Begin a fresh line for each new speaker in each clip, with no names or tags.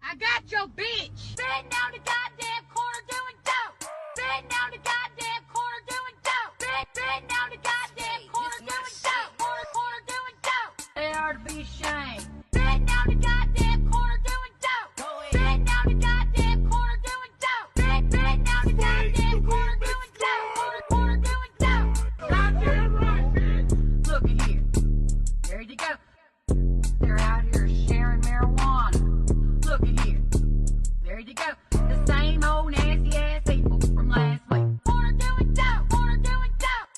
I got your bitch. Sitting down the goddamn corner doing dope. Sitting down the goddamn corner doing dope. Sitting down the goddamn corner doing dope. Corner doing dope. They are to be ashamed. Sitting down the goddamn corner doing dope. Sitting down the goddamn corner doing dope. Sitting down the goddamn corner doing dope. Corner doing dope. Goddamn right, bitch. Look at here. There you go. They're out here sharing marijuana. Look at here. There you go. The same old nasty ass people from last week. Corner doing dope. Corner doing dope.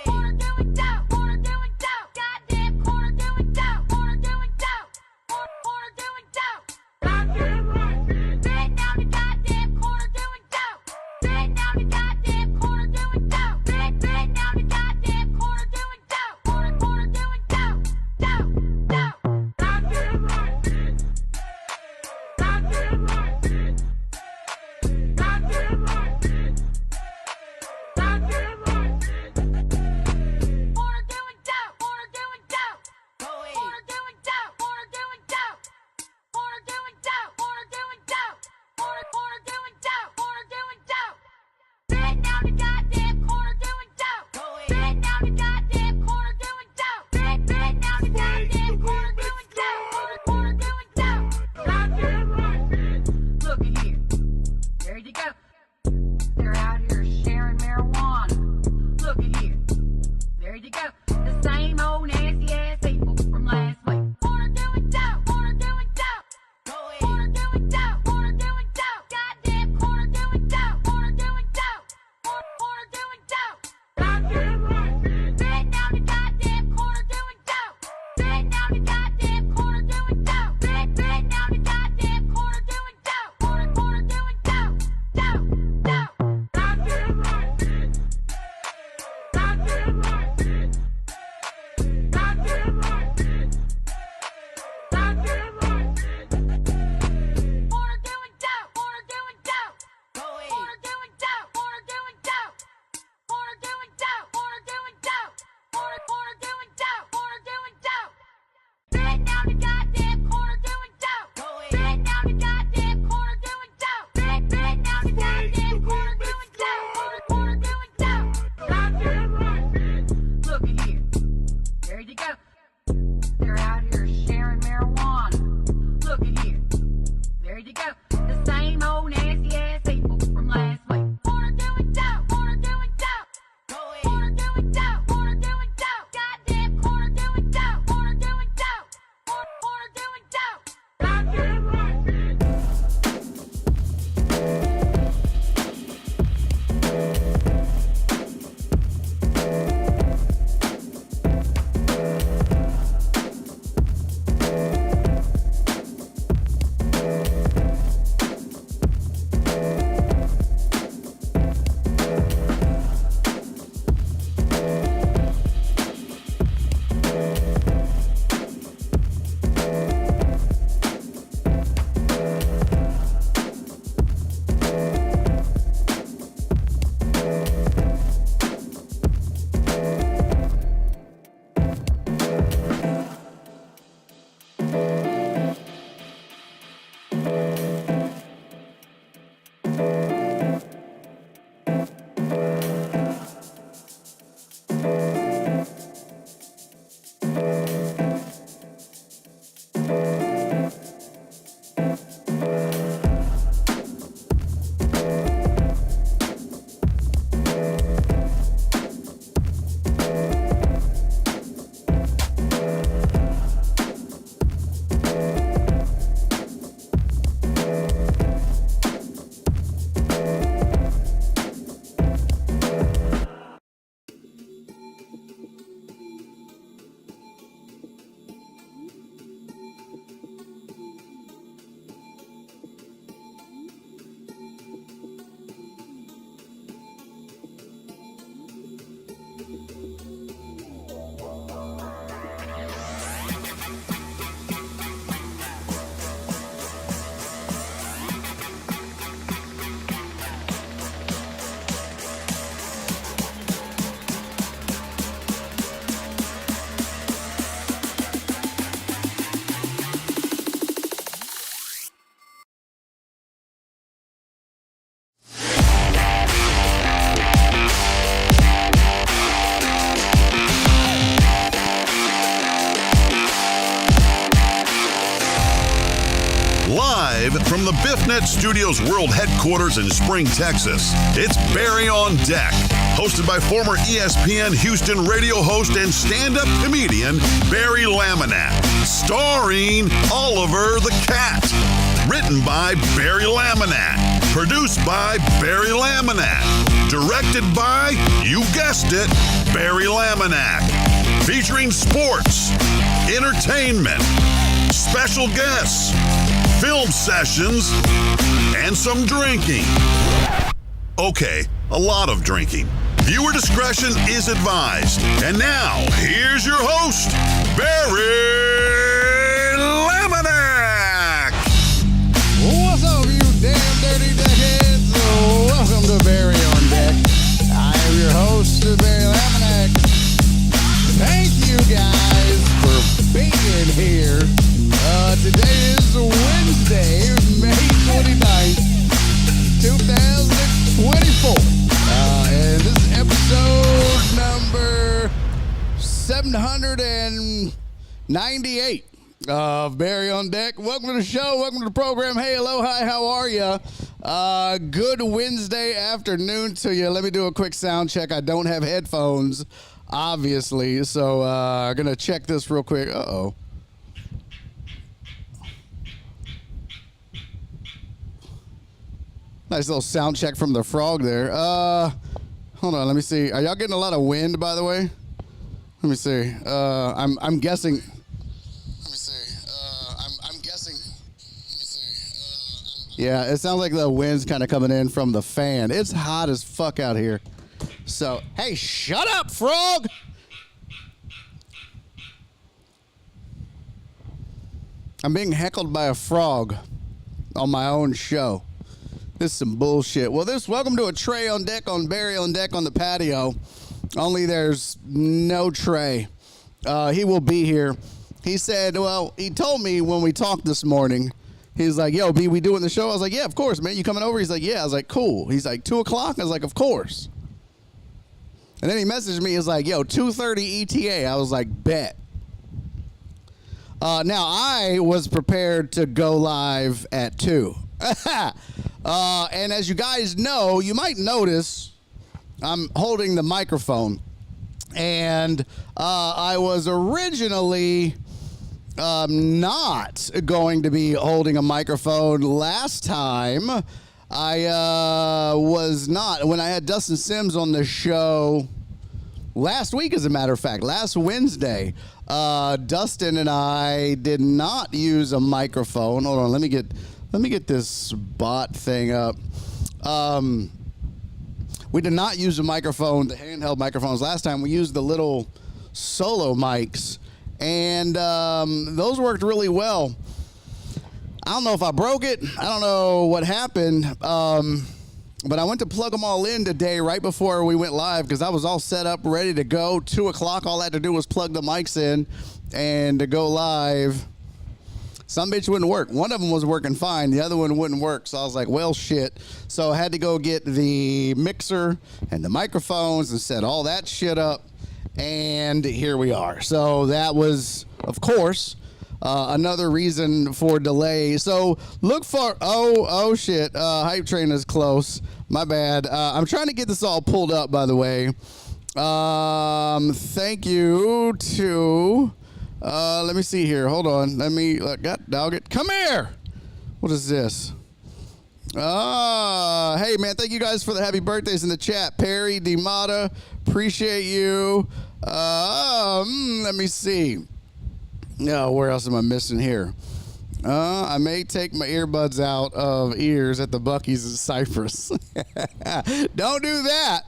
Corner doing dope. Corner doing dope. Goddamn corner doing dope. Corner doing dope. Corner doing dope. Goddamn right, bitch. Sitting down the goddamn corner doing dope. Sitting down the goddamn corner doing dope. Sitting down the goddamn corner doing dope. Corner doing dope. Dope. Dope. Goddamn right, bitch. Goddamn right, bitch. Goddamn right, bitch. Goddamn right, bitch. Corner doing dope. Corner doing dope. Corner doing dope. Corner doing dope. Corner doing dope. Corner doing dope. Corner doing dope. Corner doing dope. Sitting down the goddamn corner doing dope. Sitting down the goddamn corner doing dope. Sitting down the goddamn corner doing dope. Corner doing dope. Goddamn right, bitch. Look at here. There you go. They're out here sharing marijuana. Look at here. There you go. The same old nasty ass people from last week. Corner doing dope. Corner doing dope. Corner doing dope. Corner doing dope. Goddamn corner doing dope. Corner doing dope. Corner doing dope. Goddamn right, bitch. Sitting down the goddamn corner doing dope. Sitting down the goddamn corner doing dope. Sitting down the goddamn corner doing dope. Corner doing dope. Dope. Dope. Goddamn right, bitch. Goddamn right, bitch. Goddamn right, bitch. Goddamn right, bitch. Corner doing dope. Corner doing dope. Corner doing dope. Corner doing dope. Corner doing dope. Corner doing dope. Corner doing dope. Corner doing dope. Sitting down the goddamn corner doing dope. Sitting down the goddamn corner doing dope. Sitting down the goddamn corner doing dope. Corner doing dope. Goddamn right, bitch. Look at here. There you go. They're out here sharing marijuana. Look at here. There you go. The same old nasty ass people from last week. Corner doing dope. Corner doing dope. Corner doing dope. Corner doing dope. Goddamn corner doing dope. Corner doing dope. Corner doing dope. Goddamn right, bitch.
SwiftNet Studios World Headquarters in Spring, Texas, it's Barry on Deck, hosted by former ESPN Houston radio host and stand-up comedian Barry Laminack, starring Oliver the Cat. Written by Barry Laminack, produced by Barry Laminack, directed by, you guessed it, Barry Laminack. Featuring sports, entertainment, special guests, film sessions, and some drinking. Okay, a lot of drinking. Viewer discretion is advised. And now, here's your host, Barry Laminack.
What's up, you damn dirty deckheads? Welcome to Barry on Deck. I am your host, Barry Laminack. Thank you guys for being here. Today is Wednesday, May 29th, 2024. And this is episode number 798 of Barry on Deck. Welcome to the show. Welcome to the program. Hey, hello, hi, how are you? Good Wednesday afternoon to you. Let me do a quick sound check. I don't have headphones, obviously, so I'm going to check this real quick. Uh-oh. Nice little sound check from the frog there. Hold on, let me see. Are y'all getting a lot of wind, by the way? Let me see. I'm guessing. Let me see. I'm guessing. Let me see. Yeah, it sounds like the wind's kind of coming in from the fan. It's hot as fuck out here. So, hey, shut up, frog! I'm being heckled by a frog on my own show. This is some bullshit. Well, welcome to a Trey on Deck on Barry on Deck on the patio. Only there's no Trey. He will be here. He said, well, he told me when we talked this morning, he's like, yo, B, we doing the show? I was like, yeah, of course, man. You coming over? He's like, yeah. I was like, cool. He's like, 2 o'clock? I was like, of course. And then he messaged me. He's like, yo, 2:30 ETA. I was like, bet. Now, I was prepared to go live at 2. And as you guys know, you might notice I'm holding the microphone. And I was originally not going to be holding a microphone last time. I was not. When I had Dustin Sims on the show last week, as a matter of fact, last Wednesday, Dustin and I did not use a microphone. Hold on, let me get this bot thing up. We did not use a microphone, the handheld microphones. Last time we used the little solo mics, and those worked really well. I don't know if I broke it. I don't know what happened, but I went to plug them all in today right before we went live because I was all set up, ready to go. 2 o'clock, all I had to do was plug the mics in and to go live. Some bitch wouldn't work. One of them was working fine. The other one wouldn't work. So I was like, well, shit. So I had to go get the mixer and the microphones and set all that shit up. And here we are. So that was, of course, another reason for delay. So look for, oh shit. Hype train is close. My bad. I'm trying to get this all pulled up, by the way. Thank you to... let me see here. Hold on. Let me dog it. Come here. What is this? Hey man, thank you guys for the happy birthdays in the chat. Perry, Demata, appreciate you. Let me see. No, where else am I missing here? I may take my earbuds out of ears at the Buc-ee's in Cypress. Don't do that.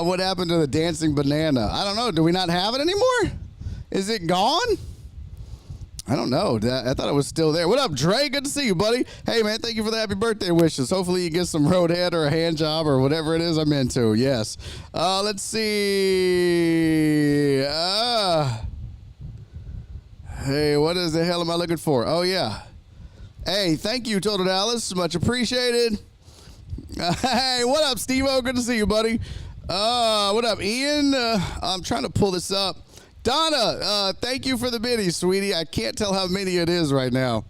What happened to the dancing banana? I don't know. Do we not have it anymore? Is it gone? I don't know. I thought it was still there. What up, Dre? Good to see you, buddy. Hey, man, thank you for the happy birthday wishes. Hopefully you get some roadhead or a hand job or whatever it is I'm into. Yes. Let's see. Hey, what is the hell am I looking for? Oh, yeah. Hey, thank you, Total Dallas. Much appreciated. Hey, what up, Steve-O? Good to see you, buddy. What up, Ian? I'm trying to pull this up. Donna, thank you for the biddies, sweetie. I can't tell how many it is right now.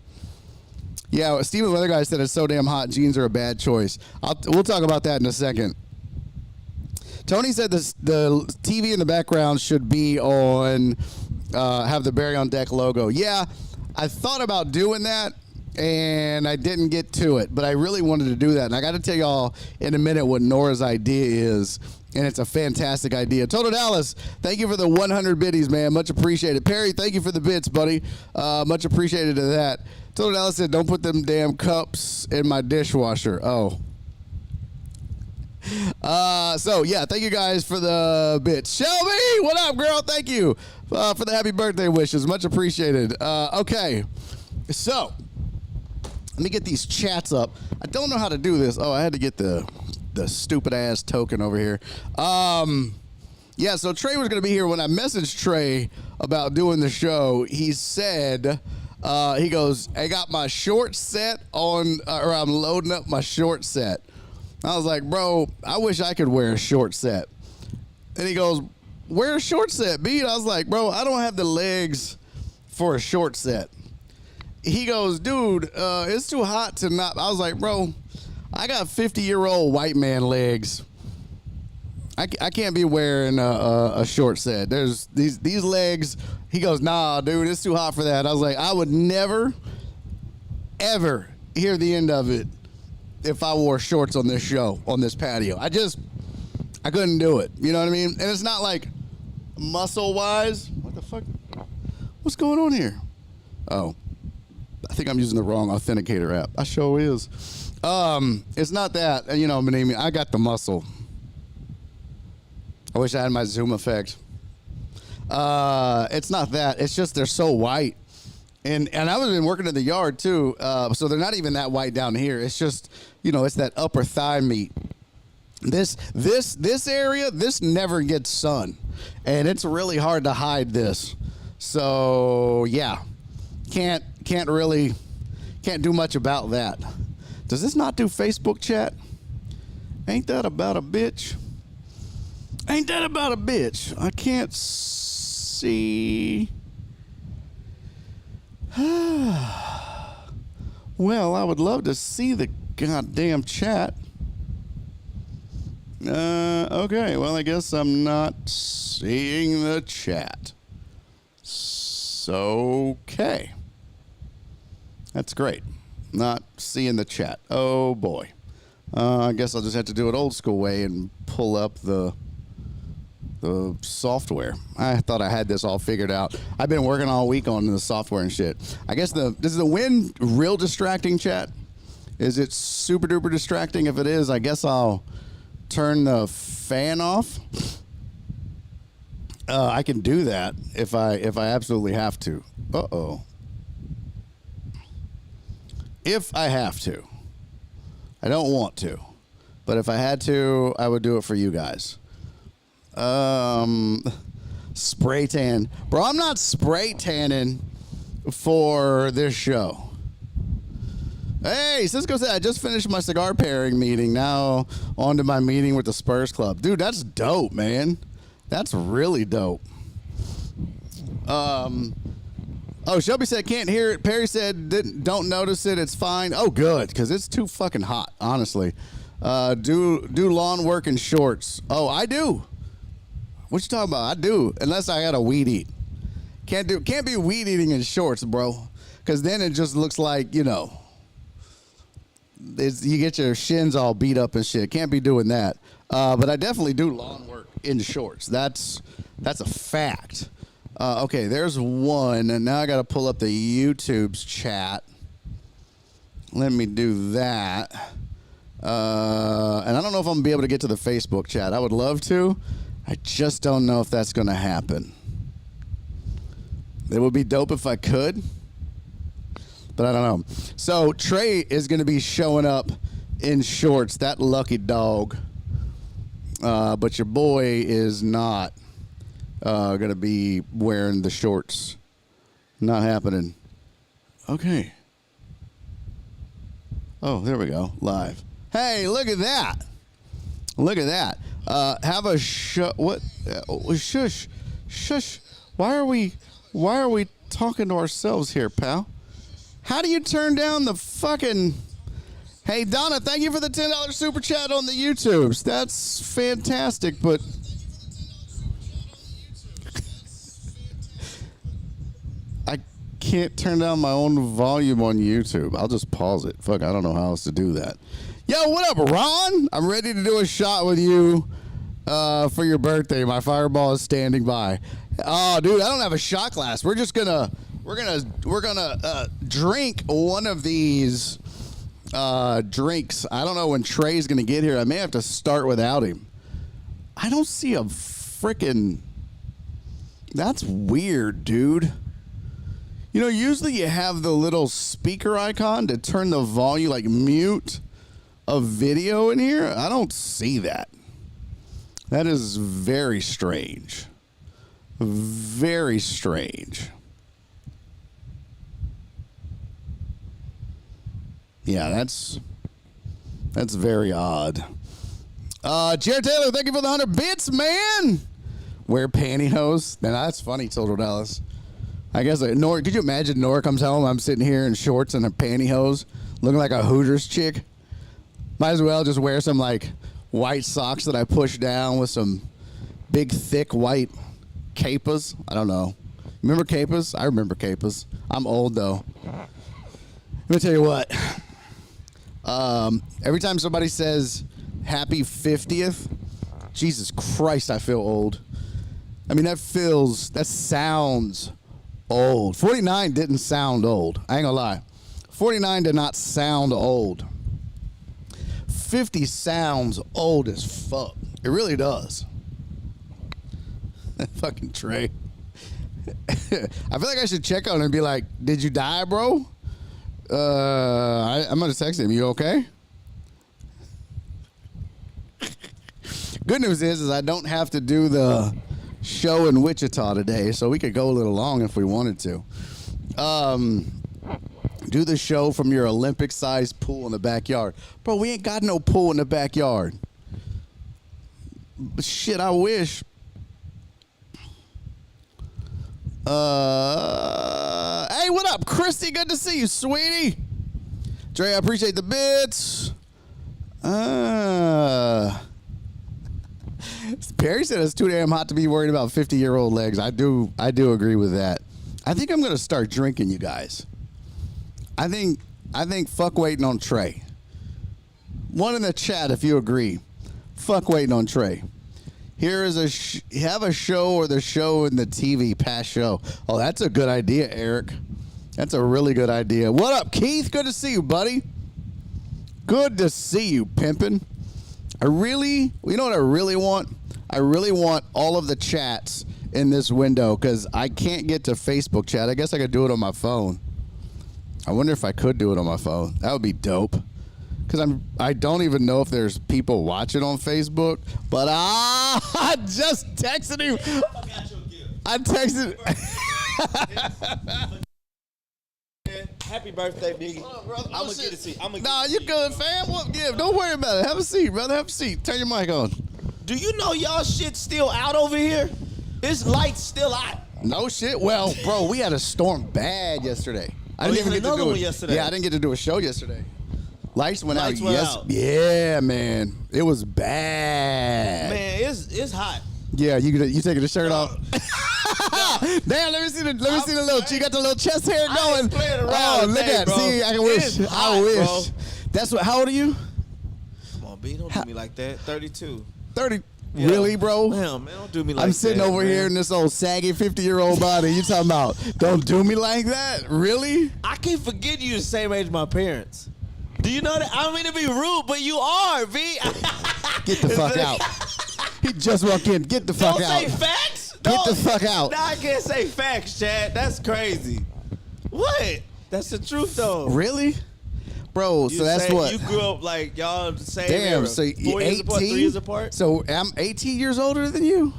Yeah, Steven the Weather Guy said it's so damn hot. Jeans are a bad choice. We'll talk about that in a second. Tony said the TV in the background should be on, have the Barry on Deck logo. Yeah, I thought about doing that, and I didn't get to it, but I really wanted to do that. And I got to tell y'all in a minute what Nora's idea is, and it's a fantastic idea. Total Dallas, thank you for the 100 biddies, man. Much appreciated. Perry, thank you for the bits, buddy. Much appreciated to that. Total Dallas said, don't put them damn cups in my dishwasher. Oh. So yeah, thank you guys for the bits. Shelby, what up, girl? Thank you for the happy birthday wishes. Much appreciated. Okay, so let me get these chats up. I don't know how to do this. Oh, I had to get the stupid ass token over here. Yeah, so Trey was gonna be here when I messaged Trey about doing the show. He said, he goes, I got my short set on, or I'm loading up my short set. I was like, bro, I wish I could wear a short set. And he goes, wear a short set, B. And I was like, bro, I don't have the legs for a short set. He goes, dude, it's too hot to not. I was like, bro, I got 50-year-old white man legs. I can't be wearing a short set. There's these legs. He goes, nah, dude, it's too hot for that. I was like, I would never, ever hear the end of it if I wore shorts on this show, on this patio. I couldn't do it. You know what I mean? And it's not like muscle-wise. What the fuck? What's going on here? Oh, I think I'm using the wrong authenticator app. I sure is. It's not that. You know, I got the muscle. I wish I had my zoom effect. It's not that. It's just they're so white. And I've been working in the yard too, so they're not even that white down here. It's just, it's that upper thigh meat. This area, this never gets sun, and it's really hard to hide this. So yeah, can't do much about that. Does this not do Facebook chat? Ain't that about a bitch? Ain't that about a bitch? I can't see. Well, I would love to see the goddamn chat. Okay, well, I guess I'm not seeing the chat. So, okay. That's great. Not seeing the chat. Oh, boy. I guess I'll just have to do it old school way and pull up the software. I thought I had this all figured out. I've been working all week on the software and shit. I guess is the wind real distracting, chat? Is it super duper distracting? If it is, I guess I'll turn the fan off. I can do that if I absolutely have to. Uh-oh. If I have to. I don't want to. But if I had to, I would do it for you guys. Spray tan. Bro, I'm not spray tanning for this show. Hey, Cisco said, I just finished my cigar pairing meeting. Now on to my meeting with the Spurs Club. Dude, that's dope, man. That's really dope. Oh, Shelby said, can't hear it. Perry said, don't notice it. It's fine. Oh, good, because it's too fucking hot, honestly. Do lawn work in shorts. Oh, I do. What you talking about? I do, unless I got a weed eat. Can't be weed eating in shorts, bro, because then it just looks like, you get your shins all beat up and shit. Can't be doing that. But I definitely do lawn work in shorts. That's a fact. Okay, there's one, and now I got to pull up the YouTube's chat. Let me do that. And I don't know if I'm going to be able to get to the Facebook chat. I would love to. I just don't know if that's going to happen. It would be dope if I could, but I don't know. So Trey is going to be showing up in shorts, that lucky dog. But your boy is not going to be wearing the shorts. Not happening. Okay. Oh, there we go. Live. Hey, look at that. Look at that. Have a what? Shush. Shush. Why are we talking to ourselves here, pal? How do you turn down the fucking... Hey, Donna, thank you for the $10 super chat on the YouTubes. That's fantastic, but... I can't turn down my own volume on YouTube. I'll just pause it. Fuck, I don't know how else to do that. Yo, what up, Ron? I'm ready to do a shot with you for your birthday. My fireball is standing by. Oh, dude, I don't have a shot glass. We're just gonna drink one of these drinks. I don't know when Trey's gonna get here. I may have to start without him. I don't see a freaking... That's weird, dude. You know, usually you have the little speaker icon to turn the volume, like mute a video in here. I don't see that. That is very strange. Very strange. Yeah, that's very odd. Jared Taylor, thank you for the 100 bits, man. Wear pantyhose. Man, that's funny, Total Dallas. I guess Nora, could you imagine Nora comes home, I'm sitting here in shorts and a pantyhose, looking like a Hooters chick? Might as well just wear some like white socks that I push down with some big thick white capas. I don't know. Remember capas? I remember capas. I'm old though. Let me tell you what. Every time somebody says happy 50th, Jesus Christ, I feel old. I mean, that sounds old. 49 didn't sound old. I ain't gonna lie. 49 did not sound old. 50 sounds old as fuck. It really does. Fucking Trey. I feel like I should check on him and be like, did you die, bro? I'm gonna text him. You okay? Good news is I don't have to do the show in Wichita today, so we could go a little long if we wanted to. Do the show from your Olympic-sized pool in the backyard. Bro, we ain't got no pool in the backyard. But shit, I wish. Hey, what up, Christy? Good to see you, sweetie. Dre, I appreciate the bits. Perry said it's too damn hot to be worried about 50-year-old legs. I do agree with that. I think I'm gonna start drinking, you guys. I think fuck waiting on Trey. One in the chat if you agree. Fuck waiting on Trey. Here is have a show or the show in the TV past show. Oh, that's a good idea, Eric. That's a really good idea. What up, Keith? Good to see you, buddy. Good to see you, pimpin'. You know what I really want? I really want all of the chats in this window because I can't get to Facebook chat. I guess I could do it on my phone. I wonder if I could do it on my phone. That would be dope. Because I don't even know if there's people watching on Facebook. But I just texted him. I texted.
Happy birthday, Biggie. I'm gonna get a seat.
Nah, you good, fam. What give? Don't worry about it. Have a seat, brother. Have a seat. Turn your mic on.
Do you know y'all shit still out over here? This light's still out.
No shit. Well, bro, we had a storm bad yesterday. I didn't even get to do it yesterday. Yeah, I didn't get to do a show yesterday. Lights went out. Yeah, man. It was bad.
Man, it's hot.
Yeah, you taking the shirt off? Damn, let me see the little. You got the little chest hair going. Oh, look at. See, I wish. Bro. That's what. How old are you?
Come on, B. Don't do me like that. 32.
30. Yeah. Really, bro?
Damn, man, don't do me like that.
I'm sitting over here in this old saggy 50-year-old body. You talking about don't do me like that? Really?
I can't forget you the same age as my parents. Do you know that? I don't mean to be rude, but you are, B.
Get the fuck out. He just walked in. Get the fuck out.
Don't say facts.
Get the fuck out.
Nah, I can't say facts, Chad. That's crazy. What? That's the truth, though.
Really? Bro, so that's what.
You grew up like y'all the same
Damn,
era.
so
4 years apart, 3 years apart?
So I'm 18 years older than you?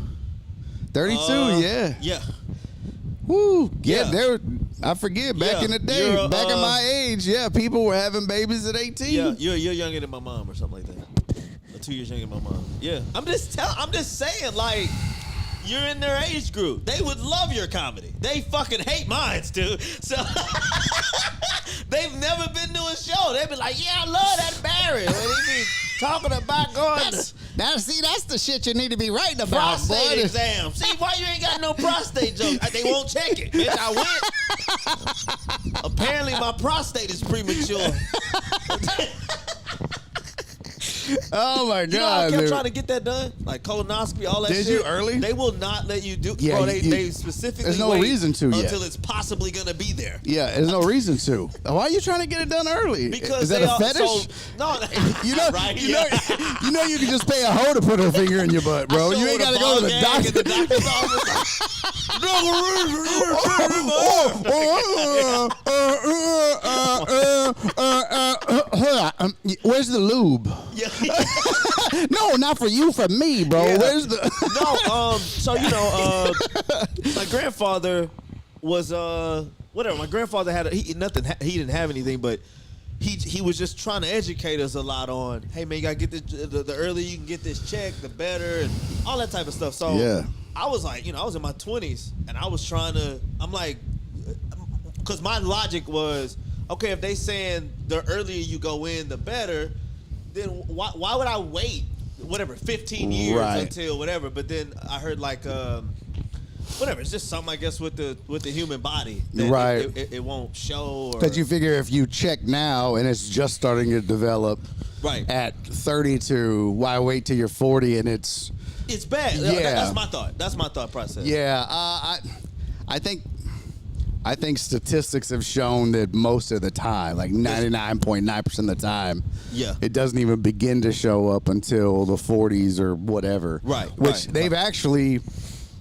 32, yeah.
Yeah.
Woo. Yeah, I forget, back in the day, back in my age, people were having babies at 18.
Yeah, you're younger than my mom or something like that. Or 2 years younger than my mom. Yeah. I'm just saying, like, you're in their age group. They would love your comedy. They fucking hate mine, dude. So they've never been to a show. They'd be like, yeah, I love that Barry. When he be talking about going to
that's the shit you need to be writing about,
prostate
boy.
exam. See, why you ain't got no prostate joke? They won't check it. Bitch, I went. Apparently, my prostate is premature.
Oh my
You know, I
god,
kept
dude.
trying to get that done, like colonoscopy, all that
Did
shit.
you early?
They will not let you do.
Yeah,
bro,
you-
they specifically.
there's no
wait
reason to yet.
until it's possibly gonna be there.
Yeah, there's no reason to. Why are you trying to get it done early?
Because
is that
they
a
are,
fetish?
no,
You know,
right?
you know, you know, you can just pay a hoe to put her finger in your butt, bro. You ain't got to go to the doctor.
The doctor's office.
Where's the lube?
Yeah.
No, not for you, for me, bro.
Yeah.
Where's the?
No, so you know, my grandfather was whatever. My grandfather had he didn't have anything, but he was just trying to educate us a lot on, hey man, you gotta get this, the earlier you can get this check, the better, and all that type of stuff. So
Yeah.
I was like, you know, I was in my 20s, and I was trying to, I'm like, because my logic was, okay, if they saying the earlier you go in, the better, then why would I wait, whatever, 15 years
Right.
until whatever? But then I heard like, whatever, it's just something I guess with the human body, that
Right.
It won't show. Or,
Because you figure if you check now and it's just starting to develop,
right,
at 32, why wait till you're 40 and it's
bad.
Yeah.
That's my thought. That's my thought process.
yeah. I think statistics have shown that most of the time, like 99.9% of the time,
Yeah.
it doesn't even begin to show up until the 40s or whatever.
Right,
Which
right,
they've actually,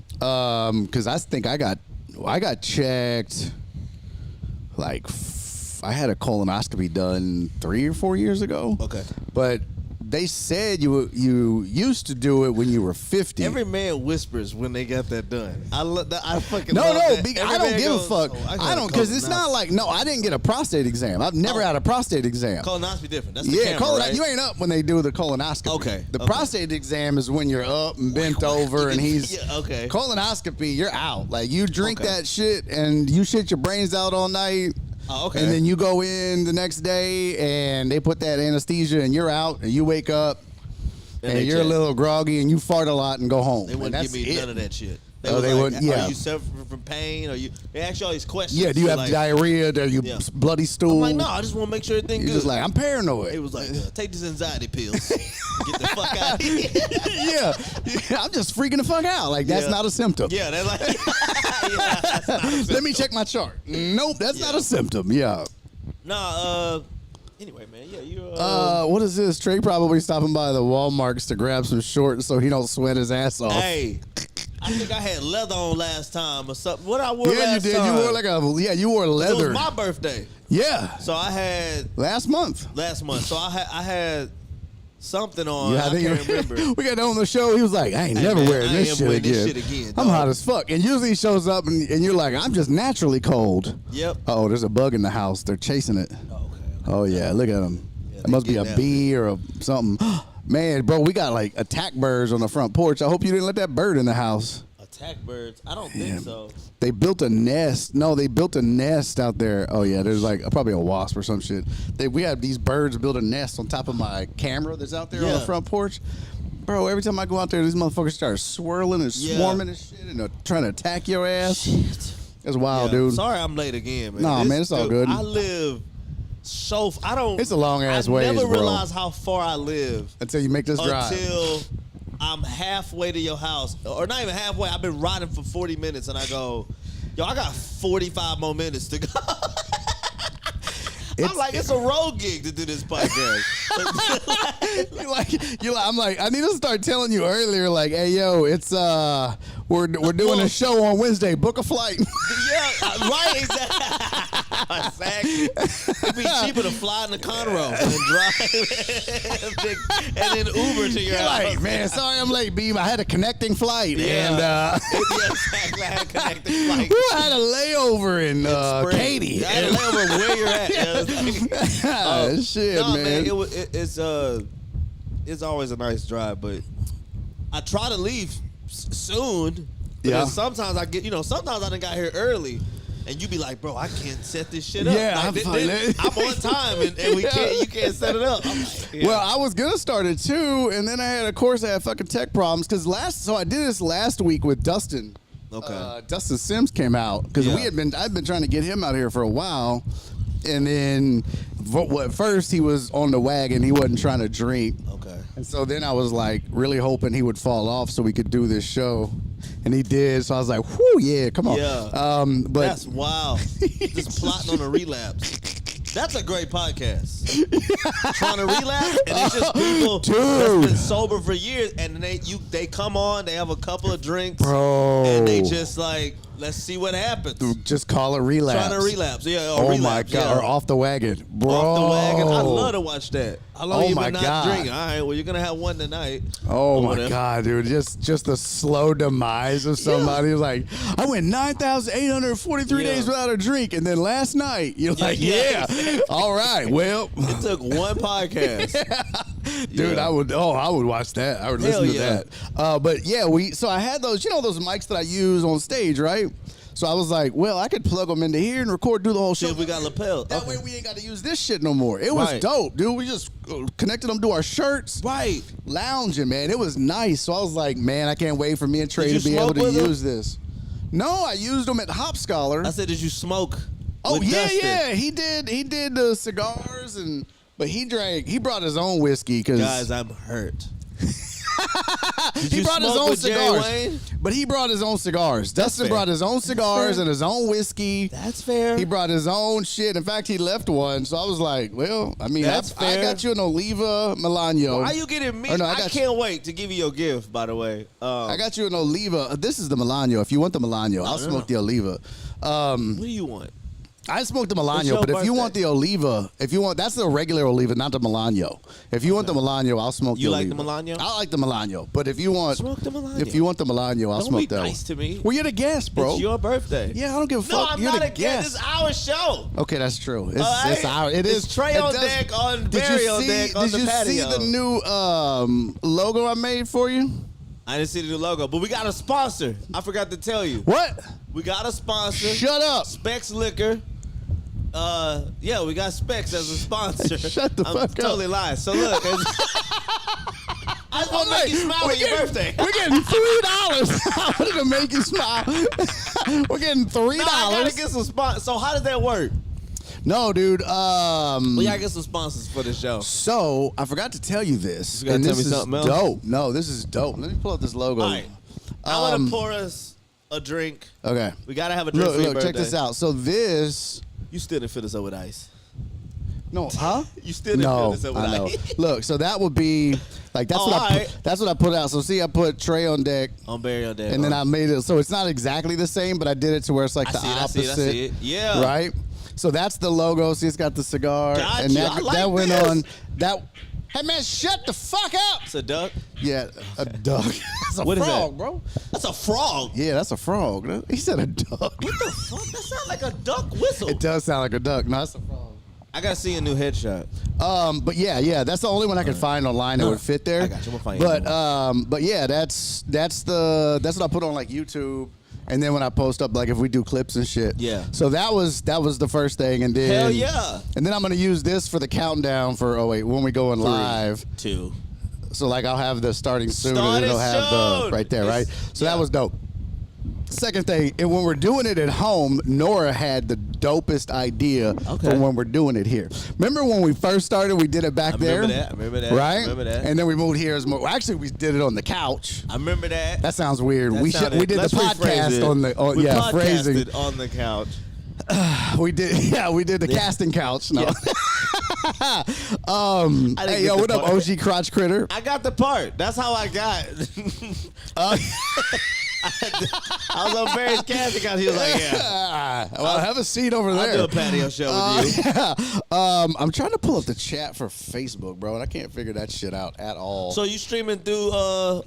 because I think I got checked, like I had a colonoscopy done 3 or 4 years ago.
Okay.
But they said you used to do it when you were 50.
Every man whispers when they got that done. I fucking
No,
love
no,
that.
I
Every
don't
man
give
goes,
a fuck.
"Oh, got
I
a
don't, because it's not
colonoscopy."
like, no, I didn't get a prostate exam. I've never had a prostate exam.
Colonoscopy different. That's the
Yeah,
camera, right?
you ain't up when they do the colonoscopy.
Okay,
The
okay.
prostate exam is when you're up and bent over and he's.
Yeah, okay.
Colonoscopy, you're out. Like, you drink
Okay.
that shit and you shit your brains out all night.
Oh, okay.
And then you go in the next day and they put that anesthesia and you're out and you wake up and
they
you're a
check.
little groggy and you fart a lot and go home.
They
And
wouldn't
that's
give me
it.
none of that shit.
Oh,
was
they
like,
wouldn't- yeah.
Are you suffering from pain? They ask you all these questions.
Yeah, do you
So,
have
like,
diarrhea? Are you
Yeah.
bloody stool?
I'm like, no, I just want to make sure everything
You're
good.
just like, I'm paranoid.
It was like, take these anxiety pills. Get the fuck out of here.
yeah, I'm just freaking the fuck out. Like, that's
Yeah.
not a symptom.
Yeah, they're like, yeah, that's not a
Let me
symptom.
check my chart. Nope, that's
Yeah.
not a symptom. Yeah.
Nah, anyway, man, yeah, you
What is this? Trey probably stopping by the Walmarts to grab some shorts so he don't sweat his ass off.
hey, I think I had leather on last time or something. What I wore
yeah,
last
you did.
time?
You wore like you wore
It
leather.
was my birthday,
Yeah,
so I had
last month.
last month. So I had something on.
Yeah,
I can't remember.
we got on the show. He was like, "I ain't never
man,
wearing
I
this
ain't
shit
wearing
again.
this shit again,
I'm
dog."
hot as fuck." And usually he shows up and you're like, "I'm just naturally cold."
Yep.
Oh, there's a bug in the house. They're chasing it.
Okay.
Oh yeah, look at him.
Yeah,
It must be a
they get
bee or something. Man, bro, we got like attack birds on the front porch. I hope you didn't let that bird in the house.
Attack birds? I don't think so.
They built a nest. No, they built a nest out there. Oh yeah, there's like probably a wasp or some shit. We had these birds build a nest on top of my camera that's out there on the
Yeah.
front porch. Bro, every time I go out there, these motherfuckers start swirling and
Yeah.
swarming and shit and trying to attack your ass.
Shit.
It's wild,
Yeah,
dude.
Sorry, I'm late again, man.
Nah, man, it's all good.
I live so. I don't.
It's a long ass
I
ways,
never
bro.
realized how far I live
Until you make this drive.
until I'm halfway to your house, or not even halfway. I've been riding for 40 minutes, and I go, "Yo, I got 45 more minutes to go." I'm like, it's a road gig to do this podcast.
I'm like, I need to start telling you earlier, like, hey, yo, it's we're doing a show on Wednesday. Book a flight.
Yeah, right, exactly. It'd be cheaper to fly in the Conroe and then drive and then Uber to your
You're
house.
like, man, sorry I'm late, Beam. I had a connecting flight,
Yeah.
and
Yeah, exactly. I had a connecting flight.
I had a layover in
Spring.
Katy.
I had to lay over where you're at.
Shit,
Nah,
man.
It's always a nice drive, but I try to leave soon But
Yeah.
then sometimes I get, sometimes I done got here early. And you be like, bro, I can't set this shit up.
Yeah,
like,
I'm
I'm on time, and you can't set it up. I'm like, yeah.
Well, I was gonna start it too, and then I had fucking tech problems because so I did this last week with Dustin.
Okay.
Dustin Sims came out because
Yeah.
I've been trying to get him out here for a while, and then at first he was on the wagon, he wasn't trying to drink.
Okay.
And so then I was like really hoping he would fall off so we could do this show. And he did. So I was like, whoo, yeah, come on.
Yeah.
But
That's wild. Just plotting on a relapse. That's a great podcast. Trying to relapse, and it's just people that's been sober for years, and they come on, they have a couple of drinks,
bro,
and they just like, let's see what happens.
just call it relapse.
Trying to relapse, yeah.
Oh
relapse,
my god,
yeah.
or off the wagon, bro.
Off the wagon. I love to watch that. How long
Oh
you
my
been not
God.
drinking? All right, well you're gonna have one tonight.
Oh
Or
my
whatever.
god, dude! Just the slow demise of somebody. Who's like, I went 9,843
Yeah.
days without a drink, and then last night you're like,
yeah.
yeah, all right, well,
It took one podcast.
dude,
Yeah.
I would watch that. I would
Hell
listen to
yeah.
that. But yeah, so I had those mics that I use on stage, right? So I was like, well, I could plug them into here and record, do the whole
See
show.
if we got lapel.
That
Okay.
way we ain't got to use this shit no more. It was
Right.
dope, dude. We just connected them to our shirts.
Right.
Lounging, man. It was nice. So I was like, man, I can't wait for me and Trey
Did
to
you
be able
smoke
to
with him?
use this. No, I used them at Hop Scholar.
I said, did you smoke?
Oh
with
yeah,
Dustin?
yeah. He did the cigars but he brought his own whiskey because
Guys, I'm hurt.
he
you
brought his
smoke
own
with Jerry
cigars.
Wayne?
But he brought his own cigars. Dustin
fair.
brought his own cigars
fair.
and his own whiskey.
That's fair.
He brought his own shit. In fact, he left one. So I was like, well, I mean,
That's
I
fair.
got you an Oliva Milano.
Why you getting me?
Oh, no, I
I
got
can't wait to give you your gift, by the way.
I got you an Oliva. This is the Milano. If you want the Milano, I'll
no,
smoke
no.
the Oliva.
What do you want?
I smoked the
It's
Milano,
your
but if you
birthday.
want the Oliva, that's the regular Oliva, not the Milano. If you want the Milano, I'll smoke
You
the
like
Oliva.
the Milano?
I like the Milano, but if you want
Smoke the Milano.
if you want the Milano, I'll
Don't
smoke
be
that
nice
one.
to me.
Well, you're the guest, bro.
It's your birthday.
Yeah, I don't give a
No,
fuck.
I'm
You're
not
the
a guest.
guest.
It's our show.
Okay, that's true. It's,
All right?
it's our. It is.
It's Trey
it
on
does-
deck, on
Did
Barry
you
on
see?
deck, on
Did
the
you
patio.
see the new logo I made for you?
I didn't see the new logo, but we got a sponsor. I forgot to tell you.
What?
We got a sponsor.
Shut up.
Specs Liquor. Yeah, we got Specs as a sponsor.
Shut the fuck
I'm
up.
totally lying. So look, I just want to make you smile on your birthday.
We're getting $3. I wanted to make you smile. We're getting $3.
No, I gotta get some sponsors. So how does that work?
No, dude.
We gotta get some sponsors for the show.
So I forgot to tell you this.
You gotta
and
tell
this
me
is
something else?
dope. No, this is dope. Let me pull up this logo.
All right, I want to pour us a drink.
Okay.
We gotta have a drink
Look,
for your
look, check
birthday.
this out. So this.
You still didn't fill this up with ice.
No, huh?
You still didn't fill this up with
I know.
ice.
Look, so that would be like that's
Oh,
what
alright.
that's what I put out. So see, I put Trey on deck,
On Barry on deck.
and then I made it so it's not exactly the same, but I did it to where it's like
I
the
see it, I
opposite.
see it. Yeah.
Right. So that's the logo. See, it's got the cigar,
Got
and
you.
that
I like
that went
this.
on that. Hey man, shut the fuck up!
It's a duck.
Yeah, a duck. That's a
What is
frog,
that?
bro.
That's a frog.
Yeah, that's a frog. He said a duck.
What the fuck? That sounds like a duck whistle.
It does sound like a duck. No, that's a frog.
I gotta see a new headshot.
But yeah, that's the only one I could find online that would fit there.
I got you. I'm gonna find you.
But yeah, that's what I put on like YouTube, and then when I post up like if we do clips and shit.
Yeah.
So that was the first thing, and then
Hell yeah.
and then I'm gonna use this for the countdown for when we go in live.
2.
So like I'll have the starting soon,
Started
and it'll have the
soon.
right there,
It's-
right? So
yeah.
that was dope. Second thing, and when we're doing it at home, Nora had the dopest idea
Okay.
for when we're doing it here. Remember when we first started, we did it back
I
there?
remember that.
Right?
I remember that.
And then we moved here as more. Well, actually, we did it on the couch.
I remember that.
That sounds weird.
That
We
sounded-
we did the
let's rephrase it.
podcast on the
We
yeah phrasing.
podcasted on the couch.
We did we did the casting couch. No.
I didn't
Hey
get
yo,
the
what up,
part.
OG Crotch Critter?
I got the part. That's how I got. I was on Barry's casting couch. He was like, "Yeah,
Well, have a seat over
I'll
there.
do a patio show with you."
I'm trying to pull up the chat for Facebook, bro, and I can't figure that shit out at all.
So you streaming through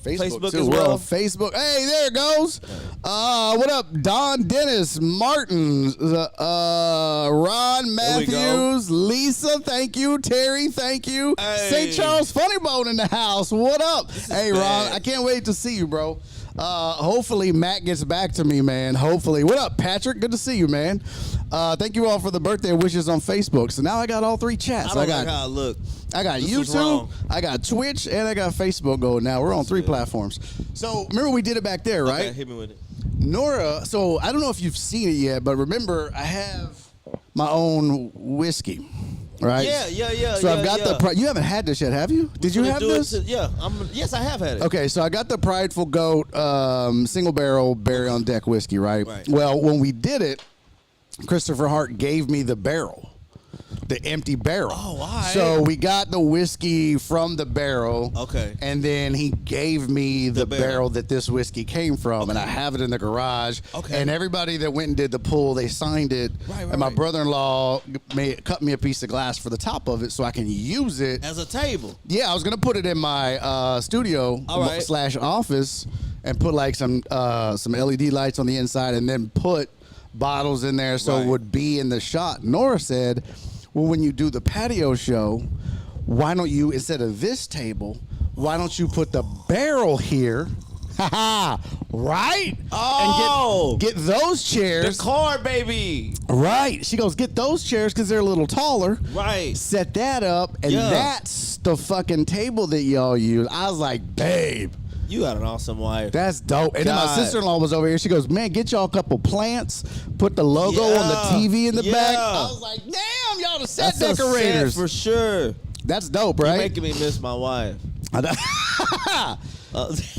Facebook
too.
as
We're on
well?
Facebook. Hey, there it goes. What up, Don Dennis, Martin, Ron
we go.
Matthews, Lisa, thank you, Terry, thank you,
Hey.
St. Charles Funny Bone in the house. What up? Hey, Ron,
bad.
I can't wait to see you, bro. Hopefully hopefully Matt gets back to me, man. Hopefully. What up, Patrick? Good to see you, man. Thank you all for the birthday wishes on Facebook. So now I got all 3 chats.
I don't like how I look.
I got
This was
YouTube,
wrong.
I got Twitch, and I got Facebook going now. We're on 3 platforms. So remember we did it back there, right?
Okay, hit me with it.
Nora, so I don't know if you've seen it yet, but remember I have my own whiskey, right?
Yeah.
So I've got the. You haven't had this yet, have you? Did you have this?
Yes, I have had it.
Okay, so I got the Prideful Goat single barrel Barry on Deck whiskey, right?
Right.
Well, when we did it, Christopher Hart gave me the barrel. The empty barrel.
Oh, all right.
So we got the whiskey from the barrel.
Okay.
And then he gave me the
barrel.
barrel that this whiskey came from, and I have it in the garage.
Okay.
And everybody that went and did the pull, they signed it.
Right,
and my
right.
brother-in-law cut me a piece of glass for the top of it so I can use it.
As a table.
Yeah, I was gonna put it in my studio
All right.
/ office and put like some LED lights on the inside, and then put bottles in there so
Right.
it would be in the shot. Nora said, well, when you do the patio show, why don't you, instead of this table, why don't you put the barrel here? Right?
Oh.
And get those
The
chairs.
car, baby.
Right. She goes, get those chairs because they're a little taller.
Right.
Set that up, and
Yeah.
that's the fucking table that y'all use. I was like, babe,
You got an awesome wife.
that's dope. And then my
God.
sister-in-law was over here. She goes, man, get y'all a couple plants, put the logo on the TV in the back.
Yeah.
I was like, damn, y'all the set
That's a
decorators.
set for sure.
That's dope,
You're
right?
making me miss my wife.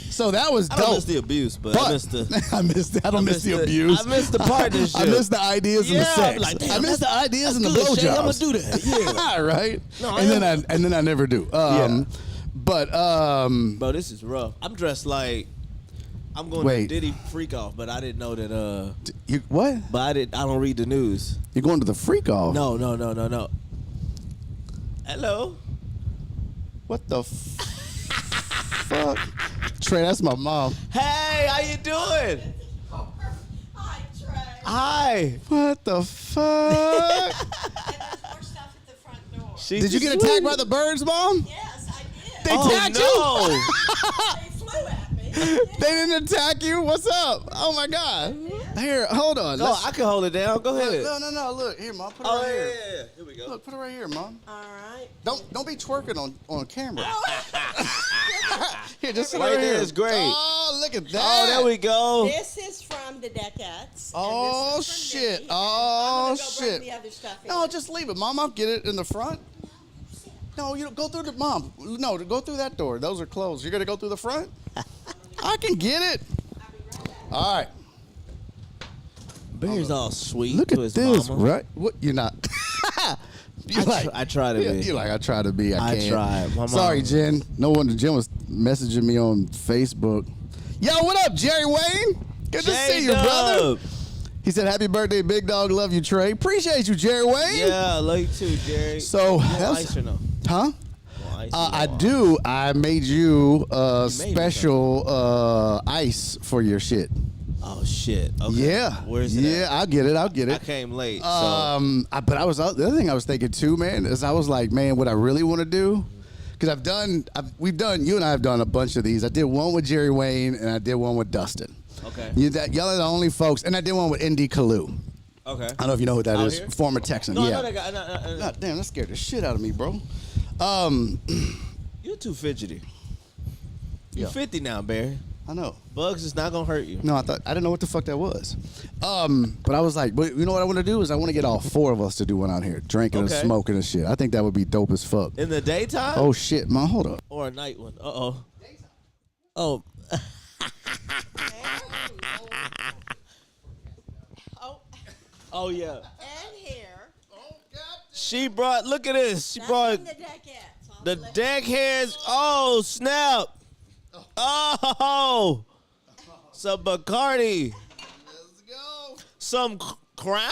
So that was
I
dope.
don't miss the abuse, but I miss the.
I don't miss the abuse.
I miss the partnership.
I miss the ideas and the
Yeah,
sex.
I'm like, damn,
I miss the
that's-
ideas and the
that's good, Shay. I'ma
blowjobs.
do that. Yeah.
Right.
No,
and then I never do. But
Bro, this is rough. I'm dressed like I'm going
Wait.
to Diddy freak off, but I didn't know that.
you what?
But I don't read the news.
You're going to the freak off?
No. Hello.
What the fuck? Trey, that's my mom.
Hey, how you doing?
Hi, Trey.
Hi.
What the fuck?
And there's more stuff at the front door.
Did you get attacked by the birds, Mom?
Yes, I did.
They attacked
no.
They flew at me.
They didn't attack you? What's up? Oh my God. Here, hold on.
No,
Let's-
I can hold it down. Go ahead.
No. Look, here, Mom. Put it
Oh
right
yeah,
here.
yeah. Here we go.
Look, put it right here, Mom.
All right.
Don't be twerking on camera. Here, just sit
Right
right
there
here.
is great.
Oh, look at that.
Oh, there we go.
This is from the Deckettes.
Oh,
and this is from
shit.
me, and
Oh,
I'm gonna go bring
shit.
the other stuff in.
No, just leave it, Mom. I'll get it in the front. No, you don't go through the Mom. No, go through that door. Those are closed. You're gonna go through the front. I can get it. All right.
Bear's all sweet.
Look
to
at
his
this,
mama.
right? What? You're not.
I try to be.
You're like, I try to be. I
I
can't.
tried. My
Sorry,
mom-
Jen. No wonder Jen was messaging me on Facebook. Yo, what up, Jerry Wayne? Good to see you, brother.
J-Dub.
He said, happy birthday, big dog. Love you, Trey. Appreciate you, Jerry Wayne.
Yeah, I love you too, Jerry.
So,
You want
that's-
ice or no?
Huh?
You want ice or
I
no?
do. I made you
made me
special ice for your shit.
Oh shit. Okay.
Yeah.
Where's it?
Yeah,
at?
I'll get it. I'll get
I
it.
came late.
But I was the other thing I was thinking too, man, is I was like, man, what I really want to do, because you and I have done a bunch of these. I did one with Jerry Wayne and I did one with Dustin.
Okay.
Y'all are the only folks, and I did one with Indy Kalu.
Okay.
I don't know if you know who that
Out
is.
here?
Former Texan.
No, I
yeah.
know that guy. No.
God damn, that scared the shit out of me, bro.
You're too fidgety. You're
Yeah.
50 now, Barry.
I know.
Bugs is not gonna hurt you.
No, I didn't know what the fuck that was. But I was like, but you know what I want to do is I want to get all 4 of us to do one out here, drinking and
Okay.
smoking and shit. I think that would be dope as fuck.
In the daytime?
Oh shit, man, hold up.
Or a night one? Oh.
Oh,
Oh yeah.
and here.
She brought. Look at this. She
That's
brought
in the Deckettes.
the deck hairs. Oh snap! Oh, some Bacardi.
Let's go.
Some Crown.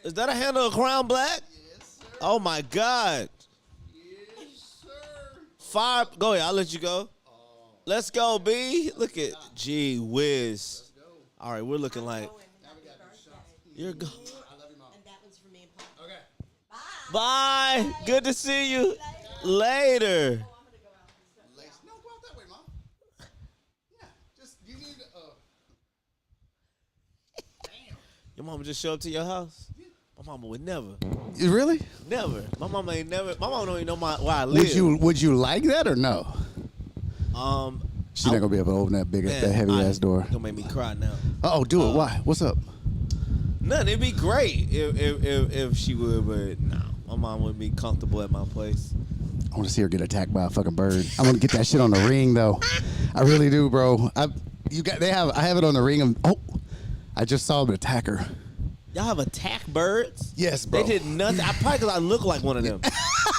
Is that a handle of Crown Black?
Yes, sir.
Oh my God.
Yes, sir.
Fire. Go ahead. I'll let you go. Let's go, B. Look at. Gee whiz. All right, we're looking like. You're go.
And that one's for me and Pop.
Okay.
Bye. Good to see you. Later.
No, go out that way, Mom. Yeah, just you
Your mama just show up to your house? My mama would never.
Really?
Never. My mama ain't never. My mama don't even know where I live.
Would you like that or no? She's not gonna be able to open that that heavy ass door.
Gonna make me cry now.
Oh, do it. Why? What's up?
Nothing. It'd be great if she would, but no, my mom wouldn't be comfortable at my place.
I want to see her get attacked by a fucking bird. I'm gonna get that shit on the ring though. I really do, bro. I have it on the ring. I just saw them attack her.
Y'all have attacked birds?
Yes, bro.
They did nothing. Probably because I look like one of them.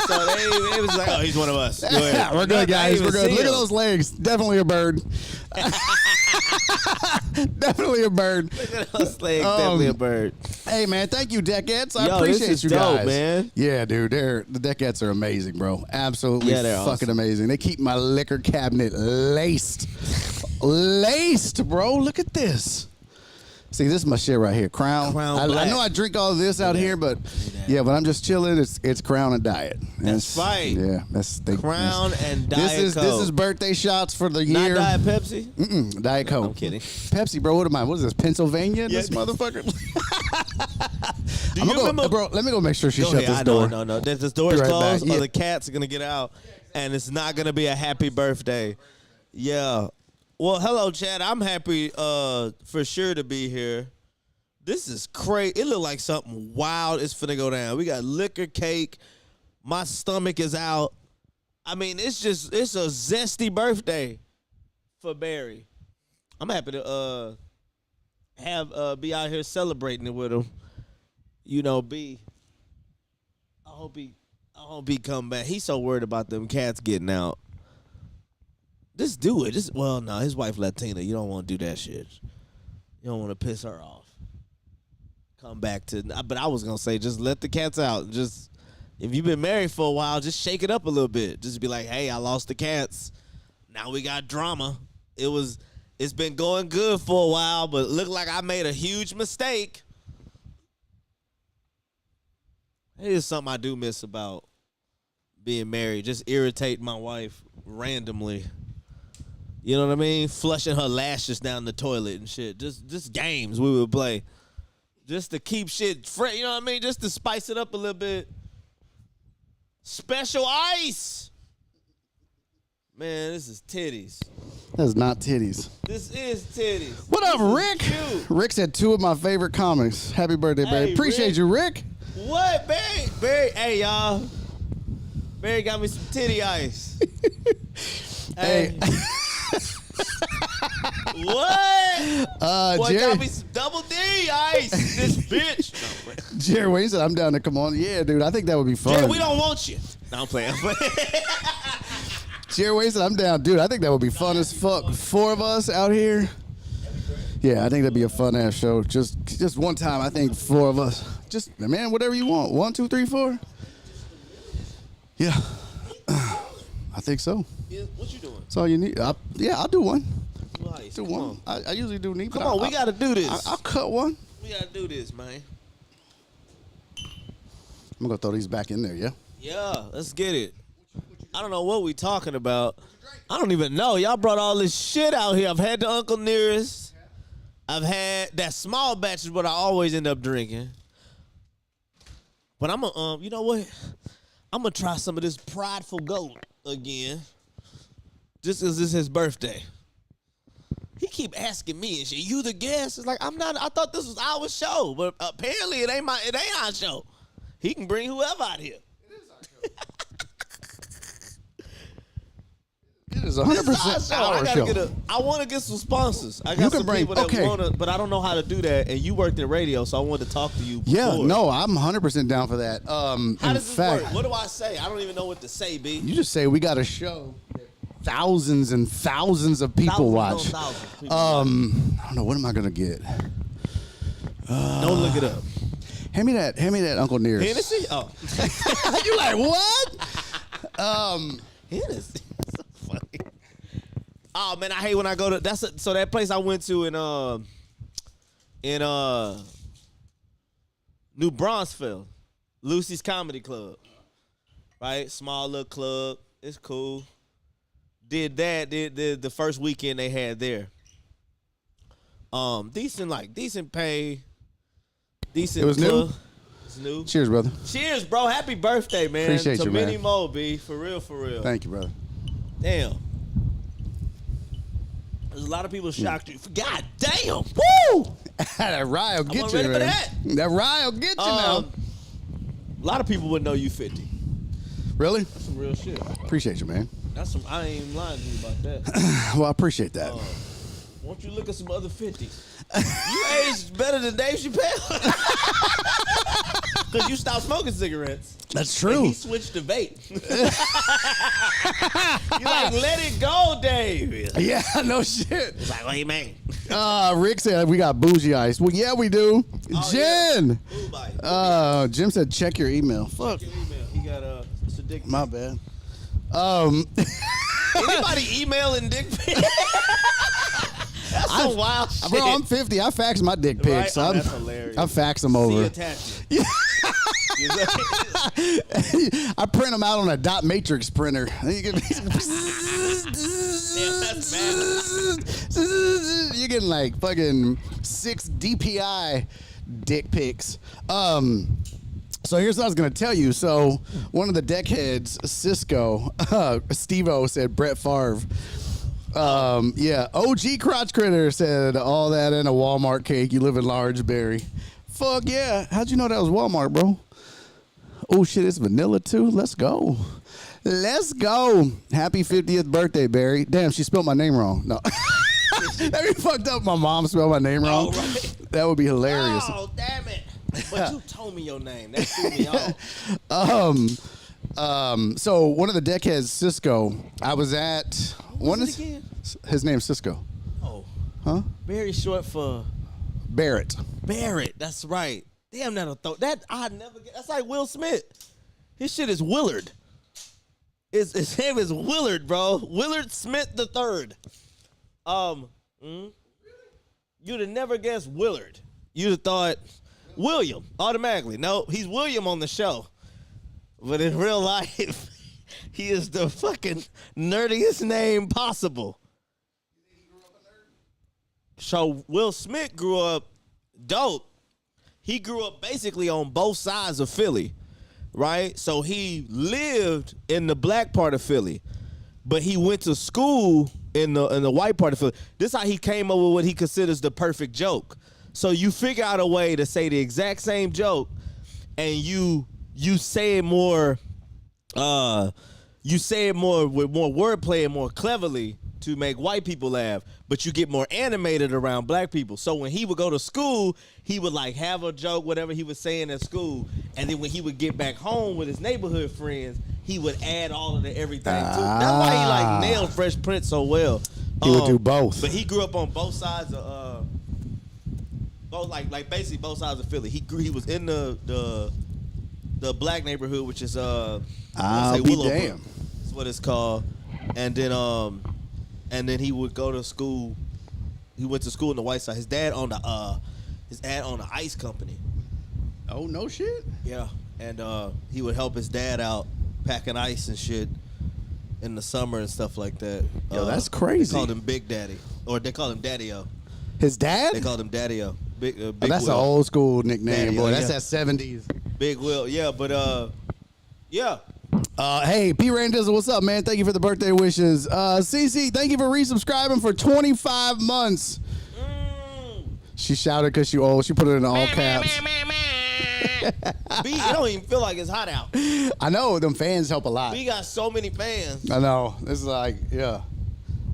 So they was like, oh, he's one of us. Go ahead.
We're good, guys. We're good. Look at
him.
those legs. Definitely a bird. Definitely a bird.
Look at those legs. Definitely a bird.
Hey, man. Thank you, Deckettes. I
Yo,
appreciate
this is
you
dope,
guys.
man.
Yeah, dude. The Deckettes are amazing, bro. Absolutely
Yeah, they're
fucking
awesome.
amazing. They keep my liquor cabinet laced. Laced, bro. Look at this. See, this is my shit right here. Crown. I
Black.
know I drink all of this out here, but yeah, when I'm just chilling, it's Crown and Diet.
That's right.
Yeah,
Crown and Diet Coke.
This is birthday shots for the
Not
year.
Diet Pepsi?
Mm-mm, Diet Coke.
I'm kidding.
Pepsi, bro. What am I? What is this? Pennsylvania?
Yeah.
This motherfucker.
Do
I'm
you
gonna
remember?
go, bro. Let me go make sure she
Go
shut
ahead.
this
I
door.
know. This door is
Be right
closed,
back.
or
Yeah.
the cats are gonna get out, and it's not gonna be a happy birthday. Yeah. Well, hello, Chad. I'm happy for sure to be here. This is crazy. It looked like something wild is finna go down. We got liquor cake. My stomach is out. I mean, it's a zesty birthday for Barry. I'm happy to be out here celebrating it with him. You know, B. I hope he come back. He's so worried about them cats getting out. Just do it. No, his wife Latina. You don't want to do that shit. You don't want to piss her off. Come back to, but I was gonna say just let the cats out. Just if you've been married for a while, just shake it up a little bit. Just be like, hey, I lost the cats. Now we got drama. It's been going good for a while, but it looked like I made a huge mistake. Here's something I do miss about being married. Just irritate my wife randomly. You know what I mean? Flushing her lashes down the toilet and shit. Just games we would play. Just to keep shit fresh, you know what I mean? Just to spice it up a little bit. Special ice. Man, this is titties.
That's not titties.
This is titties.
What up, Rick?
Cute.
Rick said 2 of my favorite comics. Happy birthday, Barry.
Hey,
Appreciate
Rick.
you, Rick.
What, Barry? Barry, hey, y'all. Barry got me some titty ice.
Hey.
What? Boy,
Jerry,
got me some double D ice. This bitch.
Jerry Wayne said I'm down to come on. Yeah, dude, I think that would be fun.
Jerry, we don't want you. No, I'm playing.
Jerry Wayne said I'm down, dude. I think that would be fun as fuck. 4 of us out here. Yeah, I think that'd be a fun ass show. Just one time, I think 4 of us. Just man, whatever you want. 1, 2, 3, 4. Yeah, I think so.
What you doing?
That's all you need. I'll do one.
Ice.
Do
Come
one.
on.
I usually do neat.
Come on, we got to do this.
I'll cut one.
We got to do this, man.
I'm gonna throw these back in there. Yeah.
Yeah, let's get it. I don't know what we talking about. I don't even know. Y'all brought all this shit out here. I've had the Uncle Nearest. I've had that small batch is what I always end up drinking. But I'm gonna, you know what? I'm gonna try some of this Prideful Goat again, just as it's his birthday. He keep asking me, "Is you the guest?" It's like I'm not. I thought this was our show, but apparently it ain't our show. He can bring whoever out here.
It is 100% our show.
I want to get some sponsors. I
You
got
can
some
bring-
people that
okay.
want to, but I don't know how to do that. And you worked in radio, so I wanted to talk to you before.
Yeah, no, I'm 100% down for that.
How
In
does this
fact,
work? What do I say? I don't even know what to say, B.
you just say we got a show that thousands and thousands of people watch.
Thousands of people
I don't know. What am I gonna get?
don't look it up.
Hand me that Uncle Nearest.
Hennessy? Oh.
You like what?
Hennessy. So funny. Oh, man, I hate when I go to, so that place I went to in New Braunfels, Lucy's Comedy Club. Right? Small little club. It's cool. Did the first weekend they had there. Decent pay. Decent.
It was new?
club. It's new.
Cheers, brother.
Cheers, bro. Happy birthday, man.
Appreciate
to
you, man.
Mini Mo, B. For real, for real.
Thank you, brother.
Damn. There's a lot of people shocked you. God damn. Woo!
That rye will get you,
ready
man.
for that.
That rye will get you now.
A lot of people wouldn't know you 50.
Really?
That's some real shit.
Appreciate you, man.
That's some. I ain't even lying to you about that.
Well, I appreciate that.
Won't you look at some other 50s? You aged better than Dave Chappelle. Because you stopped smoking cigarettes.
That's
And
true.
he switched to vape. You like, let it go, Dave.
Yeah, no shit.
It's like, what do you mean?
Rick said we got bougie ice. Well, yeah, we do.
Oh,
Jen.
Yeah. Ooh, bye.
Jim said check your email. Fuck.
Check your email. He got it's a dick pic.
My bad.
Anybody emailing dick pic? That's some wild shit.
Bro, I'm 50. I fax my dick pics.
Right? Oh,
I'm-
that's hilarious.
I fax them over.
See attachment.
I print them out on a dot matrix printer. You get
that's
You're getting like fucking 6 DPI dick pics. So here's what I was gonna tell you. So one of the deckheads, Cisco, Steve-O said Brett Favre. Yeah, OG Crotch Critter said all that in a Walmart cake. You live in Largeberry. Fuck yeah! How'd you know that was Walmart, bro? Oh shit, it's vanilla too. Let's go. Let's go. Happy 50th birthday, Barry. Damn, she spelled my name wrong. No. That'd be fucked up. My mom spelled my name wrong.
Oh, right.
That would be hilarious.
Oh, damn it. But you told me your name. That threw me off.
So one of the deckheads, Cisco, I was at one
was
is
it again?
his name's Cisco.
Oh.
Huh?
Very short for
Barrett.
Barrett. That's right. Damn, that'll throw that. I never get. That's like Will Smith. His shit is Willard. His name is Willard, bro. Willard Smith the Third. You'd have never guessed Willard. You'd have thought William automatically. No, he's William on the show, but in real life, he is the fucking nerdiest name possible. So Will Smith grew up dope. He grew up basically on both sides of Philly, right? So he lived in the black part of Philly, but he went to school in the white part of Philly. This is how he came up with what he considers the perfect joke. So you figure out a way to say the exact same joke, and you say it more, with more wordplay and more cleverly to make white people laugh, but you get more animated around black people. So when he would go to school, he would like have a joke, whatever he was saying at school, and then when he would get back home with his neighborhood friends, he would add all of the everything too. That's why he like nailed Fresh Prince so well.
He would do both.
But he grew up on both sides of both like basically both sides of Philly. He was in the black neighborhood, which is
I'll be
Willowbrook.
damned.
That's what it's called. And then he would go to school. He went to school in the white side. His dad owned the ice company.
Oh no shit.
Yeah, and he would help his dad out packing ice and shit in the summer and stuff like that.
Yo, that's crazy.
They called him Big Daddy, or they called him Daddy-O.
His dad?
They called him Daddy-O. Big
That's
Will.
an old school nickname,
Daddy-O,
boy. That's
yeah.
that 70s.
Big Will, yeah, but yeah.
Hey, P. Randizzle, what's up, man? Thank you for the birthday wishes. CC, thank you for resubscribing for 25 months. She shouted because she old. She put it in all caps.
B, it don't even feel like it's hot out.
I know them fans help a lot.
We got so many fans.
I know. This is like, yeah.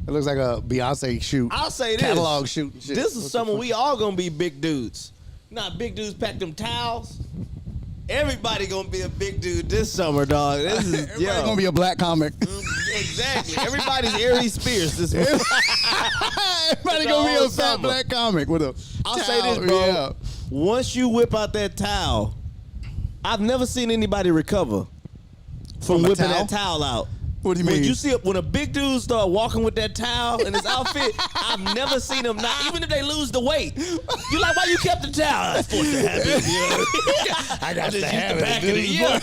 It looks like a Beyonce shoot.
I'll say this.
Catalog shoot. and shit.
This is summer we all gonna be big dudes. Not big dudes pack them towels. Everybody gonna be a big dude this summer, dog. This is
Everybody gonna be a black comic.
Exactly. Everybody's Aries Spears this month.
Everybody
The
gonna be
whole
a fat
summer.
black comic with a
I'll
towel.
say this, bro.
Yeah.
Once you whip out that towel, I've never seen anybody recover from
a
whipping
towel?
that towel out.
What do you mean?
When you see when a big dude start walking with that towel in his outfit, I've never seen him not. Even if they lose the weight, you like, why you kept the towel? That's forced to happen.
I got
just
to
use
have
the back
it,
of the
dude.
yeah.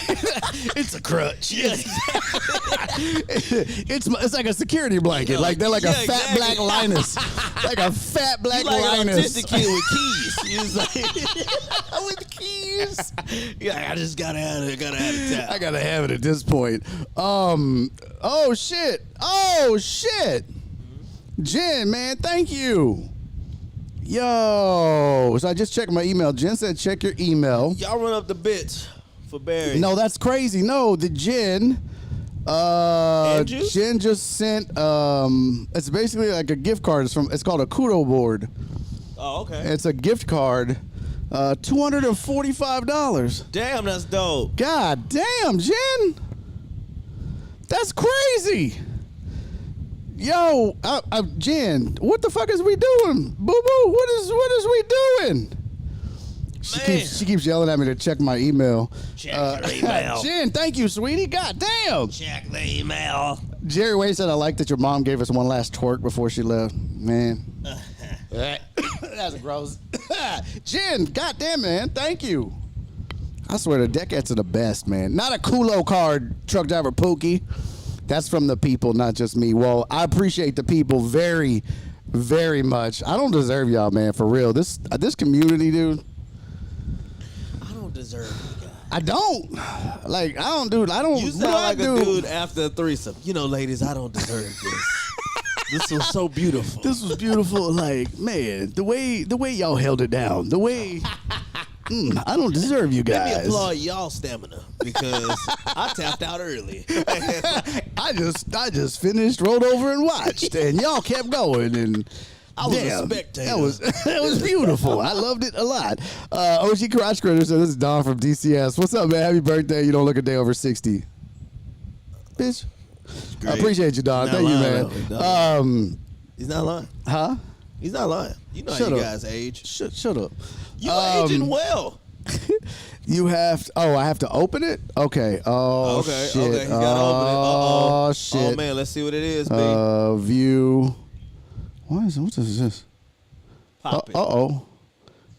It's a crutch.
Yes.
It's like a security blanket. Like they're like a fat
exactly.
black Linus. Like a fat black
You like an
Linus.
autistic kid with keys. He's like,
With keys.
yeah, I just gotta have it. Gotta have the towel.
I gotta have it at this point. Oh shit. Jen, man, thank you. Yo. So I just checked my email. Jen said check your email.
Y'all run up the bits for Barry.
No, that's crazy. No, the Jen.
Andrew?
Jen just sent. It's basically like a gift card. It's called a Kudo board.
Oh, okay.
It's a gift card. $245.
Damn, that's dope.
God damn, Jen. That's crazy. Yo, Jen, what the fuck is we doing? Boo boo, what is we doing? She keeps yelling at me to check my email.
Check your email.
Jen, thank you, sweetie. God damn.
Check the email.
Jerry Wayne said I like that your mom gave us one last twerk before she left. Man. That's gross. Jen, goddamn, man, thank you. I swear the Decades are the best, man. Not a Kulo card, truck driver Pookie. That's from the people, not just me. Well, I appreciate the people very, very much. I don't deserve y'all, man, for real. This community, dude.
I don't deserve you guys.
I don't. Like, I don't, dude. I don't.
You
what
sound
do I
like
do?
a dude after a threesome. You know, ladies, I don't deserve this. This was so beautiful.
This was beautiful. Like, man, the way y'all held it down. The way. I don't deserve you
Let me
guys.
applaud y'all stamina because I tapped out early.
I just finished, rolled over, and watched, and y'all kept going, and
I was a
damn,
spectator.
That was beautiful. I loved it a lot. OG Crotch Critter said, "This is Don from DCS. What's up, man? Happy birthday! You don't look a day over 60, bitch. I appreciate you, Don.
Not
Thank
lying,
you,
though.
man.
He's not lying.
Huh?
He's not lying. You know
Shut
how you
up.
guys age.
Shut up.
You aging well.
You have to, I have to open it? Okay. Oh,
Okay,
shit.
okay. He's got to open it. Uh-oh.
Oh, shit.
Oh, man. Let's see what it is, B.
View. What is this?
Pop it.
Uh-oh.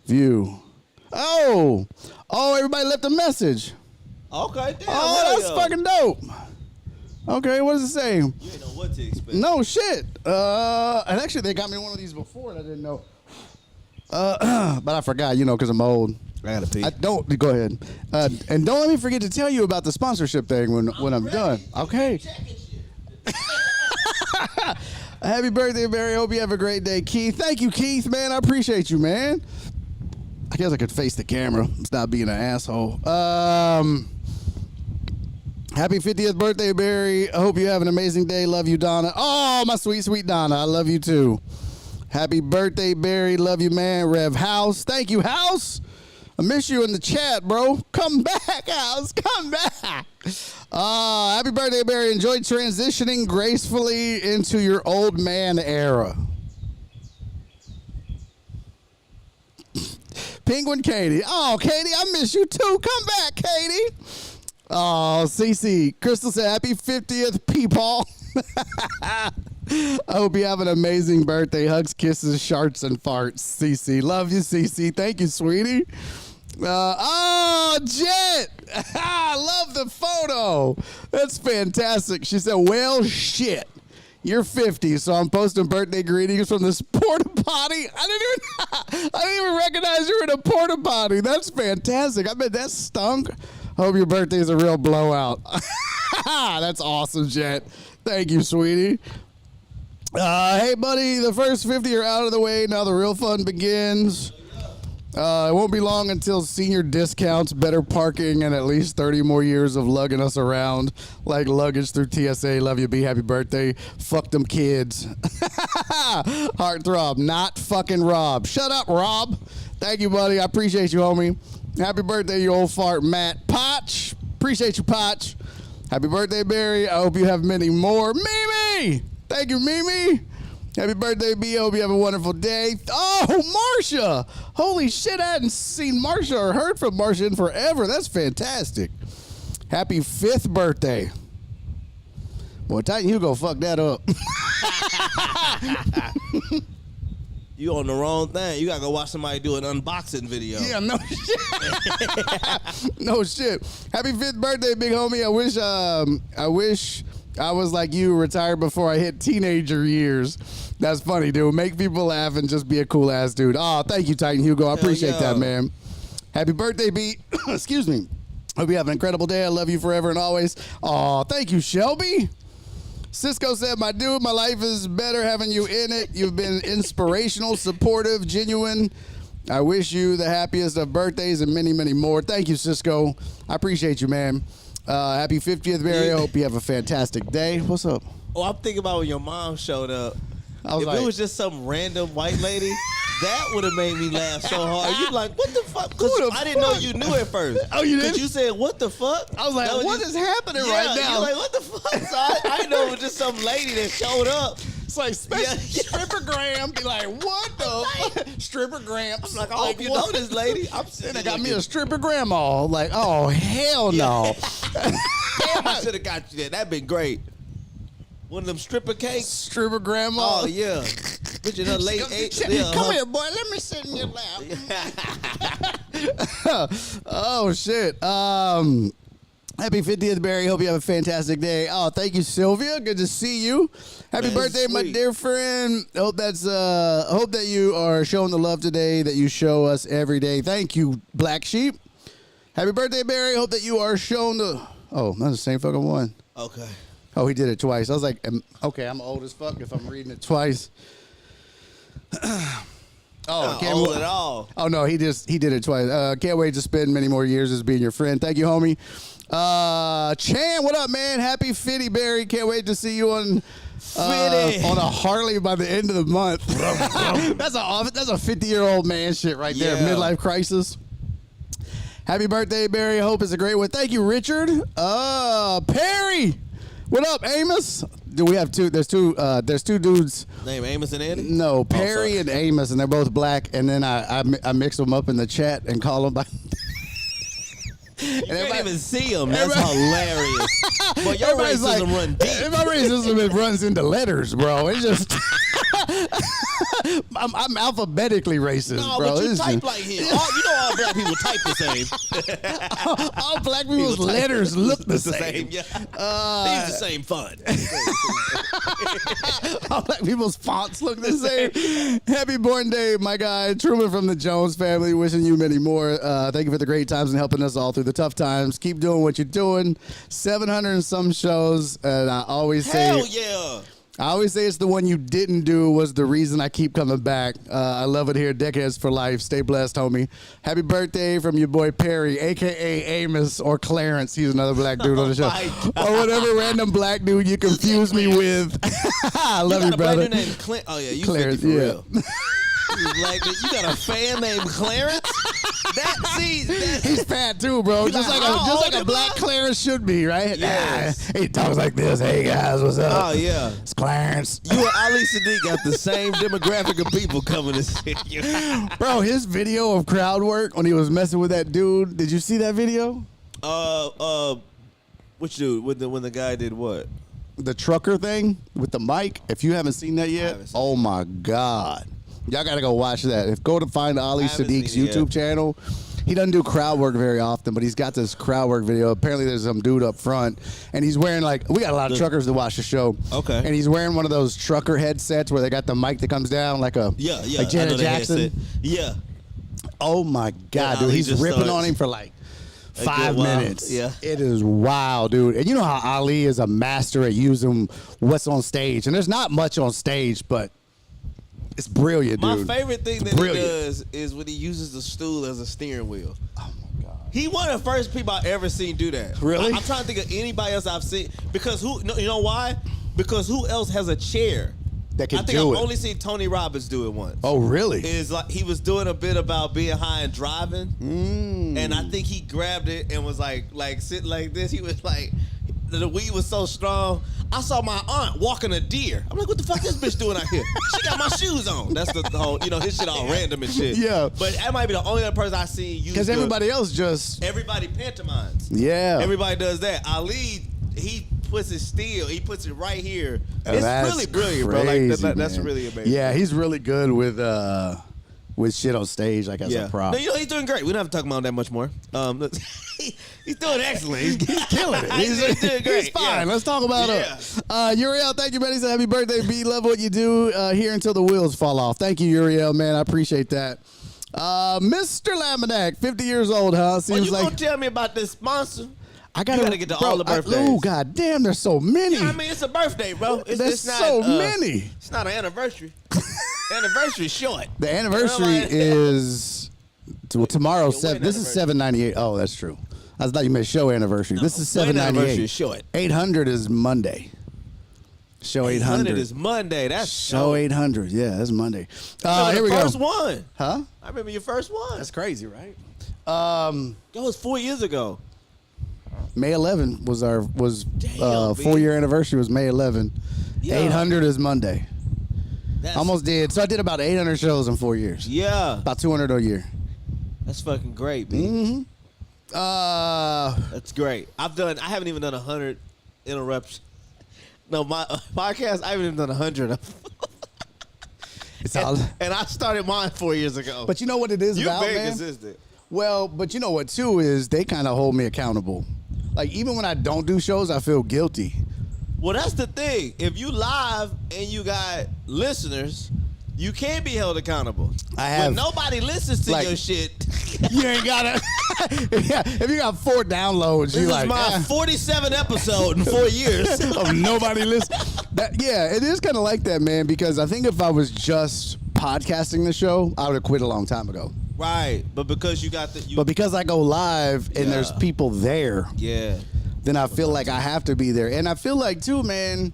View. Oh, everybody left a message.
Okay, damn.
Oh,
hell
that's
yeah.
fucking dope. Okay, what does it say?
You ain't know what to expect.
No shit. And actually, they got me one of these before, and I didn't know. But I forgot, because I'm old.
I gotta pee.
Go ahead. And don't let me forget to tell you about the sponsorship thing when I'm done. Okay. Happy birthday, Barry. Hope you have a great day, Keith. Thank you, Keith, man. I appreciate you, man. I guess I could face the camera. Stop being an asshole. Happy 50th birthday, Barry. I hope you have an amazing day. Love you, Donna. Oh, my sweet, sweet Donna. I love you, too. Happy birthday, Barry. Love you, man. Rev House. Thank you, House. I miss you in the chat, bro. Come back, House. Come back. Happy birthday, Barry. Enjoy transitioning gracefully into your old man era. Penguin Katie. Oh, Katie, I miss you, too. Come back, Katie. Oh, Cece. Crystal said, happy 50th, Peepaw. I hope you have an amazing birthday. Hugs, kisses, sharts, and farts. Cece. Love you, Cece. Thank you, sweetie. Jet. I love the photo. That's fantastic. She said, well, shit. You're 50, so I'm posting birthday greetings from this porta potty. I didn't even recognize you were in a porta potty. That's fantastic. I bet that stunk. Hope your birthday is a real blowout. That's awesome, Jet. Thank you, sweetie. Hey, buddy, the first 50 are out of the way. Now the real fun begins. It won't be long until senior discounts, better parking, and at least 30 more years of lugging us around like luggage through TSA. Love you, B. Happy birthday. Fuck them kids. Heartthrob, not fucking Rob. Shut up, Rob. Thank you, buddy. I appreciate you, homie. Happy birthday, you old fart, Matt. Potch. Appreciate you, Potch. Happy birthday, Barry. I hope you have many more. Mimi! Thank you, Mimi. Happy birthday, B. Hope you have a wonderful day. Oh, Marsha. Holy shit, I hadn't seen Marsha or heard from Marsha in forever. That's fantastic. Happy 5th birthday. Boy, Titan Hugo fucked that up.
You on the wrong thing. You gotta go watch somebody do an unboxing video.
Yeah, no shit. No shit. Happy 5th birthday, big homie. I wish I was like you, retired before I hit teenager years. That's funny, dude. Make people laugh and just be a cool ass dude. Oh, thank you, Titan Hugo. I appreciate that, man. Happy birthday, B. Excuse me. Hope you have an incredible day. I love you forever and always. Oh, thank you, Shelby. Cisco said, my dude, my life is better having you in it. You've been inspirational, supportive, genuine. I wish you the happiest of birthdays and many, many more. Thank you, Cisco. I appreciate you, man. Happy 50th, Barry. I hope you have a fantastic day. What's up?
Oh, I'm thinking about when your mom showed up.
I was
If
like,
it was just some random white lady, that would have made me laugh so hard. You like, what the fuck? 'Cause
Who the
I didn't know
fuck?
you knew at first.
Oh, you did?
'Cause you said, what the fuck?
I was like,
That
what
just-
is happening
Yeah,
right now?
You're like, what the fuck? So I didn't know it was just some lady that showed up.
It's like
Yeah.
strippergram. Be like, what the fuck? Strippergram.
I'm like, I hope you know this lady. I'm sitting
They
there
got me a
looking,
stripper grandma. Like, oh, hell no.
damn, I should have got you there. That'd been great. One of them stripper cakes.
Stripper grandma.
Oh, yeah. Bitch in her late
Come here, boy. Let me sit in your lap. Oh, shit. Happy 50th, Barry. Hope you have a fantastic day. Oh, thank you, Sylvia. Good to see you. Happy
Man,
birthday, my
sweet.
dear friend. Hope that you are showing the love today that you show us every day. Thank you, Black Sheep. Happy birthday, Barry. Hope that you are showing the. Oh, that's the same fucking one.
Okay.
Oh, he did it twice. I was like, okay, I'm old as fuck if I'm reading it twice.
Not old at all.
Oh no, he did it twice. Can't wait to spend many more years as being your friend. Thank you, homie. Chan, what up, man? Happy Fitty, Barry. Can't wait to see you on
Fitty.
on a Harley by the end of the month. That's a 50-year-old man shit right there.
Yeah.
Midlife crisis. Happy birthday, Barry. I hope it's a great one. Thank you, Richard. Perry. What up, Amos? Do we have two? There's two dudes.
Name Amos and Eddie?
No, Perry
sorry.
and Amos, and they're both black. And then I mix them up in the chat and call them by.
You can't even see them. That's
everybody-
hilarious. But your
Everybody's
racism run deep.
My racism it runs into letters, bro. It's just. I'm alphabetically racist,
No,
bro.
but you
It's
type
just-
like him. All black people type the same.
all black people's
People type
letters look the
It's
same.
Yeah. They use the same font.
All black people's fonts look the same. Happy born day, my guy. Truman from the Jones family. Wishing you many more. Thank you for the great times and helping us all through the tough times. Keep doing what you're doing. 700 and some shows. And I always say,
Hell yeah.
it's the one you didn't do was the reason I keep coming back. I love it here. Decades for life. Stay blessed, homie. Happy birthday from your boy Perry, a.k.a. Amos or Clarence. He's another black dude on the show.
my
Or whatever random black dude you confuse me with. I love you,
got a
brother.
brother named Clint. Oh, yeah, you
Clarence,
50 for
yeah.
real. You like that? You got a fan named Clarence?
He's fat too, bro.
You
Just
like,
like
how old
a
am
black
I?
Clarence should be, right?
Yes.
He talks like this. Hey guys, what's up?
Oh, yeah.
It's Clarence.
You and Ali Sadiq got the same demographic of people coming to see you.
Bro, his video of crowd work when he was messing with that dude. Did you see that video?
Which dude? When the guy did what?
The trucker thing with the mic. If you haven't seen that yet,
haven't seen
oh my God. Y'all gotta go watch that. Go to find Ali
I haven't
Sadiq's
seen it
YouTube
yet.
channel. He doesn't do crowd work very often, but he's got this crowd work video. Apparently there's some dude up front and he's wearing we got a lot of truckers to watch the show.
Okay.
And he's wearing one of those trucker headsets where they got the mic that comes down like
Yeah.
like
I know
Janet
the
Jackson.
headset. Yeah.
Oh my God,
Yeah,
dude.
Ali
He's
just
ripping
starts
on him for
a
5
good while.
minutes.
Yeah.
It is wild, dude. And you know how Ali is a master at using what's on stage. And there's not much on stage, but it's brilliant,
My
dude.
favorite thing that
Brilliant.
he does is when he uses the stool as a steering wheel.
Oh my God.
He one of the first people I've ever seen do that.
Really?
I'm trying to think of anybody else I've seen because you know why? Because who else has a chair
That can
I think
do
I've
it.
only seen Tony Robbins do it once.
Oh, really?
Is like he was doing a bit about being high and driving, and I think he grabbed it and was like sitting like this. He was like, the weed was so strong. I saw my aunt walking a deer. I'm like, what the fuck this bitch doing out here? She got my shoes on. That's the whole, his shit all random and shit.
Yeah.
But that might be the only other person I seen use.
Because everybody else just.
Everybody pantomimes.
Yeah.
Everybody does that. Ali, he puts it still. He puts it right here.
Oh,
It's
that's
really brilliant,
crazy,
bro. Like that's
man.
really amazing.
Yeah, he's really good with shit on stage, like as a prop.
No, you know he's doing great. We don't have to talk about him that much more. He's doing excellent. He's
Killing it.
He's doing great.
He's fine.
Yeah.
Let's talk about it. Uriel, thank you, buddy. So happy birthday, B. Love what you do here until the wheels fall off. Thank you, Uriel, man. I appreciate that. Mr. Laminac, 50 years old, huh? Seems
you
like
gonna tell me about this sponsor?
I gotta
get to all the birthdays.
Oh, god damn, there's so many.
Yeah, I mean, it's a birthday, bro.
There's
it's not,
so many.
It's not an anniversary. Anniversary is short.
The anniversary is tomorrow.
wedding
This is 798. Oh, that's true. I thought you meant show anniversary. This is
wedding
798.
anniversary is short.
800 is Monday. Show 800
is Monday. That's
show 800. Yeah, that's Monday.
Here
we go.
First one.
Huh?
I remember your first one.
That's crazy, right?
That was 4 years ago.
May 11 was our
Damn,
4-year anniversary. Was May 11.
Yeah.
800 is Monday.
That's,
Almost did. So I did about 800 shows in 4 years.
Yeah.
About 200 a year.
That's fucking great, man.
Mm-hmm.
That's great. I haven't even done 100 interruptions. No, my podcast, I haven't even done 100 of them.
It's all.
And I started mine 4 years ago.
But you know what it is
You're
about,
very
man?
consistent.
Well, but you know what too is they kind of hold me accountable. Like even when I don't do shows, I feel guilty.
Well, that's the thing. If you live and you got listeners, you can't be held accountable.
I have.
When nobody listens to
Like-
your shit.
You ain't gotta. Yeah, if you got 4 downloads,
This
you
is
like
my 47th episode in 4 years.
of nobody listen. Yeah, it is kind of like that, man. Because I think if I was just podcasting the show, I would have quit a long time ago.
Right, but because you got the
But because I go live and there's
Yeah.
people there,
yeah.
then I feel like I have to be there. And I feel like too, man,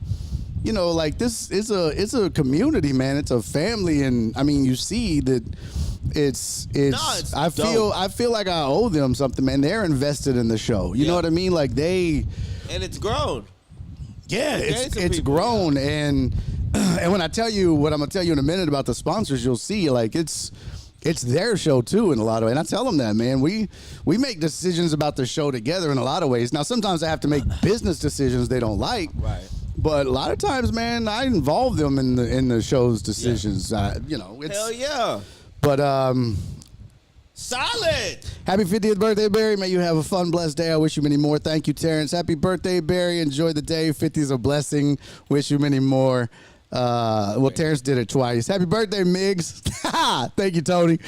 you know, like this is a community, man. It's a family, and I mean, you see that it's
it's
I feel like I owe them something, man. They're invested in the show. You know
Yeah.
what I mean? Like they
And it's grown.
yeah,
gained some
it's
people,
grown and when I tell you what I'm gonna tell you in a minute about the sponsors, you'll see like it's their show too in a lot of ways. And I tell them that, man. We make decisions about the show together in a lot of ways. Now sometimes I have to make business decisions they don't like.
Right.
But a lot of times, man, I involve them in the show's decisions. You know, it's
Hell yeah.
but
Solid.
happy 50th birthday, Barry. May you have a fun, blessed day. I wish you many more. Thank you, Terrence. Happy birthday, Barry. Enjoy the day. 50 is a blessing. Wish you many more. Well, Terrence did it twice. Happy birthday, Miggs. Thank you, Tony.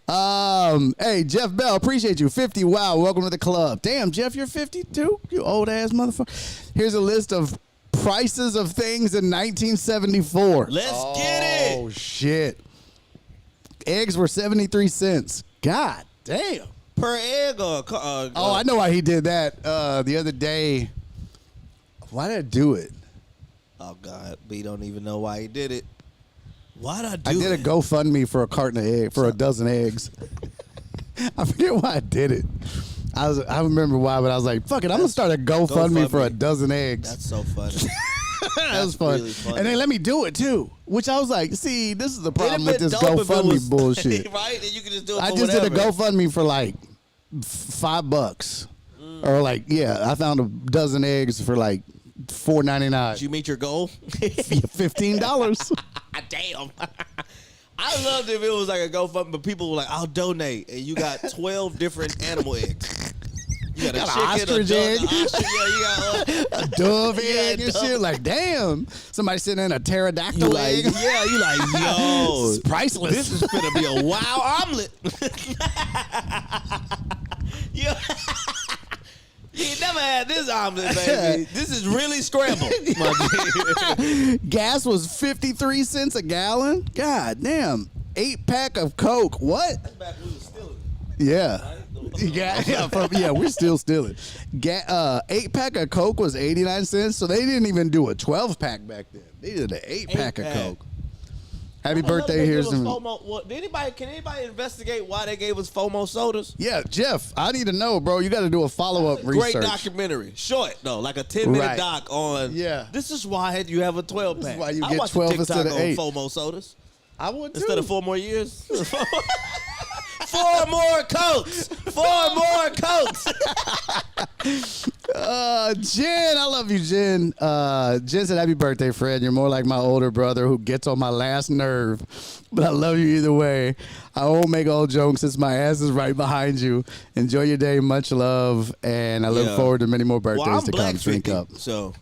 Hey, Jeff Bell, appreciate you. 50. Wow, welcome to the club. Damn, Jeff, you're 52? You old ass motherfucker. Here's a list of prices of things in 1974.
Let's get it.
Oh, shit. Eggs were 73 cents. God damn.
Per egg or
Oh, I know why he did that the other day. Why did I do it?
Oh God, B don't even know why he did it. Why'd I do
I did a
it?
GoFundMe for a carton of eggs, for a dozen eggs. I forget why I did it. I remember why, but I was like, fuck it, I'm gonna start a GoFundMe for a dozen eggs.
That's so funny.
That was fun.
really funny.
And they let me do it too, which I was like, see, this is the problem with
It'd
this
been dope if it
GoFundMe
was-
bullshit.
Right? And you can just do it
I
for
just did a
whatever.
GoFundMe for like $5, or like I found a dozen eggs for like
Did
$4.99.
you meet your goal?
$15.
Damn. I loved if it was like a GoFundMe, but people were like, I'll donate. And you got 12 different animal eggs. You got a
Got an
chicken,
ostrich
a
egg.
duck, a ostrich, yeah, you got
A dove
Yeah,
egg and
dove.
shit. Like, damn. Somebody sitting in a pterodactyl
you like,
egg.
yeah, you like, yo,
It's priceless.
this is gonna be a wild omelet. you, you ain't never had this omelet, baby. This is really scrambled. My G.
Gas was 53 cents a gallon. God damn. 8-pack of Coke. What?
That's back when we was stealing.
Yeah. Yeah, we're still stealing. 8-pack of Coke was 89 cents, so they didn't even do a 12-pack back then. They did an 8-pack of
8-pack.
Coke. Happy
I love
birthday.
they
Here's
give us
some.
FOMO. Well, can anybody investigate why they gave us FOMO sodas?
Yeah, Jeff, I need to know, bro. You got to do a follow-up research.
Great documentary. Short, though, like a 10-minute
Right.
doc on
Yeah.
this is why you have a 12-pack.
This is why you
I
get
watched
12
a TikTok
instead of
on
8.
FOMO sodas.
I would too.
Instead of 4 more years. 4 more Cokes. 4 more Cokes.
Jen, I love you, Jen. Jen said, happy birthday, Fred. You're more like my older brother who gets on my last nerve. But I love you either way. I won't make old jokes since my ass is right behind you. Enjoy your day. Much love. And I look forward to many more birthdays
I'm
to
black
come. Drink
50,
up.
So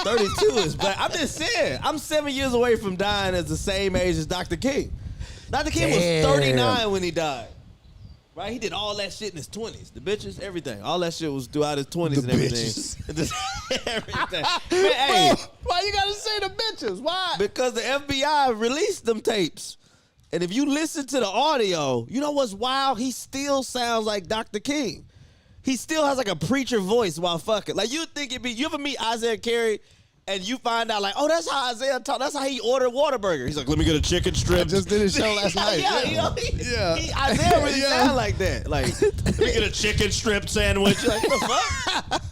32 is black. I'm just saying, I'm 7 years away from dying as the same age as Dr. King. Dr. King was 39 when he died. Right? He did all that shit in his 20s. The bitches, everything. All that shit was throughout his 20s and everything. Everything. Man, hey,
Bro, why you gotta say the bitches? Why?
because the FBI released them tapes. And if you listen to the audio, you know what's wild? He still sounds like Dr. King. He still has like a preacher voice while fucking. Like you think it'd be, you ever meet Isaiah Carey and you find out like, oh, that's how Isaiah talk. That's how he ordered Whataburger. He's like, let me get a chicken strip.
I just did his show last night.
Yeah, you know, Isaiah really sound like that. Like, let me get a chicken strip sandwich. You're like, what the fuck?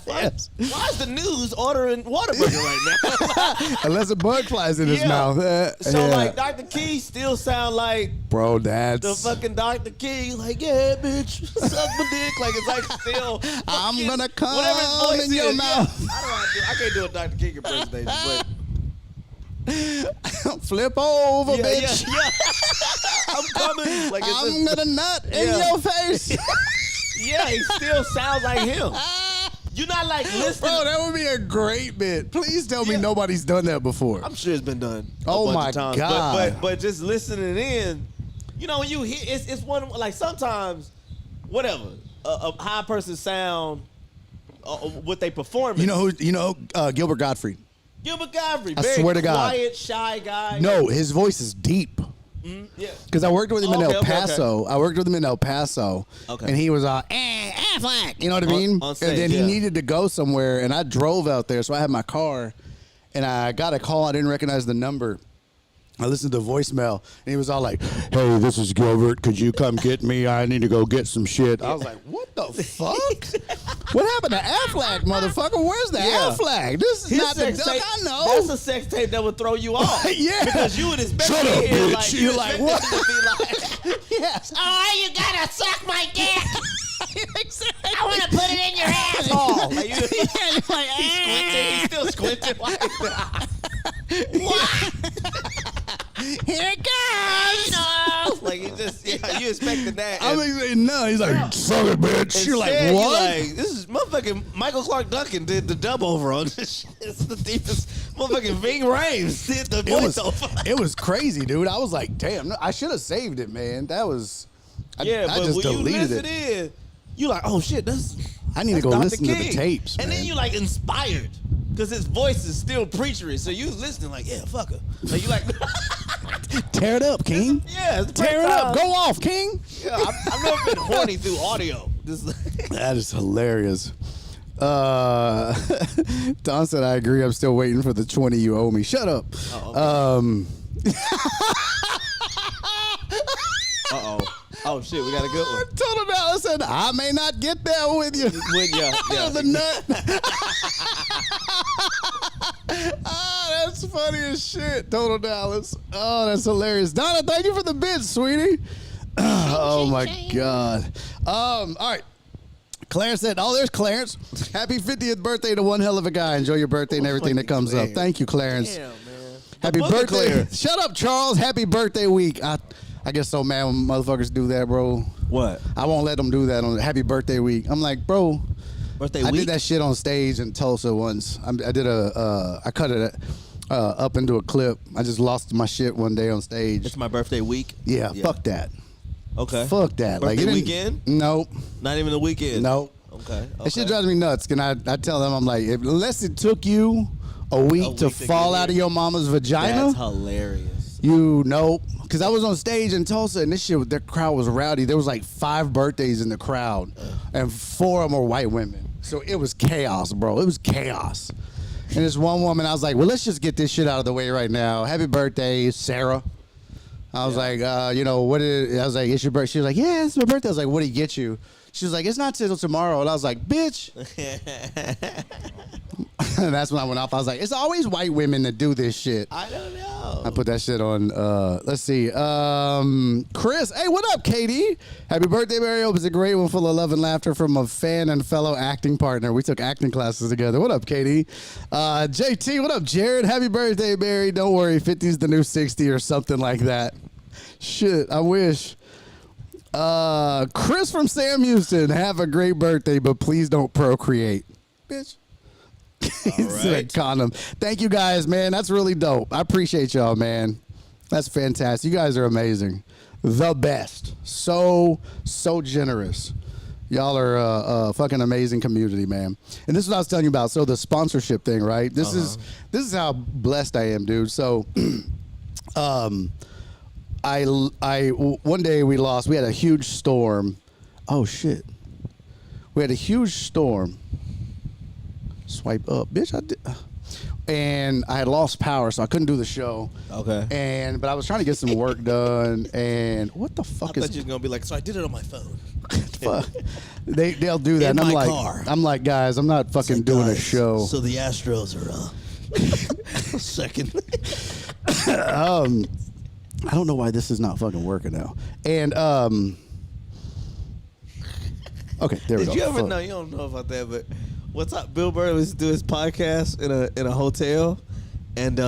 Yes.
Why is the news ordering Whataburger right now?
Unless a bug flies in his mouth.
So like Dr. King still sound like
bro, that's
the fucking Dr. King. Like, yeah, bitch, suck my dick. Like it's like still.
I'm
fucking-
gonna come
whatever his voice
in your
is,
mouth.
Yeah. I can't do a Dr. King impersonation, but
Flip over, bitch.
yeah. I'm coming. Like it's
I'm
just,
gonna nut in
Yeah.
your face.
yeah, he still sounds like him. You're not like listening.
Bro, that would be a great bit. Please tell me
Yeah.
nobody's done that before.
I'm sure it's been done.
Oh
a bunch
my
of times.
God.
But just listening in, you know, when you hear it's one like sometimes, whatever, a high person sound, what they perform.
You know who? You know Gilbert Gottfried.
Gilbert Godfrey,
I
very
swear to God.
quiet, shy guy.
No, his voice is deep.
Yeah.
Because I worked with him in
Okay,
El
okay,
Paso. I worked with him in El Paso.
Okay.
And he was Affleck. You know what I mean?
On stage,
and then
yeah.
he needed to go somewhere, and I drove out there, so I had my car, and I got a call. I didn't recognize the number. I listened to the voicemail, and he was all like, hey, this is Gilbert. Could you come get me? I need to go get some shit. I was like, what the fuck? What happened to Affleck, motherfucker? Where's the
Yeah.
Affleck? This is
His
not the
sex
duck
tape,
I know.
That's a sex tape that would throw you off.
Yeah.
Because you would expect
Shut
to
up,
hear
bitch.
like
You're like, what?
To be like,
Yes.
Oh, you gotta suck my dick. I want to put it in your
oh,
asshole.
like you,
Yeah, you're like,
he's squinting. He's still squinting.
here it comes.
Like you just, yeah, you expecting that.
I'm
and
like, no. He's like, suck it, bitch. You're like,
instead,
what?
Like, this is motherfucking Michael Clark Duncan did the dub over on this shit. It's the deepest. Motherfucking Ving Rhames did the voiceover.
It was crazy, dude. I was like, damn, no, I should have saved it, man. That was, I
But
just
when you
deleted
listen
it.
in, you like, oh shit,
I need to
that's
go
Dr.
listen to the
King.
tapes,
and
man.
then you like inspired because his voice is still preachery. So you listening like, yeah, fuck her. Like you like,
Tear it up, King.
yeah, it's
Tear it up. Go off, King.
Yeah, I've never been horny through audio. Just
That is hilarious. Don said, I agree. I'm still waiting for the 20 you owe me. Shut up.
oh shit, we got a good one.
Total Dallas said, I may not get there with you.
Yeah.
The nut. Oh, that's funny as shit. Total Dallas. Oh, that's hilarious. Donna, thank you for the bid, sweetie. Oh my God. All right. Clarence said, oh, there's Clarence. Happy 50th birthday to one hell of a guy. Enjoy your birthday and everything that comes up. Thank you, Clarence.
Damn, man.
Happy
Booger
birthday.
Claire.
Shut up, Charles. Happy birthday week. I get so mad when motherfuckers do that, bro.
What?
I won't let them do that on Happy Birthday Week. I'm like, bro,
Birthday
I
week?
did that shit on stage in Tulsa once. I did I cut it up into a clip. I just lost my shit one day on stage.
It's my birthday week.
Yeah, fuck that.
Okay.
Fuck that.
Birthday
it didn't-
weekend?
Nope.
Not even the weekend.
Nope.
Okay.
That shit drives me nuts. Can I tell them, I'm like, unless it took you a week to
week to
fall
get
out of
here.
your mama's vagina,
That's hilarious.
you know, because I was on stage in Tulsa and this shit, the crowd was rowdy. There was like 5 birthdays in the crowd, and 4 of them were white women. So it was chaos, bro. It was chaos. And this one woman, I was like, well, let's just get this shit out of the way right now. Happy birthday, Sarah. I was like, you know, I was like, it's your birthday. She was like, yeah, it's my birthday. I was like, what did he get you? She was like, it's not till tomorrow. And I was like, bitch. That's when I went off. I was like, it's always white women that do this shit.
I don't know.
I put that shit on. Let's see. Chris, hey, what up, Katie? Happy birthday, Barry. Hope it's a great one full of love and laughter from a fan and fellow acting partner. We took acting classes together. What up, Katie? JT, what up, Jared? Happy birthday, Barry. Don't worry, 50's the new 60 or something like that. Shit, I wish. Chris from Sam Houston, have a great birthday, but please don't procreate. Bitch. He said condom. Thank you guys, man. That's really dope. I appreciate y'all, man. That's fantastic. You guys are amazing. The best. So generous. Y'all are a fucking amazing community, man. And this is what I was telling you about. So the sponsorship thing, right? This is how blessed I am, dude. So I one day we had a huge storm. Oh shit. We had a huge storm. Swipe up, bitch. I did, and I had lost power, so I couldn't do the show.
Okay.
But I was trying to get some work done. And what the fuck
I
is?
thought you were gonna be like, so I did it on my phone.
Fuck. They'll do that.
In
And
my car.
I'm like, guys, I'm not fucking doing a show.
So the Astros are second.
I don't know why this is not fucking working now. And okay, there we go.
Did you ever
Fuck.
know? You don't know about that, but what's up? Bill Burr was do his podcast in a hotel, and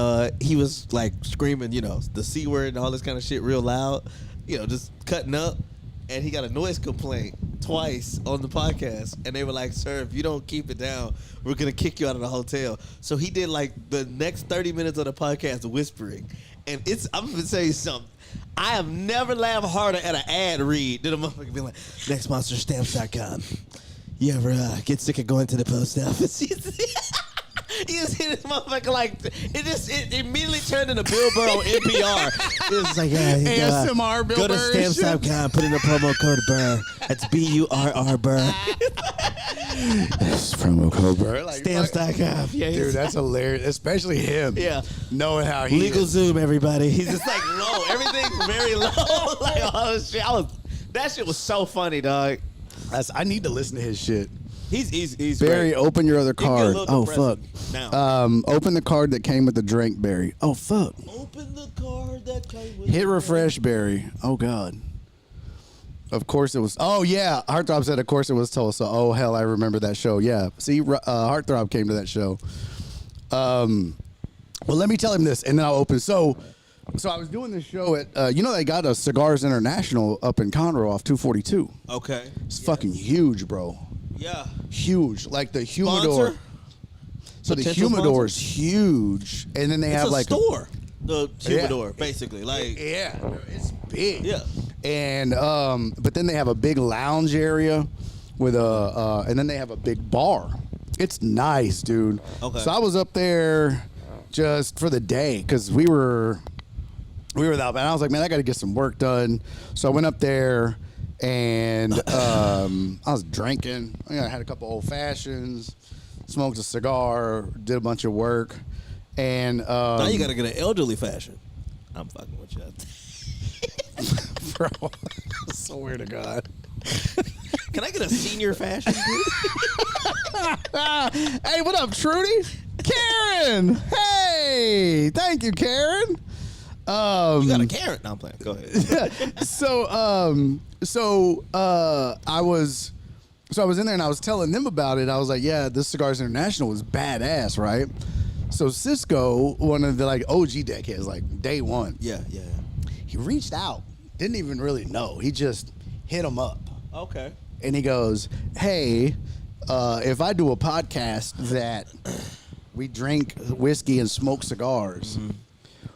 he was like screaming, the C word and all this kind of shit real loud, just cutting up, and he got a noise complaint twice on the podcast, and they were like, "Sir, if you don't keep it down, we're gonna kick you out of the hotel." So he did like the next 30 minutes of the podcast whispering, and I'm gonna tell you something. I have never laughed harder at an ad read than a motherfucker being like, "Next sponsor, stamps.com. You ever get sick of going to the post office?" He just hit this motherfucker like it immediately turned into Bill Burr on NPR. It was like,
ASMR Bill
go to
Burr.
stamps.com, put in the promo code Burr. That's BURR Burr.
Promo code Burr. Like,
Stamps.com. Yeah,
dude, that's hilarious. Especially him.
Yeah.
Knowing how he
Legal
is.
Zoom, everybody. He's just like low. Everything's very low. Like all this shit. That shit was so funny, dog.
I need to listen to his shit.
He's
Barry,
great.
open your other
It get a
card.
little
Oh fuck.
depressing now.
Open the card that came with the drink, Barry. Oh fuck.
Open the card that came with
Hit refresh, Barry. Oh god. Of course it was. Oh yeah, Heartthrob said. Of course it was Tulsa. Oh hell, I remember that show. Yeah. See, Heartthrob came to that show. Well, let me tell him this, and then I'll open. So I was doing this show at. They got a Cigars International up in Conroe off 242.
Okay.
It's fucking huge, bro.
Yeah.
Huge, like the humidor.
Sponsor?
So the
Potential
humidor
sponsor?
is huge, and then they
It's
have
a
like
store. The humidor, basically. Like,
yeah, it's big.
yeah.
And but then they have a big lounge area with and then they have a big bar. It's nice, dude.
Okay.
So I was up there just for the day because we were out, and I was like, man, I got to get some work done. So I went up there and I was drinking. I had a couple old fashions, smoked a cigar, did a bunch of work, and
now you gotta get an elderly fashion. I'm fucking with you.
bro, I swear to God.
Can I get a senior fashion, dude?
Hey, what up, Trudy? Karen! Hey! Thank you, Karen.
You got a carrot? No, I'm playing. Go ahead.
So I was in there and I was telling them about it. I was like, yeah, this Cigars International was badass, right? So Cisco, one of the like OG deckheads, like day one,
Yeah.
he reached out, didn't even really know. He just hit him up.
Okay.
And he goes, hey, if I do a podcast that we drink whiskey and smoke cigars,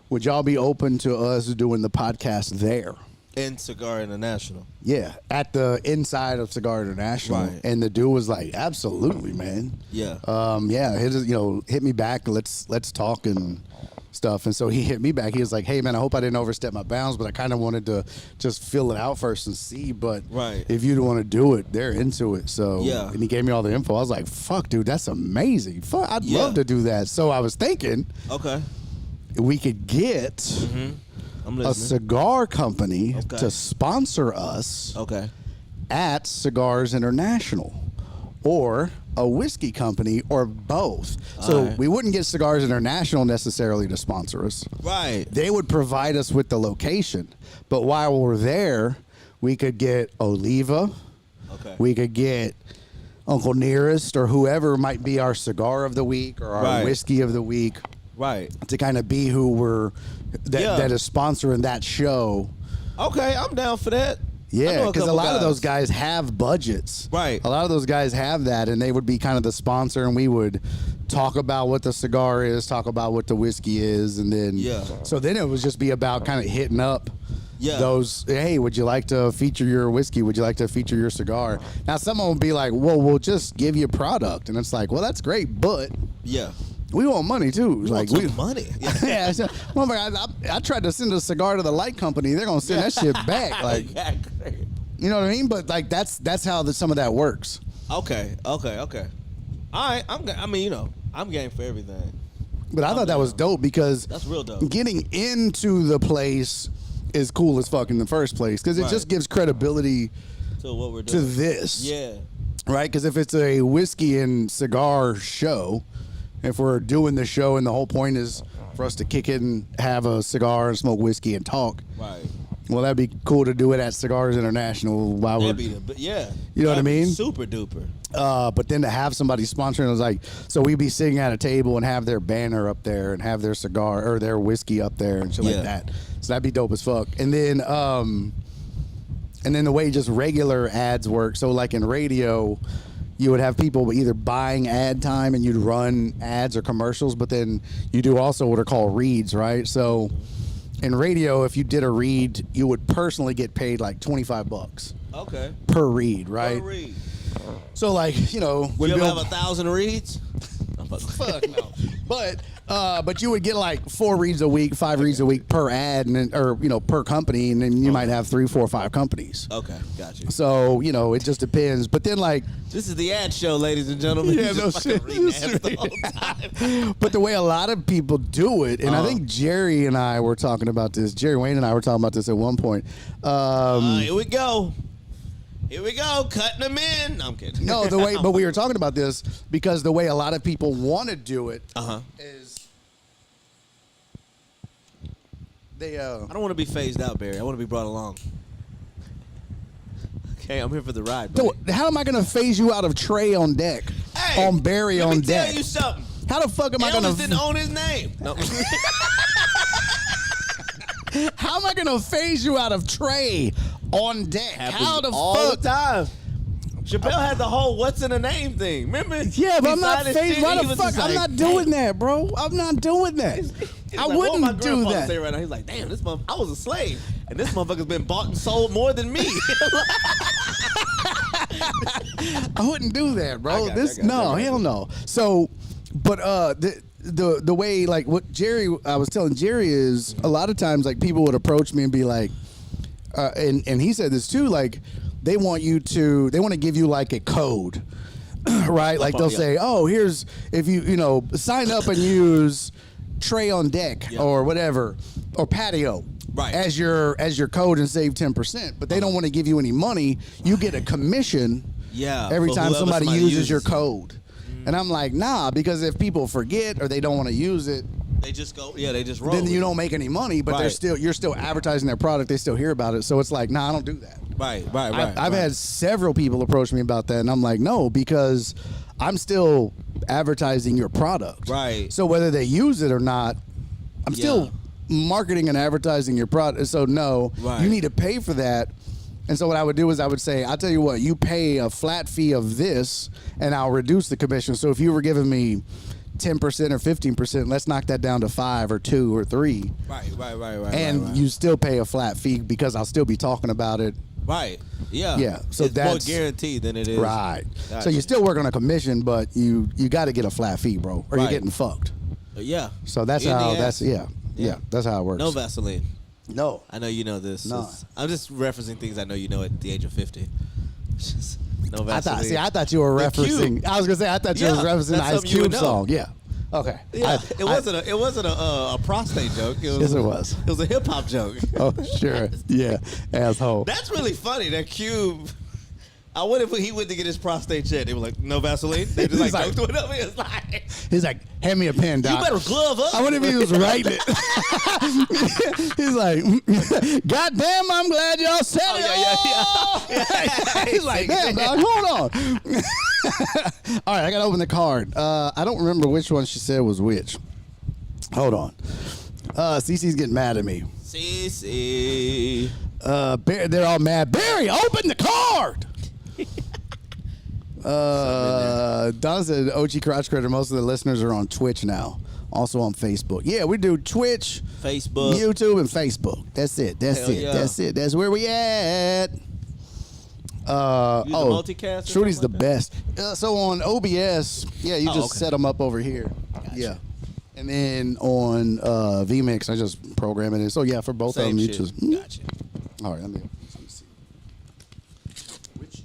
would y'all be open to us doing the podcast there?
In Cigar International.
Yeah, at the inside of Cigar International.
Right.
And the dude was like, absolutely, man.
Yeah.
Hit me back. Let's talk and stuff. And so he hit me back. He was like, hey, man, I hope I didn't overstep my bounds, but I kind of wanted to just fill it out first and see. But
Right.
if you want to do it, they're into it. So,
Yeah.
and he gave me all the info. I was like, fuck, dude, that's amazing. Fuck, I'd
Yeah.
love to do that. So I was thinking
Okay.
we could get
I'm
a
listening.
cigar company
Okay.
to sponsor us.
Okay.
at Cigars International or a whiskey company or both. So
right.
we wouldn't get Cigars International necessarily to sponsor us.
Right.
They would provide us with the location. But while we're there, we could get Oliva.
Okay.
We could get Uncle Nearest or whoever might be our cigar of the week or our
Right.
whiskey of the week
Right.
to kind of be who that is sponsoring that show.
Okay, I'm down for that. I
Yeah,
know
because a
couple
lot of those guys have budgets.
Right.
A lot of those guys have that, and they would be kind of the sponsor, and we would talk about what the cigar is, talk about what the whiskey is, and then so then it would just be about kind of hitting up those, hey, would you like to feature your whiskey? Would you like to feature your cigar? Now, someone would be like, well, we'll just give you a product. And it's like, well, that's great, but we want money, too.
We want money.
Yeah. So, I tried to send a cigar to the light company. They're going to send that shit back. Like, you know what I mean? But, like, that's how some of that works.
Okay. All right. I'm game for everything.
But I thought that was dope because
that's real dope.
Getting into the place is cool as fuck in the first place because it just gives credibility
to what we're
to
doing.
this.
Yeah.
Right? Because if it's a whiskey and cigar show, if we're doing the show and the whole point is for us to kick it and have a cigar and smoke whiskey and talk.
Right.
Well, that'd be cool to do it at Cigars International while we're, you know what I mean?
Super duper.
But then to have somebody sponsoring, it was like, so we'd be sitting at a table and have their banner up there and have their cigar or their whiskey up there and shit like that. So that'd be dope as fuck. And then the way just regular ads work. So like in radio, you would have people either buying ad time and you'd run ads or commercials, but then you do also what are called reads, right? So in radio, if you did a read, you would personally get paid like $25.
Okay.
Per read, right?
Per read.
So like, you know,
you ever have 1,000 reads?
Fuck no. But you would get like 4 reads a week, 5 reads a week per ad, and then, or you know, per company, and then you might have 3, 4, 5 companies.
Okay, got you.
So you know, it just depends. But then like,
this is the ad show, ladies and gentlemen.
Yeah, no shit.
The whole time.
But the way a lot of people do it, and I think Jerry and I were talking about this. Jerry Wayne and I were talking about this at one point.
Here we go. Cutting them in. No, I'm kidding.
No, but we were talking about this because the way a lot of people want to do it is they.
I don't want to be phased out, Barry. I want to be brought along. Okay, I'm here for the ride. Buddy.
How am I going to phase you out of Trey on deck?
Hey,
on Barry on deck.
Let me tell you something.
How the fuck am I going to?
Elvis didn't own his name. No.
How am I going to phase you out of Trey on deck? How the
all
fuck?
the time. Chappelle had the whole "what's in a name" thing. Remember?
Yeah, but I'm not
phased.
phased. Why the fuck? I'm not doing that, bro. I'm not doing that. I
like,
wouldn't
my
do that.
Say right now, he's like, damn, this motherfucker, I was a slave, and this motherfucker's been bought and sold more than me.
I wouldn't do that, bro. Hell no. So, but the way like what I was telling Jerry is a lot of times like people would approach me and be like, and he said this too, like they want to give you like a code, right? Like they'll say, oh, here's if you sign up and use Trey on deck or whatever or Patio.
Right.
As your code and save 10%, but they don't want to give you any money. You get a commission every time somebody uses your code. And I'm like, nah, because if people forget or they don't want to use it,
they just go, they just roll.
Then you don't make any money, but you're still advertising their product. They still hear about it. So it's like, nah, I don't do that.
Right.
I've had several people approach me about that, and I'm like, no, because I'm still advertising your product.
Right.
So whether they use it or not, I'm still marketing and advertising your product. So no, you need to pay for that. And so what I would do is I would say, I'll tell you what, you pay a flat fee of this and I'll reduce the commission. So if you were giving me 10% or 15%, let's knock that down to 5 or 2 or 3.
Right.
And you still pay a flat fee because I'll still be talking about it.
Right. Yeah.
Yeah. So
it's
that's
more guaranteed than it is.
Right.
Gotcha.
So you still work on a commission, but you got to get a flat fee, bro, or you're getting fucked.
Yeah.
So that's how that's that's how it works.
No Vaseline.
No.
I know you know this.
No.
I'm just referencing things I know you know at the age of 50. No Vaseline.
I thought you were referencing. I was gonna say I thought you were referencing the Ice Cube song. Yeah. Okay.
Yeah. It wasn't a prostate joke.
Yes, it was.
It was a hip hop joke.
Oh, sure. Yeah. Asshole.
That's really funny. That Cube. I wonder if he went to get his prostate checked. They were like, no Vaseline. They just like, don't do it up. It's like,
he's like, hand me a pen, doc.
you better glove up.
I wonder if he was writing it. He's like, God damn, I'm glad y'all said it.
Yeah.
He's like, damn, dog, hold on. All right, I got to open the card. I don't remember which one she said was which. Hold on. Cece's getting mad at me.
Cece.
They're all mad. Barry, open the card. Donna said, OG Crotch Critter, most of the listeners are on Twitch now. Also on Facebook. Yeah, we do Twitch,
Facebook,
YouTube, and Facebook. That's it.
Hell yeah.
That's where we at.
multicast or
Shrudy's the
something
best. So on OBS, yeah, you just
okay.
set them up over here.
Gotcha.
Yeah. And then on vMix, I just program it in. So yeah, for both
Same
of them, you
shit.
just.
Gotcha.
All right, let me see.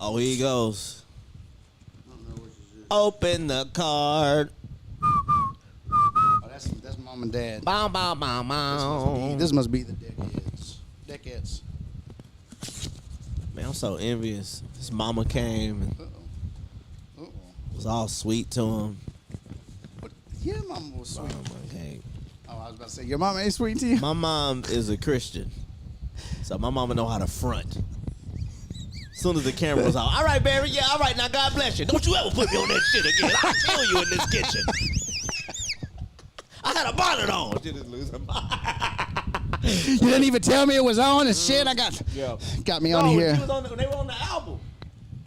Oh, here he goes. Open the card.
Oh, that's mom and dad.
Bow, bow, bow, bow.
This must be the Decades.
Man, I'm so envious. His mama came and was all sweet to him.
Yeah, mama was sweet.
Mama came.
Oh, I was about to say, your mama ain't sweet to you?
My mom is a Christian, so my mama know how to front. As soon as the camera was out, all right, Barry, yeah, all right, now God bless you. Don't you ever put me on that shit again. I'll kill you in this kitchen. I had a bonnet on. She just lose her mind.
You didn't even tell me it was on and shit. Got me on here.
They were on the album.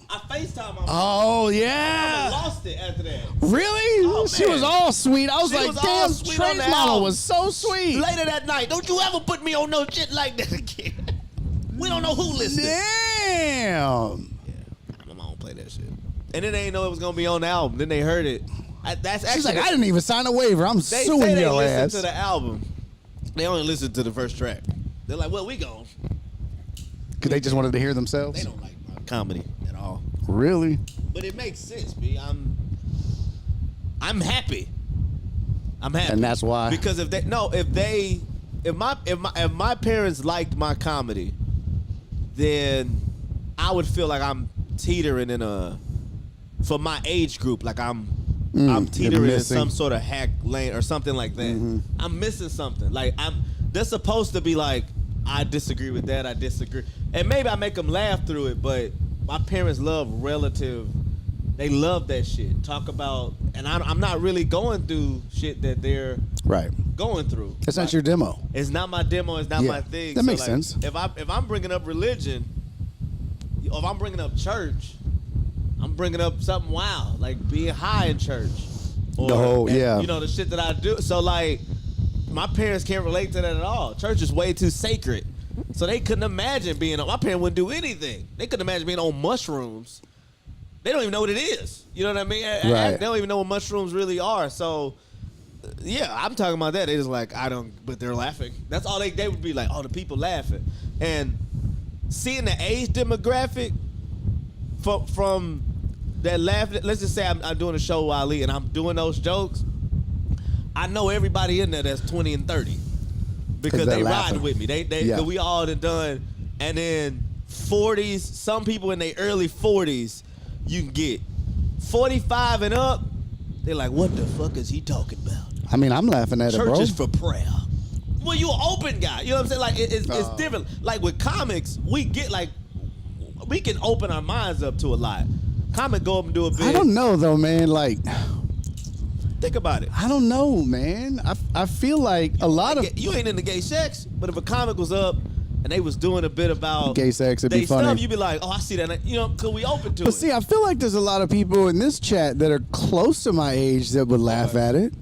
I FaceTime my mom.
Oh,
I
yeah.
lost it after that.
Really?
Oh,
She
man.
was all sweet. I was
She
like,
was all
damn,
sweet on
Trey's
the
mama
album.
was so sweet.
Later that night, don't you ever put me on no shit like that again. We don't know who listened.
Damn.
My mom don't play that shit. And then they didn't know it was going to be on the album. Then they heard it. That's actually.
She's like, I didn't even sign a waiver. I'm
They
suing
say they
your
listened
ass.
to the album. They only listened to the first track. They're like, well, we gone.
Because they just wanted to hear themselves?
They don't like my comedy at all.
Really?
But it makes sense, B. I'm happy. I'm happy.
And that's why?
Because if my parents liked my comedy, then I would feel like I'm teetering for my age group, like I'm teetering in some sort of hack lane or something like that.
Mm-hmm.
I'm missing something. Like they're supposed to be like, I disagree with that. I disagree, and maybe I make them laugh through it. But my parents love relative. They love that shit. Talk about, and I'm not really going through shit that they're
Right.
going through.
It's not your demo.
It's not my demo. It's not
Yeah,
my thing.
that makes
like,
sense.
If I'm bringing up religion, or if I'm bringing up church, I'm bringing up something wild, like being high in church. Or,
yeah.
You know, the shit that I do. So, like, my parents can't relate to that at all. Church is way too sacred. So they couldn't imagine being on. My parents wouldn't do anything. They couldn't imagine being on mushrooms. They don't even know what it is. You know what I mean?
Right.
They don't even know what mushrooms really are. So, yeah, I'm talking about that. They just like, but they're laughing. That's all they would be like, oh, the people laughing. And seeing the age demographic from that laugh, let's just say I'm doing a show with Ali and I'm doing those jokes. I know everybody in there that's 20 and 30 because they riding with me. We all done. And then 40s, some people in their early 40s, you can get 45 and up. They're like, what the fuck is he talking about?
I mean, I'm laughing at it, bro.
Church is for prayer. Well, you an open guy. You know what I'm saying? Like, it's different. Like, with comics, we can open our minds up to a lot. Comic go up and do a bit.
I don't know, though, man. Like,
think about it.
I don't know, man. I feel like a lot of...
You ain't into gay sex, but if a comic was up and they was doing a bit about
gay sex, it'd be
stuff,
funny.
you'd be like, oh, I see that. You know, because we open to it.
But see, I feel like there's a lot of people in this chat that are close to my age that would laugh at it.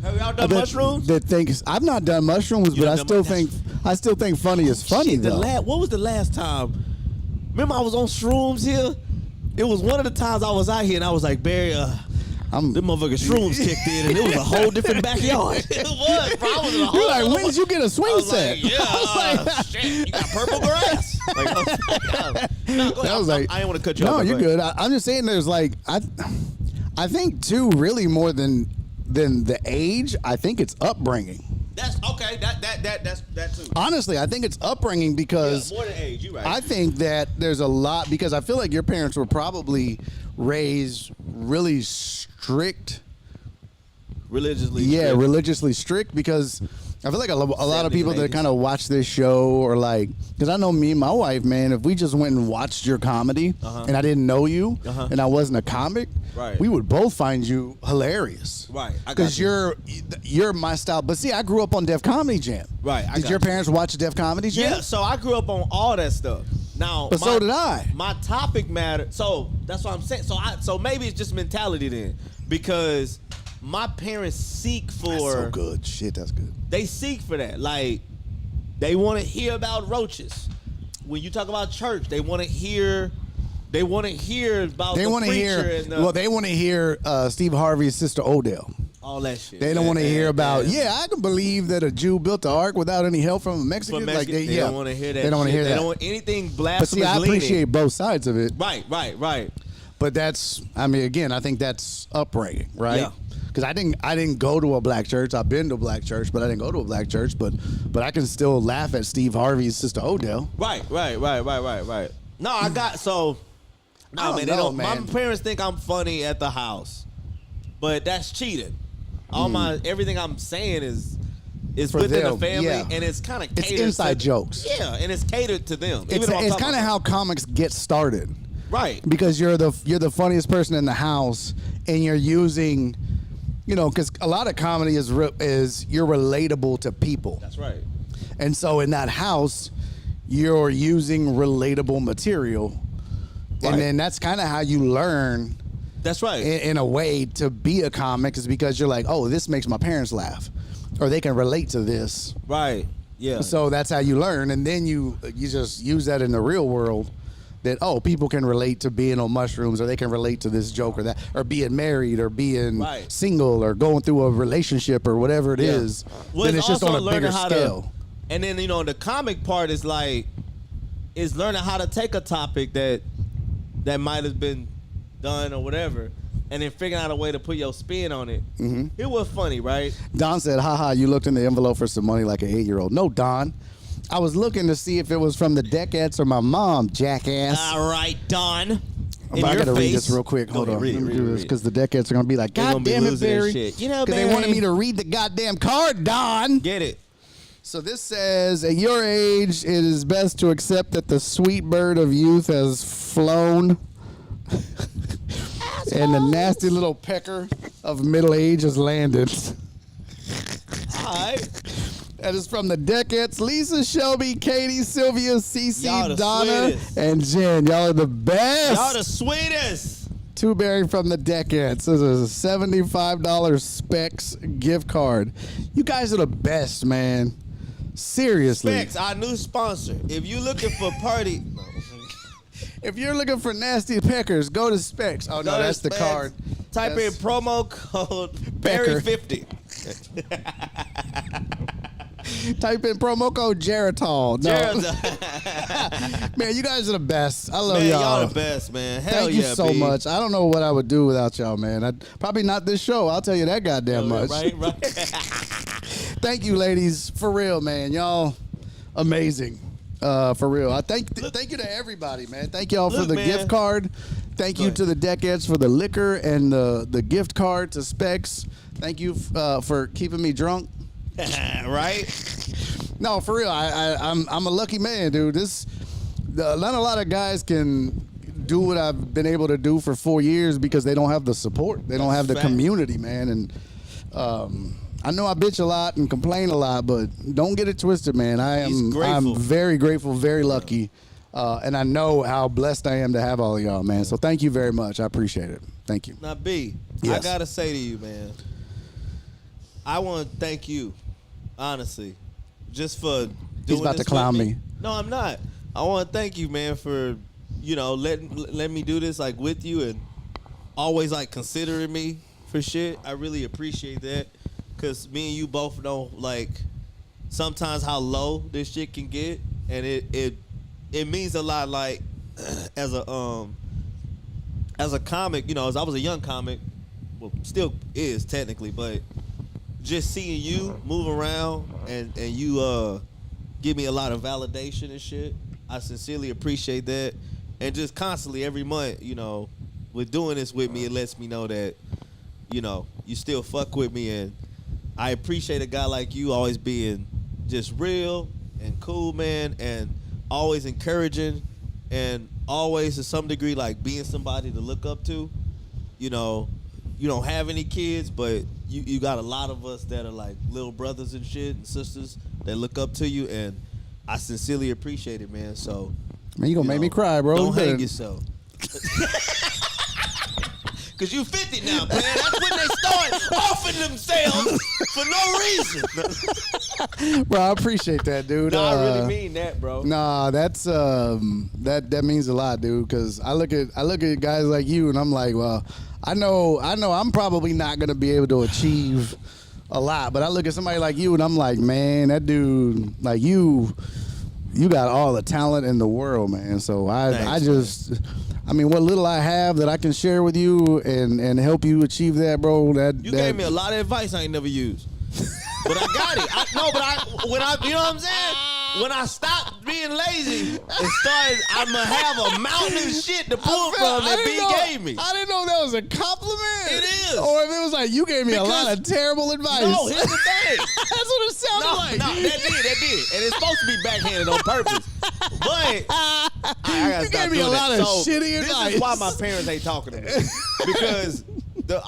Have y'all done mushrooms?
That think I've not done mushrooms, but I still think funny is funny,
Shit,
though.
What was the last time? Remember I was on shrooms here? It was one of the times I was out here and I was like, Barry, them motherfucking shrooms kicked in and it was a whole different backyard. It was, bro. I was in a whole
You're like, when did you get a swing set?
Like, yeah, I was like, shit, you got purple grass. Like, no, go ahead.
I was like,
I didn't want to cut you off.
No,
but
you're
go ahead.
good. I'm just saying there's like, I think too, really more than the age, I think it's upbringing.
That's Okay, that's that too.
Honestly, I think it's upbringing because
More than age, you right.
I think that there's a lot because I feel like your parents were probably raised really strict.
Religiously.
Yeah,
strict.
religiously strict because I feel like a lot of
70s
people
and
that
80s.
kind of watch this show or like, because I know me and my wife, man, if we just went and watched your comedy and I didn't know you and I wasn't a comic,
Right.
we would both find you hilarious.
Right, I got
Because
you.
you're my style. But see, I grew up on Def Comedy Jam.
Right, I
Did
got
your
you.
parents watch Def Comedy Jam?
Yeah, so I grew up on all that stuff. Now,
But so did I.
My topic mattered. So that's what I'm saying. So maybe it's just mentality then, because my parents seek for.
That's so good. Shit, that's good.
They seek for that. Like, they want to hear about roaches. When you talk about church, they want to hear. They want to hear about.
They
want to
hear. Well, they want to hear Steve Harvey's sister Odell.
all that shit.
They don't want to hear about. Yeah, I can believe that a Jew built the ark without any help from a Mexican.
But
Like
they
yeah,
don't want to hear that.
They don't want to
shit.
hear
They
that.
don't want anything
But
blasphemous.
see, I
leaning.
appreciate both sides of it.
Right.
But that's, I mean, again, I think that's upbringing, right?
Yeah.
Because I didn't go to a black church. I've been to a black church, but I didn't go to a black church. But I can still laugh at Steve Harvey's sister Odell.
Right. No, I got so.
I
No,
don't
man,
know,
they don't.
man.
My parents think I'm funny at the house, but that's cheating. All everything I'm saying is
For
within
them,
the family,
yeah.
and it's kind of
It's inside jokes.
Yeah, and it's catered to them.
It's kind of how comics get started.
Right.
Because you're the funniest person in the house, and you're using, because a lot of comedy is you're relatable to people,
That's right.
and so in that house, you're using relatable material,
Right.
and then that's kind of how you learn
That's right.
in a way to be a comic, is because you're like, oh, this makes my parents laugh, or they can relate to this.
Right. Yeah.
So that's how you learn, and then you just use that in the real world. That people can relate to being on mushrooms, or they can relate to this joke or that, or being married, or being
Right.
single, or going through a relationship, or whatever it is.
Well,
Then it's just
also
on a
learning
bigger
how
scale.
and then the comic part is learning how to take a topic that might have been done or whatever, and then figuring out a way to put your spin on it. Mm-hmm. It was funny, right?
Don said, "Haha, you looked in the envelope for some money like an 8-year-old." No, Don, I was looking to see if it was from the Decades or my mom, jackass.
All right, Don.
But I gotta read this real quick. Hold on,
Read
let me
it,
do this because the Decades are gonna be like,
They gonna
"God
be
damn it,
losing their
Barry!"
shit. You know,
Because they wanted
Barry.
me to read the goddamn card, Don.
Get it.
So this says, at your age, it is best to accept that the sweet bird of youth has flown, and the nasty little pecker of middle age has landed.
All right.
That is from the Decades. Lisa, Shelby, Katie, Sylvia,
Y'all
Cece,
the
Donna,
sweetest.
and Jen. Y'all are the best.
Y'all the sweetest.
Two Barry from the Decades. This is a $75 Specs gift card. You guys are the best, man. Seriously.
Specs, our new sponsor. If you looking for party,
If you're looking for nasty peckers, go to Specs. Oh, no,
go to
that's the
Specs,
card.
Type in
That's-
promo code
Pecker.
Barry50.
Type in promo code Geritol. No.
Jared's
Man, you guys are the best. I love
man,
y'all.
y'all the best, man. Hell
Thank you
yeah,
so
B.
much. I don't know what I would do without y'all, man. Probably not this show. I'll tell you that goddamn much.
Right.
Thank you, ladies. For real, man. Y'all amazing. For real. I thank you to everybody, man. Thank y'all for
Look,
the
man.
gift card. Thank
Go
you
ahead.
to the Decades for the liquor and the gift card to Specs. Thank you for keeping me drunk.
Right?
No, for real. I'm a lucky man, dude. Not a lot of guys can do what I've been able to do for 4 years because they don't have the support. They don't
That's
have the
fact.
community, man. And I know I bitch a lot and complain a lot, but don't get it twisted, man.
He's grateful.
I'm very grateful, very lucky, and I know how blessed I am to have all of y'all, man. So thank you very much. I appreciate it. Thank you.
Now, B,
Yes.
I gotta say to you, man, I want to thank you, honestly, just for doing
He's about
this
to clown
with
me.
No, I'm not. I want to thank you, man, for letting me do this with you and always considering me for shit. I really appreciate that because me and you both know sometimes how low this shit can get, and it means a lot. As a comic, as I was a young comic, well, still is technically, but just seeing you move around and you give me a lot of validation and shit. I sincerely appreciate that. And just constantly every month, you know, with doing this with me, it lets me know that, you know, you still fuck with me. And I appreciate a guy like you always being just real and cool, man, and always encouraging and always to some degree like being somebody to look up to. You know, you don't have any kids, but you got a lot of us that are like little brothers and shit and sisters that look up to you, and I sincerely appreciate it, man. So,
Man, you gonna make me cry, bro.
Don't
You
hang
better-
yourself. Cause you 50 now, man. That's when they start offing themselves for no reason.
Bro, I appreciate that, dude.
No, I really mean that, bro.
Nah, that's that means a lot, dude. Because I look at guys like you, and I'm like, well, I know, I'm probably not gonna be able to achieve a lot, but I look at somebody like you, and I'm like, man, that dude, like you got all the talent in the world, man. So I mean, what little I have that I can share with you and help you achieve that, bro.
You gave me a lot of advice I ain't never used. But I got it. You know what I'm saying? When I stopped being lazy and started, I'm going to have a mountain of shit to pull from that B gave me.
I didn't know that was a compliment.
It is.
Or if it was like, you gave me a lot
Because-
of terrible advice.
No, here's the thing.
That's what it sounded like.
No, that did. And it's supposed to be backhanded on purpose. But I gotta
You
stop
gave me
doing
a lot
that.
of
So,
shitty advice.
This is why my parents ain't talking to me. Because that's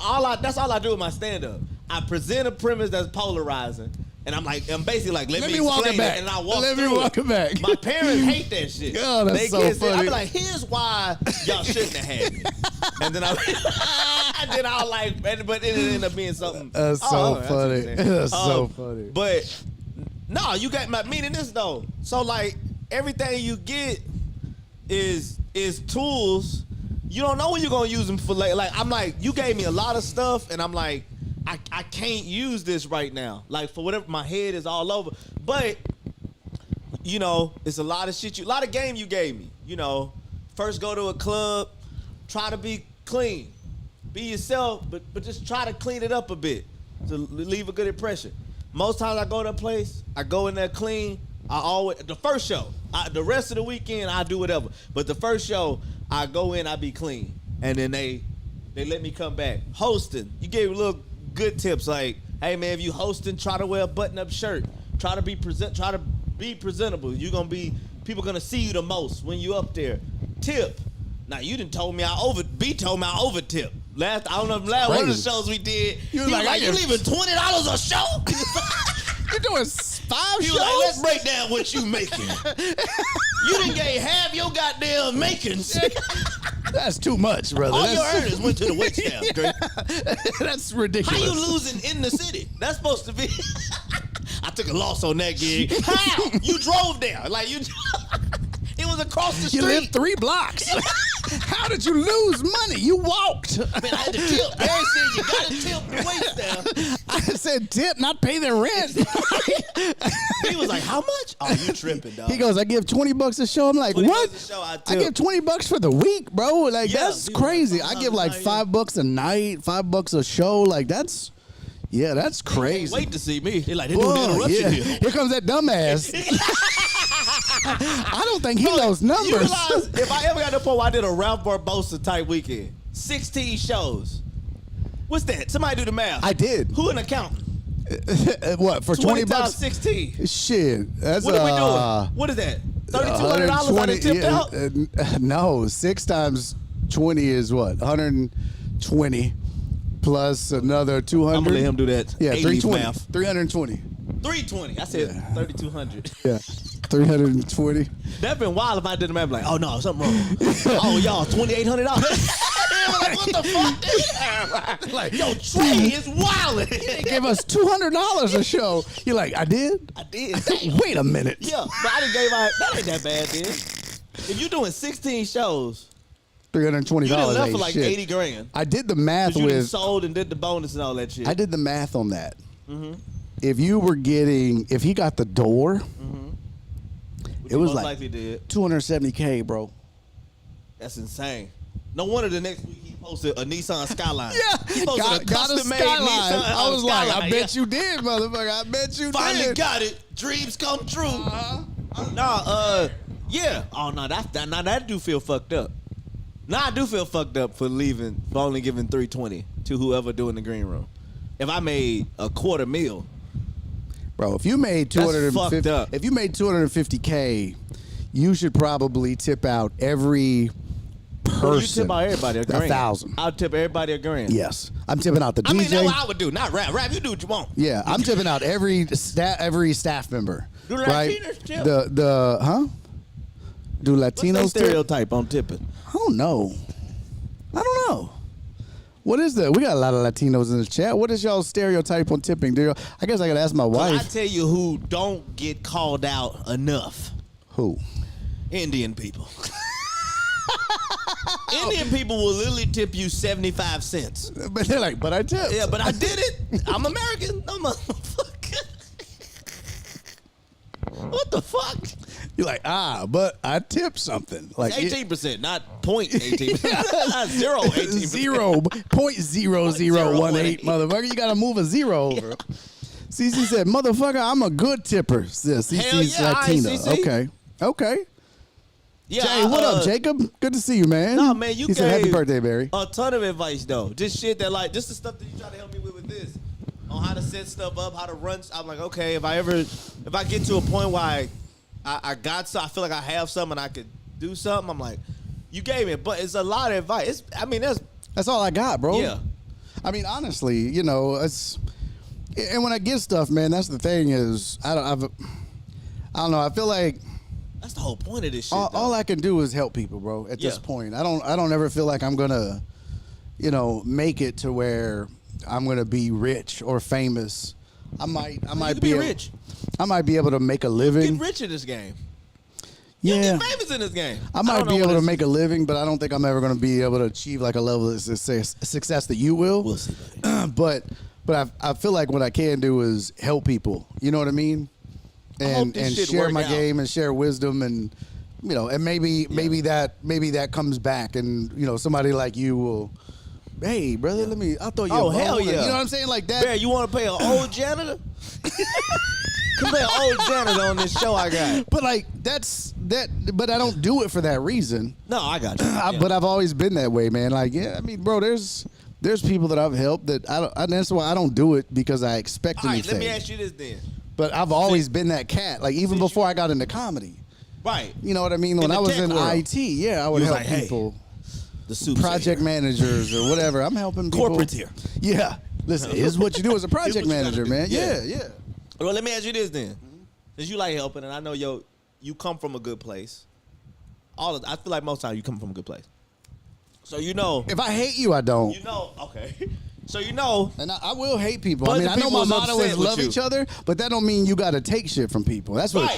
all I do with my stand-up. I present a premise that's polarizing. And I'm basically like, let me
walk
explain
it back.
And I walk
Let me
through
walk it back.
My parents hate that shit.
Oh, that's so
I
funny.
be like, here's why y'all shouldn't have had me. And then I'll like, but it ended up being something.
That's so
what you're
funny.
saying.
That's so funny.
But no, you got my meaning this though. So like everything you get is tools. You don't know when you're gonna use them for like I'm like, you gave me a lot of stuff and I'm like, I can't use this right now. Like for whatever, my head is all over. But you know, it's a lot of shit a lot of game you gave me. You know, first go to a club, try to be clean. Be yourself, but just try to clean it up a bit to leave a good impression. Most times I go to a place, I go in there clean. The first show, the rest of the weekend I do whatever. But the first show, I go in, I be clean, and then they let me come back. Hosting, you gave little good tips like, hey man, if you hosting, try to wear a button-up shirt. Try to be presentable. People gonna see you the most when you up there. Tip. Now you done told me B told me I over tip. I don't know, one of the shows we did. He was like, you leaving $20 a show?
You're doing 5
He
shows?
was like, let's break down what you making. You done gave half your goddamn makings.
That's too much, brother.
All your earnings went to the wait staff, Drake.
That's
How
ridiculous.
you losing in the city? That's supposed to be. I took a loss on that gig. How? You drove there. Like you. It was across the street.
You lived 3 blocks. How did you lose money? You walked.
Man, I had to tip. Barry said you got to tip the wait staff.
I said tip, not pay their rent.
He was like, how much? Oh, you tripping, dog.
He goes, I give $20 a show. I'm like,
20
what?
bucks a show, I
I give
tip.
$20 for the week, bro. Like
Yeah,
that's
he was like,
crazy. I give like
$5 a night.
$5 a night, $5 a show. Like that's crazy.
Wait to see me. They're like, they doing
Whoa,
interruption
yeah.
here.
Here comes that dumbass. I don't think he knows
You
numbers.
realize if I ever got to the point where I did a Ralph Barbosa type weekend, 16 shows. What's that? Somebody do the math.
I did.
Who an accountant?
What for
20
$20?
times 16.
Shit, that's
What are we doing? What is that? $3,200 I done tipped out?
No, 6 times 20 is what? 120 plus another 200.
I'm gonna let him do that.
Yeah,
80s
320.
math.
320.
320. I said 3,200.
Yeah, 320.
That'd been wild if I did the math. Like, oh no, something wrong. Oh y'all, $2,800. Like, what the fuck? Like, yo, Trey is wildin'.
They gave us $200 a show. You're like, I did?
I did.
Wait a minute.
Yeah, but I done gave out. That ain't that bad, then. If you doing 16 shows,
$320.
you done left
ain't
for like
shit.
80 grand.
I did the math
'Cause you done
with.
sold and did the bonus and all that shit.
I did the math on that.
Mm-hmm.
If he got the door,
Which
it
you
was
most
like
likely did.
$270K, bro.
That's insane. No wonder the next week he posted a Nissan Skyline.
Yeah,
He posted a custom-made
Skyline.
Nissan
I was like,
Skyline.
I bet you did, motherfucker. I bet you
Finally
did.
got it. Dreams come true. Yeah. Oh no, that do feel fucked up. Nah, I do feel fucked up for only giving $320 to whoever doing the green room. If I made a $250,000,
Bro, if you made
That's
250,
fucked up.
if you made $250K, you should probably tip out every person.
well, you tip out everybody a grand.
1,000.
I'll tip everybody a grand.
Yes, I'm tipping out the DJ.
I mean, that's what I would do. Not rap. Rap, you do what you want.
Yeah, I'm tipping out every staff member.
Do
right?
Latinos tip?
The huh? Do
What's that
Latinos tip?
stereotype on tipping?
I don't know. What is that? We got a lot of Latinos in the chat. What is y'all's stereotype on tipping? I guess I gotta ask my
I
wife.
tell you who don't get called out enough.
Who?
Indian people. Indian people will literally tip you 75 cents.
But they're like, but I tip.
Yeah, but I did it. I'm American. No motherfucker. What the fuck?
You're like, but I tip something. Like
18%, not 0.18%. Not 0.18%.
0.0018, motherfucker. You gotta move a zero over. CC said, motherfucker, I'm a good tipper. Says CC's
Hell yeah,
Latina.
CC.
Okay.
Yeah,
Jay, what up, Jacob? Good to see you, man.
Nah, man, you
He said, happy
gave
birthday, Barry.
a ton of advice, though. Just shit that, like, just the stuff that you try to help me with this. On how to set stuff up, how to run. I'm like, okay, if I get to a point where I got something, I feel like I have something and I could do something, I'm like, you gave me it. But it's a lot of advice.
That's all I got, bro.
Yeah.
I mean, honestly, it's, and when I get stuff, man, that's the thing is, I don't know. I feel like
That's the whole point of this shit.
all I can do is help people, bro. At this
Yeah.
point, I don't ever feel like I'm gonna, make it to where I'm gonna be rich or famous. I might
be rich.
I might be able to make a living.
Get rich in this game.
Yeah.
You get famous in this game.
I might be able to make a living, but I don't think I'm ever going to be able to achieve like a level of success that you will.
We'll see, buddy.
but I feel like what I can do is help people. You know what I mean? And
shit
share
work
my
out.
game and share wisdom and and maybe that comes back and somebody like you will. Hey, brother, I'll throw you.
Oh,
a bone.
hell yeah.
You know what I'm saying? Like that.
Bear, you want to pay an old janitor? Come play an old janitor on this show I got.
But like but I don't do it for that reason.
No, I got you.
But I've always been that way, man. Like, yeah, I mean, bro, there's people that I've helped that that's why I don't do it because I expect
All right,
anything.
let me ask you this then.
But I've always been that cat. Like even before I got into comedy.
Right.
You know what I mean? When
the
I was
tech
in
world.
IT, yeah, I would
You was
help
like, hey,
people.
The soup
Project managers or whatever. I'm helping people.
Corporate here.
Yeah. Listen, here's what you do as a project
Here's what you
manager,
gotta
man.
do.
Yeah,
Yeah.
yeah.
Well, let me ask you this then. Since you like helping, and I know you come from a good place. I feel like most times you come from a good place. So
If I hate you, I don't.
Okay. So and
I will hate people. I
Bunch
mean,
of
I know
people
my
is
motto
upset
is
with
love
you.
each other, but that don't mean you got to take shit from people. That's what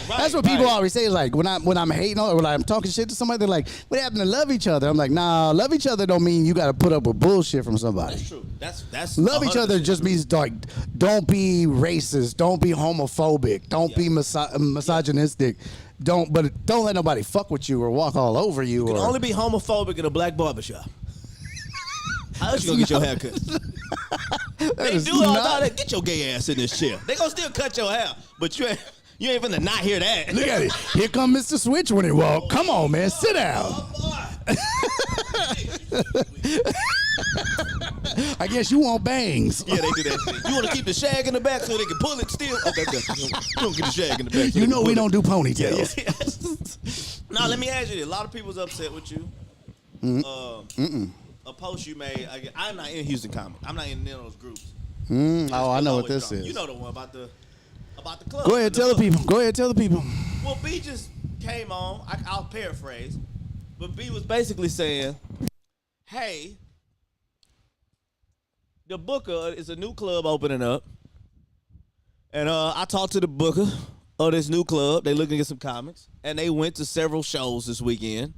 people
right.
always say is like when I'm hating or when I'm talking shit to somebody, they're like, "What happened to love each other?" I'm like, "Nah, love each other don't mean you got to put up with bullshit from somebody.
That's true. That's
Love each other
100%
just
true.
means like don't be racist, don't be homophobic, don't be misogynistic, don't let nobody fuck with you or walk all over you.
You can
or
only be homophobic in a black barbershop. How else you gonna get your hair cut? They
is
do all
not-
that. Get your gay ass in this chair. They gonna still cut your hair, but you ain't finna not hear that.
Look at it. Here come Mr. Switch when he walk. Come on, man, sit down.
Oh, boy.
I guess you want bangs.
Yeah, they do that shit. You want to keep the shag in the back so they can pull it still? Okay, good. You don't get the shag in the back. So
You
they
know
can
we
pull
don't
it.
do ponytails.
Now, let me ask you this. A lot of people's upset with you. A post you made. I'm not in Houston Comic. I'm not in any of those groups.
Oh, I know what this
You
is.
know the one about the club.
Go ahead, tell the
book.
people. Go ahead, tell the people.
Well, B just came on. I'll paraphrase. But B was basically saying, hey, the Booker is a new club opening up. And I talked to the Booker of this new club. They looking at some comics. And they went to several shows this weekend.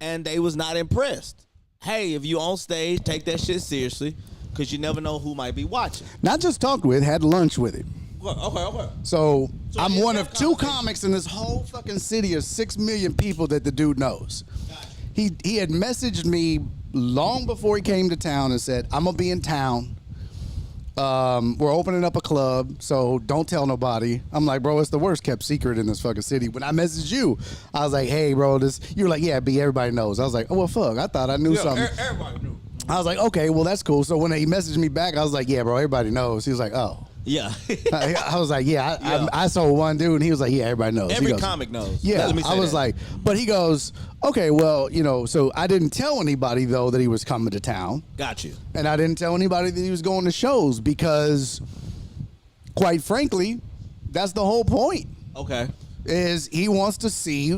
And they was not impressed. Hey, if you on stage, take that shit seriously. Because you never know who might be watching.
Not just talked with, had lunch with him.
Okay.
So I'm
it's
one
that
of two
conversation.
comics in this whole fucking city of 6 million people that the dude knows. He had messaged me long before he came to town and said, I'm going to be in town. We're opening up a club, so don't tell nobody. I'm like, bro, it's the worst kept secret in this fucking city. When I messaged you, I was like, hey, bro, this. You're like, yeah, B, everybody knows. I was like, oh, well, fuck. I thought I knew something.
Everybody knew.
I was like, okay, well, that's cool. So when he messaged me back, I was like, yeah, bro, everybody knows. He was like, oh.
Yeah.
I was like, yeah, I saw one dude, and he was like, yeah, everybody knows.
Every
He goes,
comic knows.
yeah,
Let me say
I was
that.
like, but he goes, okay, well, so I didn't tell anybody, though, that he was coming to town.
Got you.
And I didn't tell anybody that he was going to shows because, quite frankly, that's the whole point,
Okay.
is he wants to see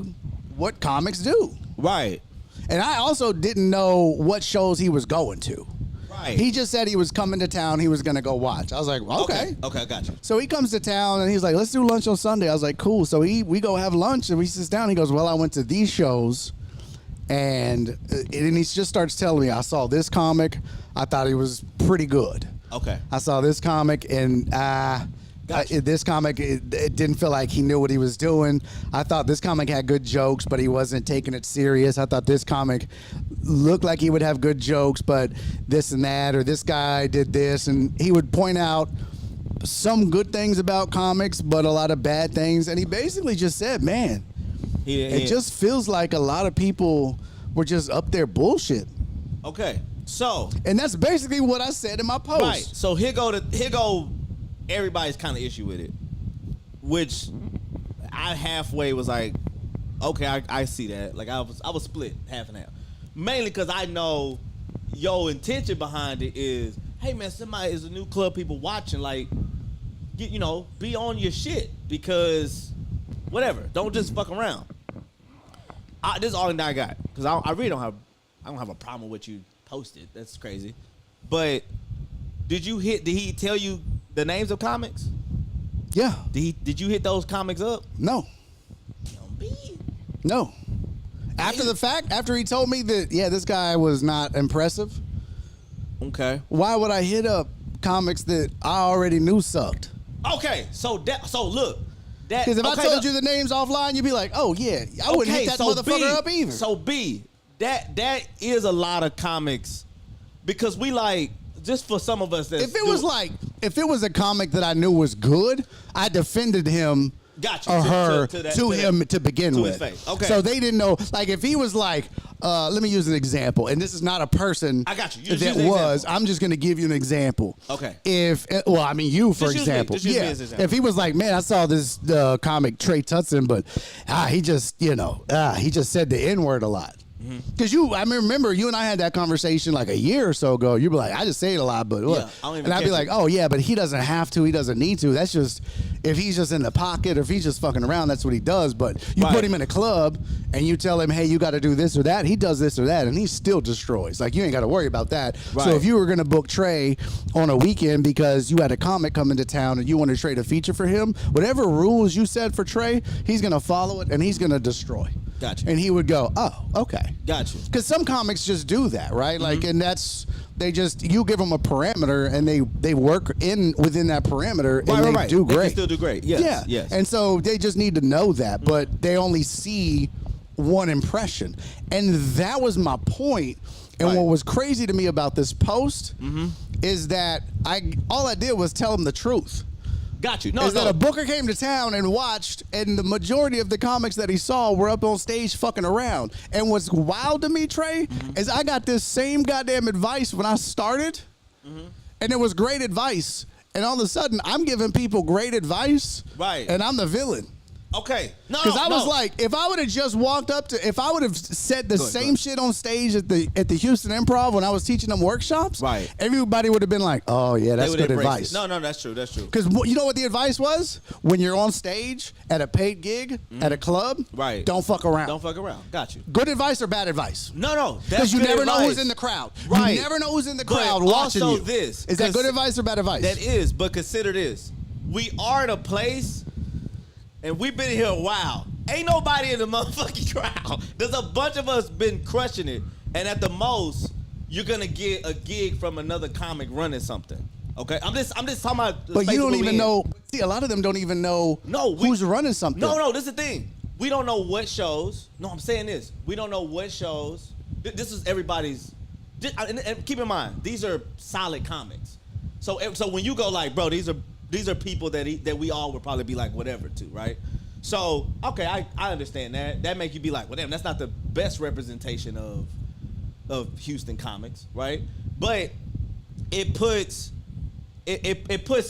what comics do.
Right.
And I also didn't know what shows he was going to.
Right.
He just said he was coming to town. He was going to go watch. I was like, okay.
Okay, got you.
So he comes to town and he's like, let's do lunch on Sunday. I was like, cool. So we go have lunch and we sits down. He goes, well, I went to these shows and he just starts telling me, I saw this comic. I thought he was pretty good.
Okay.
I saw this comic and this comic, it didn't feel like he knew what he was doing. I thought this comic had good jokes, but he wasn't taking it serious. I thought this comic looked like he would have good jokes, but this and that, or this guy did this. And he would point out some good things about comics, but a lot of bad things. And he basically just said, man, it just feels like a lot of people were just up there bullshit.
Okay. So.
And that's basically what I said in my post.
Right. So here go everybody's kind of issue with it, which I halfway was like, okay, I see that. Like I was split half and half, mainly because I know your intention behind it is, hey man, somebody is a new club, people watching, like, be on your shit because whatever, don't just fuck around. This is all I got because I really don't have a problem with what you posted. That's crazy, but did he tell you the names of comics?
Yeah.
Did you hit those comics up?
No. No. After the fact, after he told me that, yeah, this guy was not impressive.
Okay.
Why would I hit up comics that I already knew sucked?
Okay. So look.
Because if I told you the names offline, you'd be like, oh yeah, I wouldn't hit that motherfucker up either.
So B, that is a lot of comics because we like. Just for some of us,
if it was a comic that I knew was good, I defended him or her to him to begin with.
His face. Okay.
So they didn't know. Like if he was like, let me use an example, and this is not a person.
I got you.
That was. I'm just going to give you an example.
Okay.
You for example. If he was like, man, I saw this comic Trey Tutson, but he just said the N-word a lot. Because I remember you and I had that conversation like a year or so ago. You'd be like, I just say it a lot, but what? And I'd be like, oh yeah, but he doesn't have to. He doesn't need to. That's just if he's just in the pocket or if he's just fucking around, that's what he does. But you put him in a club and you tell him, hey, you got to do this or that. He does this or that, and he still destroys. Like you ain't got to worry about that. Right. So if you were gonna book Trey on a weekend because you had a comic coming to town and you want to trade a feature for him, whatever rules you said for Trey, he's gonna follow it and he's gonna destroy.
Gotcha.
And he would go, oh, okay.
Gotcha.
Because some comics just do that, right? Like, and you give them a parameter and they work within that parameter and they do great.
They can still do great. Yes.
Yeah.
Yes.
And so they just need to know that, but they only see one impression. And that was my point. And what was crazy to me about this post is that all I did was tell him the truth.
Got you.
That a booker came to town and watched, and the majority of the comics that he saw were up on stage fucking around. And what's wild to me, Trey, is I got this same goddamn advice when I started, and it was great advice. And all of a sudden, I'm giving people great advice, and I'm the villain.
Okay.
Because I was like, if I would have just walked up to, if I would have said the same shit on stage at the Houston Improv when I was teaching them workshops, everybody would have been like, oh yeah, that's good advice.
No, that's true. That's true.
Because you know what the advice was? When you're on stage at a paid gig at a club, don't fuck around.
Don't fuck around. Got you.
Good advice or bad advice?
No.
Because you never know who's in the crowd.
Right.
You never know who's in the crowd watching you.
This
is that good advice or bad advice?
That is, but consider this: we are in a place. And we've been here a while. Ain't nobody in the motherfucking crowd. There's a bunch of us been crushing it. And at the most, you're going to get a gig from another comic running something. Okay? I'm just talking about the
But
space
you don't
we're
even
in.
know. See, a lot of them don't even know who's running something.
No, this is the thing. We don't know what shows. No, I'm saying this. We don't know what shows. This is everybody's and keep in mind, these are solid comics. So when you go like, bro, these are people that we all would probably be like whatever to, right? So okay, I understand that. That make you be like, well, damn, that's not the best representation of Houston comics, right? But it puts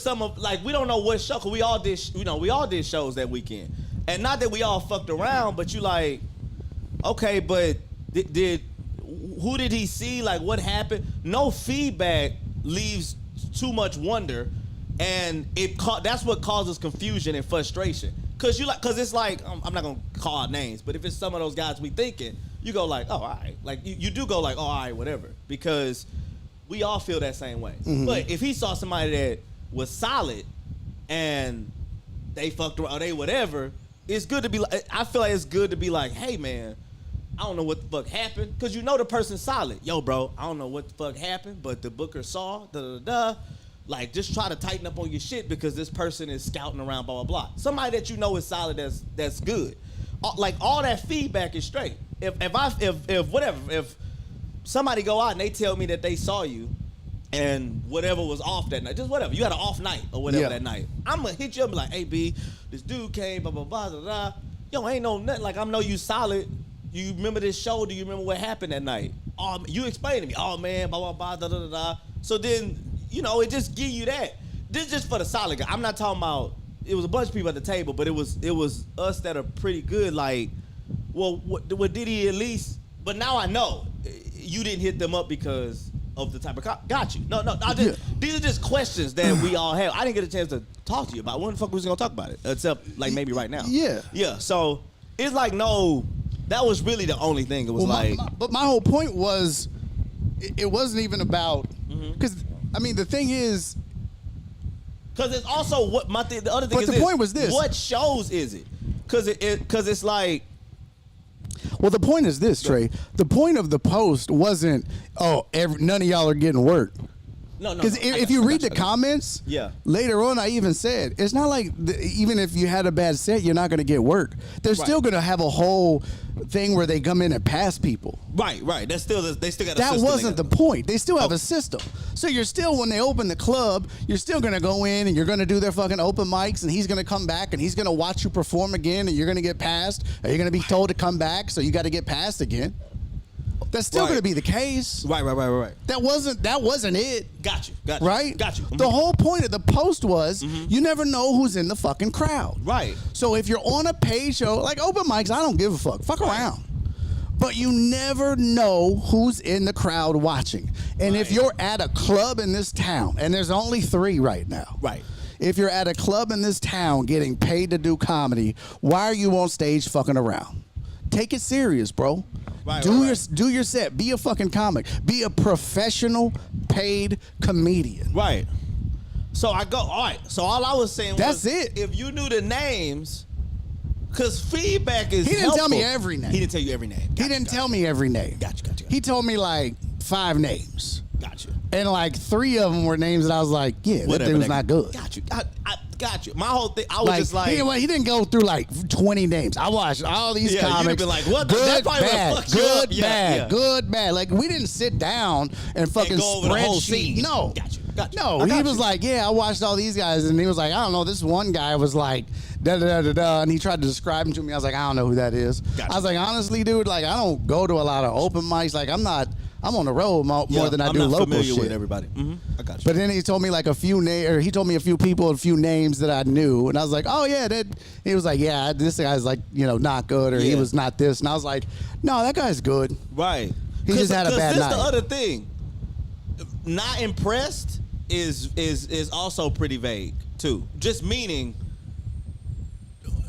some of, like, we don't know what show, 'cause we all did shows that weekend, and not that we all fucked around, but you like, okay, but who did he see? Like, what happened? No feedback leaves too much wonder, and that's what causes confusion and frustration. Cause it's like, I'm not gonna call out names, but if it's some of those guys we thinking, you go like, oh, all right, like you do go like, oh, all right, whatever, because we all feel that same way. Mm-hmm. But if he saw somebody that was solid and they fucked around or they whatever, it's good to be like, I feel like it's good to be like, hey man, I don't know what the fuck happened, because you know the person's solid. Yo, bro, I don't know what the fuck happened, but the booker saw, like, just try to tighten up on your shit because this person is scouting around, blah, blah, blah. Somebody that you know is solid, that's good. Like, all that feedback is straight. If somebody go out and they tell me that they saw you and whatever was off that night, just whatever, you had an off night or whatever that night, I'm going to hit you up and be like, hey, B, this dude came, blah, blah, blah, blah, blah. Yo, ain't no nothing. Like, I know you solid. You remember this show? Do you remember what happened that night? You explained to me. Oh, man, blah, blah, blah, da, da, da, da. So then, you know, it just give you that. This is just for the solid guy. I'm not talking about, it was a bunch of people at the table, but it was us that are pretty good. Like, well, what did he at least? But now I know you didn't hit them up because of the type of got you. No. These are just questions that we all have. I didn't get a chance to talk to you about. When the fuck was we gonna talk about it? Except like maybe right now. Yeah. So it's like, no, that was really the only thing. It was
but my whole point was, it wasn't even about, because I mean the thing is,
because it's also what the other thing
but
is.
The point was this:
what shows is it? Because it's like.
Well, the point is this, Trey. The point of the post wasn't, none of y'all are getting work.
No.
Because if you read the comments, later on I even said, it's not like even if you had a bad set, you're not going to get work. They're still going to have a whole thing where they come in and pass people.
Right. They still got a system.
That wasn't the point. They still have a system. So you're still, when they open the club, you're still going to go in and you're going to do their fucking open mics, and he's going to come back and he's going to watch you perform again, and you're going to get passed, or you're going to be told to come back, so you got to get passed again. That's still going to be the case.
Right.
That wasn't it.
Got you.
Right?
Got you.
The whole point of the post was, you never know who's in the fucking crowd.
Right.
So if you're on a paid show, like open mics, I don't give a fuck. Fuck around. But you never know who's in the crowd watching. And if you're at a club in this town, and there's only 3 right now.
Right.
If you're at a club in this town getting paid to do comedy, why are you on stage fucking around? Take it serious, bro. Do your set. Be a fucking comic. Be a professional paid comedian.
Right. So I go, all right. So all I was saying
was, it.
If you knew the names, because feedback is
He didn't tell me every name.
He didn't tell you every name.
He didn't tell me every name.
Got you.
He told me like 5 names.
Got you.
And like 3 of them were names that I was like, yeah, that dude's not good.
Got you. I got you. My whole thing, I was just like,
he didn't go through like 20 names. I watched all these comics.
You'd be like, what?
Good, bad, good, bad. Like, we didn't sit down and fucking
go over the whole
spreadsheet.
scene.
No.
Got you.
No, he was like, yeah, I watched all these guys, and he was like, I don't know, this one guy was like, da-da-da-da-da, and he tried to describe him to me. I was like, I don't know who that is. I was like, honestly, dude, like, I don't go to a lot of open mics. Like, I'm on the road more than I do local
familiar
shit.
With everybody. I got you.
But then he told me like he told me a few people, a few names that I knew, and I was like, oh yeah, he was like, yeah, this guy's like, not good, or he was not this, and I was like, no, that guy's good.
Right.
He just had a bad night.
That's the other thing. Not impressed is also pretty vague too. Just meaning,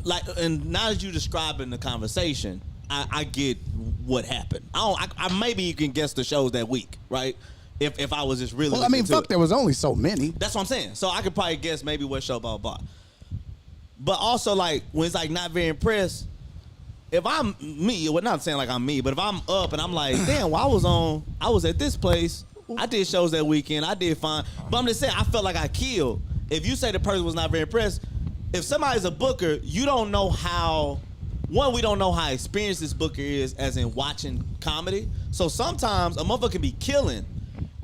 like, and now that you describing the conversation, I get what happened. I maybe you can guess the shows that week, right? If I was just really.
Well, I mean, fuck, there was only so many.
That's what I'm saying. So I could probably guess maybe what show, blah blah. But also, like, when it's like not very impressed. If I'm me, well, not saying like I'm me, but if I'm up and I'm like, damn, well, I was at this place. I did shows that weekend. I did fine. But I'm just saying, I felt like I killed. If you say the person was not very impressed, if somebody's a booker, you don't know how one, we don't know how experienced this booker is as in watching comedy. So sometimes a motherfucker can be killing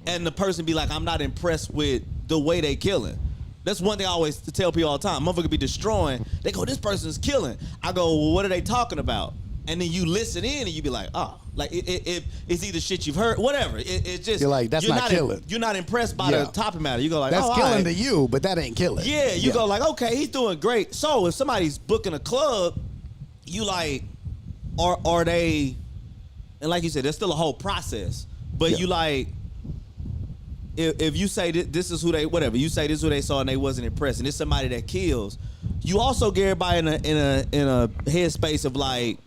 and the person be like, I'm not impressed with the way they killing. That's one thing I always tell people all the time. Motherfucker be destroying. They go, this person's killing. I go, well, what are they talking about? And then you listen in and you be like, oh, like it's either shit you've heard, whatever. It's just
You're like, that's
you're
not killing.
You're not impressed by
Yeah.
the topic matter. You go like,
That's
oh,
killing
all right.
to you, but that ain't killing.
Yeah, you go like, okay, he's doing great. So if somebody's booking a club, you like, are they? And like you said, there's still a whole process. But
Yeah.
you like, if you say this is who they, whatever, you say this is who they saw and they wasn't impressed, and it's somebody that kills, you also get everybody in a headspace of like,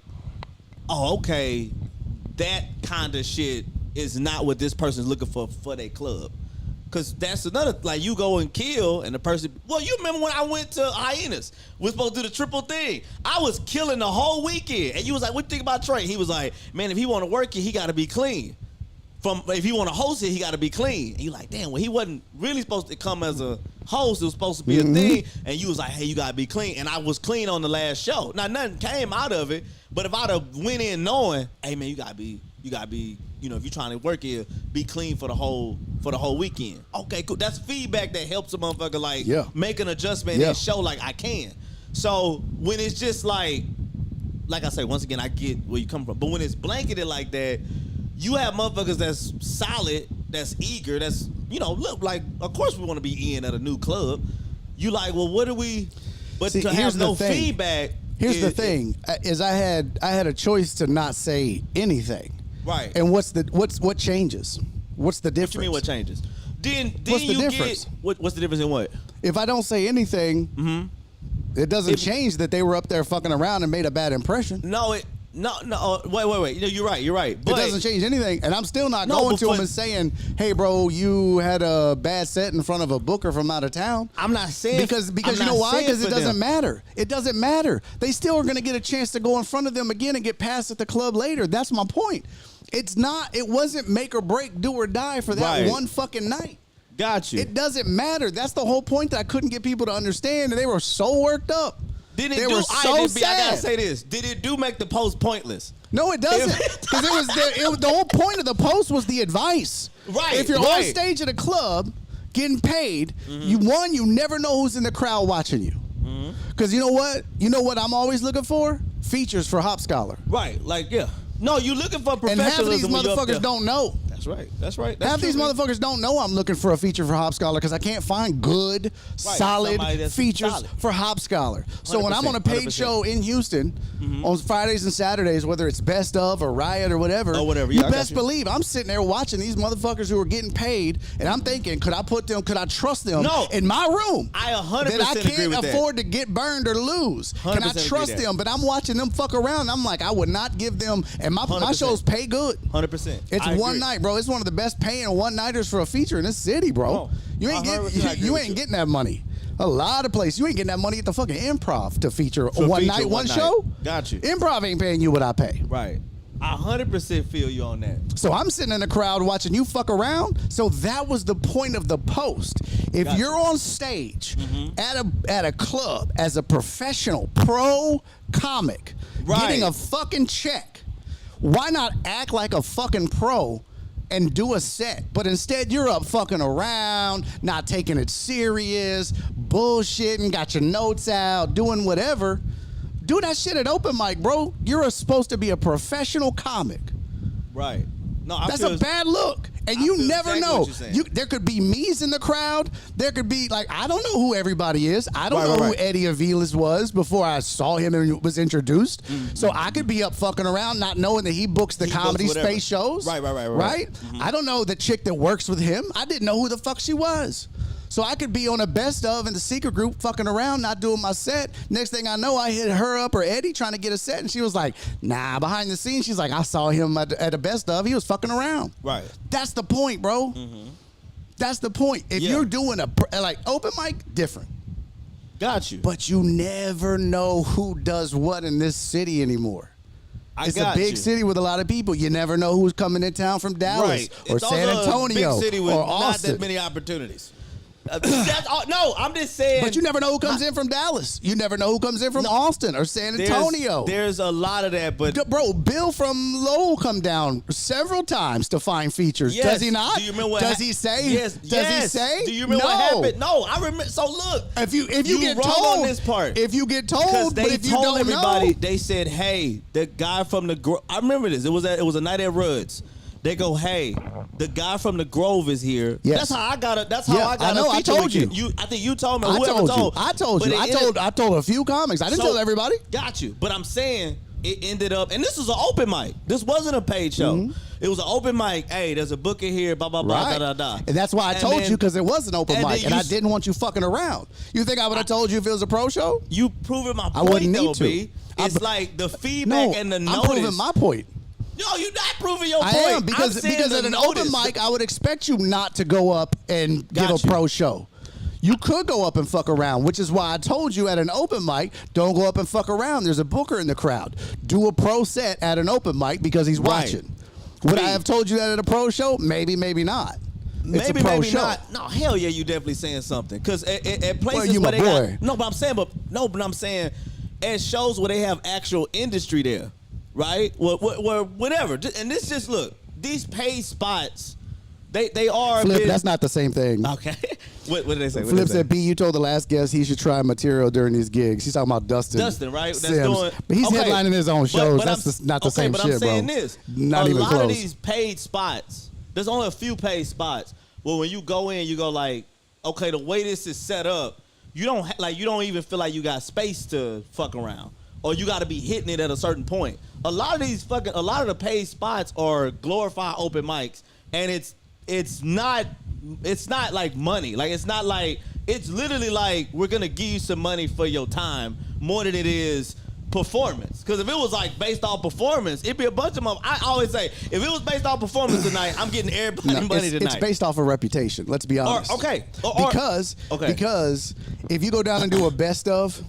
oh, okay, that kind of shit is not what this person's looking for their club. Cause that's another, like, you go and kill and the person, well, you remember when I went to Hyenas, we're supposed to do the triple thing. I was killing the whole weekend. And you was like, what do you think about Trey? He was like, man, if he want to work it, he got to be clean. If he want to host it, he got to be clean. And you like, damn, well, he wasn't really supposed to come as a host. It was supposed to be a thing. And you was like, hey, you got to be clean. And I was clean on the last show. Now, nothing came out of it. But if I'd have went in knowing, hey, man, you got to be, you know, if you're trying to work here, be clean for the whole weekend. Okay, cool. That's feedback that helps a motherfucker like make an adjustment and show like I can. So when it's just like I say, once again, I get where you come from. But when it's blanketed like that, you have motherfuckers that's solid, that's eager, that's, you know, look, like, of course we want to be in at a new club. You like, well, what do we, but
See,
to have no feedback.
Here's the thing, is I had a choice to not say anything.
Right.
And what changes? What's the difference?
What you mean what changes? Then
What's the
you
difference?
What's the difference in what?
If I don't say anything, it doesn't change that they were up there fucking around and made a bad impression.
No, wait. No, you're right. But
it doesn't change anything, and I'm still not
No,
going
but
to
for-
him and saying, "Hey, bro, you had a bad set in front of a booker from out of town."
I'm not saying
because
I'm
you
not
know why?
saying
Because it
for
doesn't
them.
matter. It doesn't matter. They still are going to get a chance to go in front of them again and get passed at the club later. That's my point. It's not. It wasn't make or break, do or die for that
Right.
one fucking night.
Got you.
It doesn't matter. That's the whole point that I couldn't get people to understand, and they were so worked up.
Did it
They
do?
were so
I
sad.
gotta say this. Did it do make the post pointless?
No, it doesn't. Because the whole point of the post was the advice.
Right,
If you're on
right.
stage at a club getting paid, you never know who's in the crowd watching you. Because you know what? You know what I'm always looking for? Features for Hop Scholar.
Right. Like, yeah. No, you looking for
And
professionalism.
half of these
when you're up there.
motherfuckers don't know.
That's right. That's
Half
true,
these
man.
motherfuckers don't know I'm looking for a feature for Hop Scholar because I can't find good, solid
somebody that's
features
solid.
for Hop Scholar. So when I'm on a
100%,
paid show in Houston on Fridays and Saturdays, whether it's Best of or Riot or whatever,
Oh, whatever.
you
Yeah, I got
best
you.
believe I'm sitting there watching these motherfuckers who are getting paid, and I'm thinking, could I trust them
No.
in my room?
I 100%
that I
agree
can't
with that.
afford to get burned or lose. Can
100%
I
agree
trust
that.
them? But I'm watching them fuck around. I'm like, I would not give them, and my
100%.
shows pay good.
100%.
It's
I
one
agree.
night, bro. It's one of the best paying one-nighters for a feature in this city, bro.
Oh,
you ain't
100% agree
you
with
ain't
you.
getting that money. A lot of places, you ain't getting that money at the fucking Improv to feature
To
one
feature
night,
one
one
night.
show.
Got you.
Improv ain't paying you what I pay.
Right. I 100% feel you on that.
So I'm sitting in the crowd watching you fuck around. So that was the point of the post. If
Gotcha.
you're on stage at a club as a professional pro comic,
Right.
getting a fucking check, why not act like a fucking pro and do a set? But instead you're up fucking around, not taking it serious, bullshitting, got your notes out, doing whatever. Do that shit at open mic, bro. You're supposed to be a professional comic.
Right. No, I
That's
feel
a bad look. And
I
you
feel
never
exactly
know.
what you're saying.
There could be me's in the crowd. There could be, like, I don't know who everybody is. I don't know who Eddie Aviles was before I saw him and was introduced. So I could be up fucking around not knowing that he books the
He books
comedy
whatever.
space shows.
Right.
I don't know the chick that works with him. I didn't know who the fuck she was. So I could be on a best of in the secret group fucking around, not doing my set. Next thing I know, I hit her up or Eddie trying to get a set, and she was like, nah, behind the scenes, she's like, I saw him at a best of. He was fucking around.
Right.
That's the point, bro. That's the point. If
Yeah.
you're doing like open mic, different.
Got you.
But you never know who does what in this city anymore. It's a big city with a lot of people. You never know who's coming in town from Dallas
Right.
or
It's
San
also a
Antonio
big city with
or
not
Austin.
that many opportunities. That's all, no, I'm just saying.
But you never know who comes in from Dallas. You never know who comes in from Austin or San Antonio.
There's a lot of that, but
Bro, Bill from Lowell come down several times to find features.
yes.
Does he not?
Do you remember what
Does he say?
Yes.
Does he say?
Do you remember what happened? No, I remember. So look,
If you get
wrong
told
on this part,
if you get
because
told,
they
but if you
told
don't
everybody,
know,
they said, "Hey, the guy from the I remember this. It was a night at Rudd's. They go, "Hey, the guy from the Grove is here."
Yes.
That's how I got it. That's how
Yeah,
I got
I know,
a
I
feature
told
with
you.
I think you told me.
I
Whoever
told you.
told.
I told
But
you.
it
I told a few comics. I didn't tell everybody.
Got you. But I'm saying it ended up, and this was an open mic. This wasn't a paid show. It was an open mic. Hey, there's a booker here. Blah blah blah.
Right.
Da da da.
And that's why I told
then-
you, because it was an open
and
mic,
then
and
you
I didn't want you fucking around. You think I would have told you if it was a pro show?
You proving my
I
point,
wouldn't
though,
need to.
B. It's like the feedback
No,
and the
I'm
notice.
proving my point.
No, you're not proving your
I
point.
am
I'm
because
saying
at
the
an
notice.
open mic, I would expect you not to go up and give
Got
a
you.
pro show. You could go up and fuck around, which is why I told you at an open mic, don't go up and fuck around. There's a booker in the crowd. Do a pro set at an open mic because he's
Right.
watching. Would I
Me.
have told you that at a pro show? Maybe, maybe not. It's a
Maybe,
pro
maybe
show.
not. No, hell yeah, you definitely saying something. Because at places
Well, you
where
my
they
boy.
got, but I'm saying at shows where they have actual industry there, right? Well, whatever. And this just look, these paid spots, they are.
Flip, that's not the same thing.
Okay. What did they say? What did
Flip
they say?
said, B, you told the last guest he should try material during these gigs. He's talking about Dustin.
Dustin, right? That's
Sims.
doing.
But he's
okay.
headlining his own shows.
But
That's
I'm-
not the same
but
shit,
I'm saying
bro.
this.
Not
a
even
lot
close.
of these paid spots, there's only a few paid spots. Well, when you go in, you go like, okay, the way this is set up, you don't you don't even feel like you got space to fuck around, or you got to be hitting it at a certain point. A lot of the paid spots are glorified open mics, and it's not like money. Like it's not like, it's literally like, we're gonna give you some money for your time more than it is performance. Because if it was like based off performance, it'd be a bunch of them. I always say, if it was based off performance tonight, I'm getting everybody
No,
money tonight.
it's based off of reputation. Let's be honest.
okay.
Because if you go down and do a best of,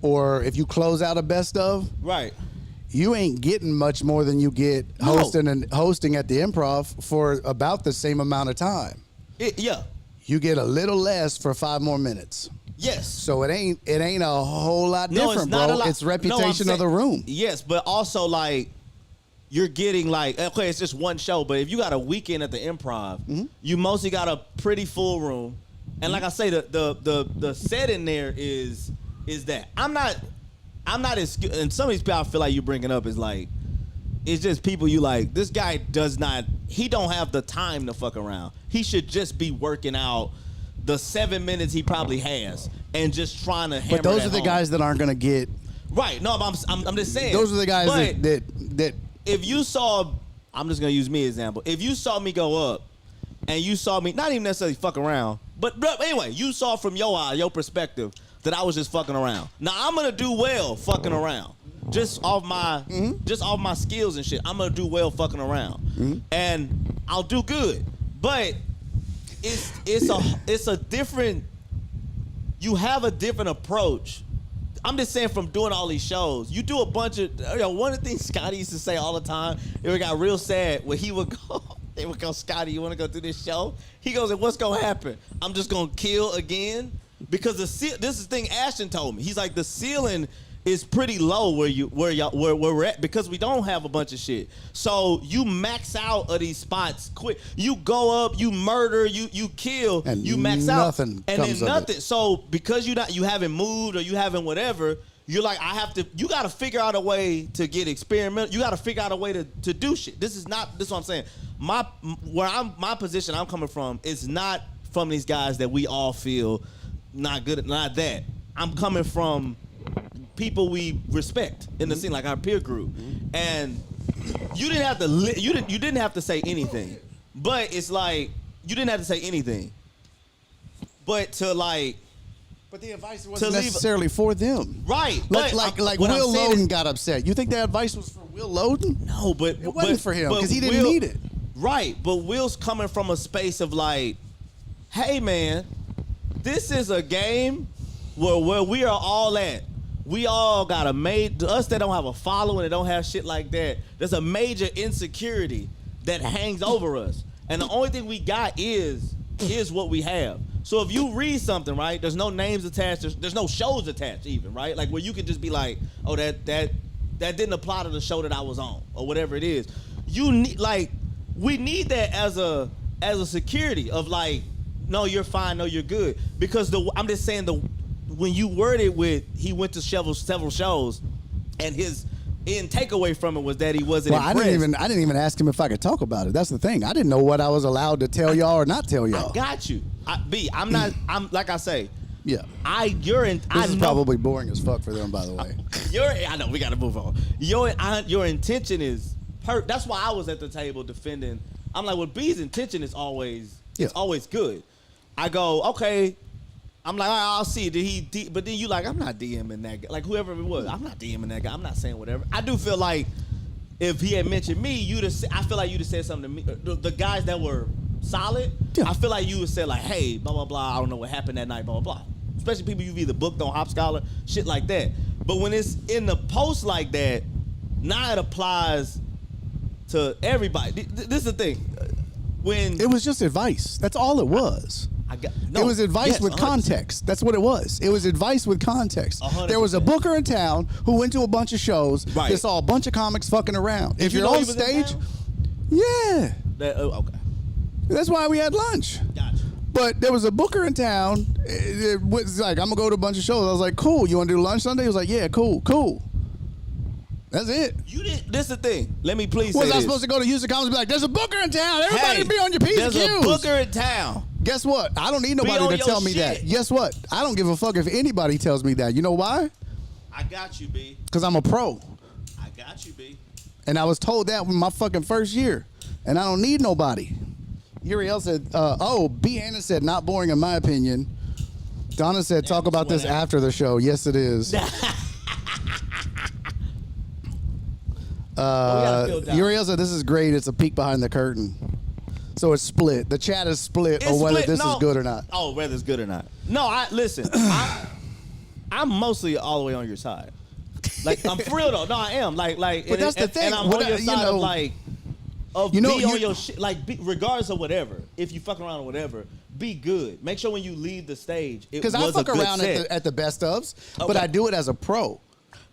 or if you close out a best of,
Right.
you ain't getting much more than you get
No.
hosting at the Improv for about the same amount of time.
Yeah.
You get a little less for 5 more minutes.
Yes.
So it ain't a whole lot
No,
different,
it's not
bro.
a lot.
It's
No, I'm
reputation
saying-
of the room.
Yes, but also like, you're getting like, okay, it's just one show, but if you got a weekend at the Improv, you mostly got a pretty full room, and like I say, the set in there is that I'm not as, and some of these people I feel like you bringing up is like, it's just people you like, this guy he don't have the time to fuck around. He should just be working out the 7 minutes he probably has and just trying to hammer
But those
that
are the
home.
guys that aren't gonna get.
Right. No, but I'm just saying.
Those are the guys
But
that
if you saw, I'm just gonna use me as example. If you saw me go up, and you saw me not even necessarily fuck around, but anyway, you saw from your eye, your perspective, that I was just fucking around. Now I'm gonna do well fucking around, just off my skills and shit. I'm gonna do well fucking around, and I'll do good. But it's a different. You have a different approach. I'm just saying, from doing all these shows, you do a bunch of, one of the things Scotty used to say all the time, it got real sad when he would go, they would go, Scotty, you want to go do this show? He goes, and what's going to happen? I'm just going to kill again? Because this is the thing Ashton told me. He's like, the ceiling is pretty low where we're at, because we don't have a bunch of shit. So you max out of these spots quick. You go up, you murder, you kill,
And
you max
nothing
out, and
comes
then
of
nothing.
it.
So because you haven't moved or you haven't whatever, you're like, you got to figure out a way to get experimental. You got to figure out a way to do shit. This is what I'm saying. My position I'm coming from is not from these guys that we all feel not good at, not that. I'm coming from people we respect in the scene, like our peer group. And you didn't have to you didn't have to say anything. But it's like, you didn't have to say anything. But to like,
But the advice wasn't
leave-
necessarily for them.
right.
Like
but what I'm
Will
saying is-
Loden got upset. You think that advice was for Will Loden?
No, but
It wasn't for him, 'cause he didn't
Will-
need it.
Right, but Will's coming from a space of like, hey man, this is a game where we are all at. We all got us that don't have a following, that don't have shit like that. There's a major insecurity that hangs over us. and the only thing we got is what we have. So if you read something, right, there's no names attached, there's no shows attached even, right? Like where you can just be like, oh, that didn't apply to the show that I was on or whatever it is. You need we need that as a security of like, no, you're fine, no, you're good. Because I'm just saying when you word it with he went to several shows and his end takeaway from it was that he wasn't impressed.
I didn't even ask him if I could talk about it. That's the thing. I didn't know what I was allowed to tell y'all or not tell y'all.
I got you. I'm like I say.
Yeah.
This
is probably boring as fuck for them, by the way.
I know we got to move on. Your intention is that's why I was at the table defending. I'm like, well, B's intention is always good. I go, okay. I'm like, all right, I'll see. Did he? But then you like, I'm not DMing that guy. Like whoever it was, I'm not DMing that guy. I'm not saying whatever. I do feel like if he had mentioned me, I feel like you'd have said something to me. The guys that were solid, yeah. I feel like you would say like, hey, blah blah blah. I don't know what happened that night, blah blah blah. Especially people you've either booked on Hop Scholar, shit like that. But when it's in the post like that, now it applies to everybody. This is the thing. When
it was just advice. That's all it was. It was advice with 100%. Context. That's what it was. It was advice with context.
100%.
There was a booker in town who went to a bunch of shows.
Right.
They saw a bunch of comics fucking around. If you're
know
on stage, yeah.
Okay.
That's why we had lunch.
Gotcha.
But there was a booker in town. It was like, I'm going to go to a bunch of shows. I was like, cool. You want to do lunch Sunday? He was like, yeah, cool. That's it.
This is the thing. Let me please say this.
Was I supposed to go to Houston Comics and be like, there's a booker in town. Everybody be on your P's and Q's.
There's a booker in town.
Guess what? I don't need nobody to tell me that. Guess what? I don't give a fuck if anybody tells me that. You know why?
I got you, B.
Because I'm a pro.
I got you, B.
And I was told that in my fucking first year. And I don't need nobody. Uriel said, B. Anna said, not boring in my opinion. Donna said, talk about this after the show. Yes, it is. Uriel said, this is great. It's a peek behind the curtain. So it's split. The chat is split on whether this is good or not.
Oh, whether it's good or not. No, listen. I'm mostly all the way on your side. Like, I'm for real though. No, I am. Like.
But that's the thing.
And I'm on your side of like, be on your shit. Like, regardless of whatever. If you fuck around or whatever, be good. Make sure when you leave the stage, it was a good set.
Because I fuck around at the best ofs, but I do it as a pro.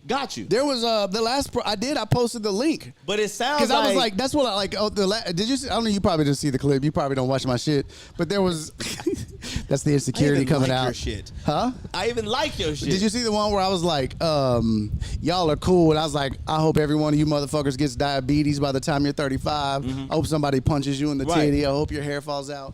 Got you.
There was the last I posted the link.
But it sounds
because I was like, that's what I like. Oh, did you see? I don't know. You probably didn't see the clip. You probably don't watch my shit. But there was that's the insecurity coming out.
Your shit.
Huh?
I even like your shit.
Did you see the one where I was like, y'all are cool, and I was like, I hope every one of you motherfuckers gets diabetes by the time you're 35. I hope somebody punches you in the titty. I hope your hair falls out.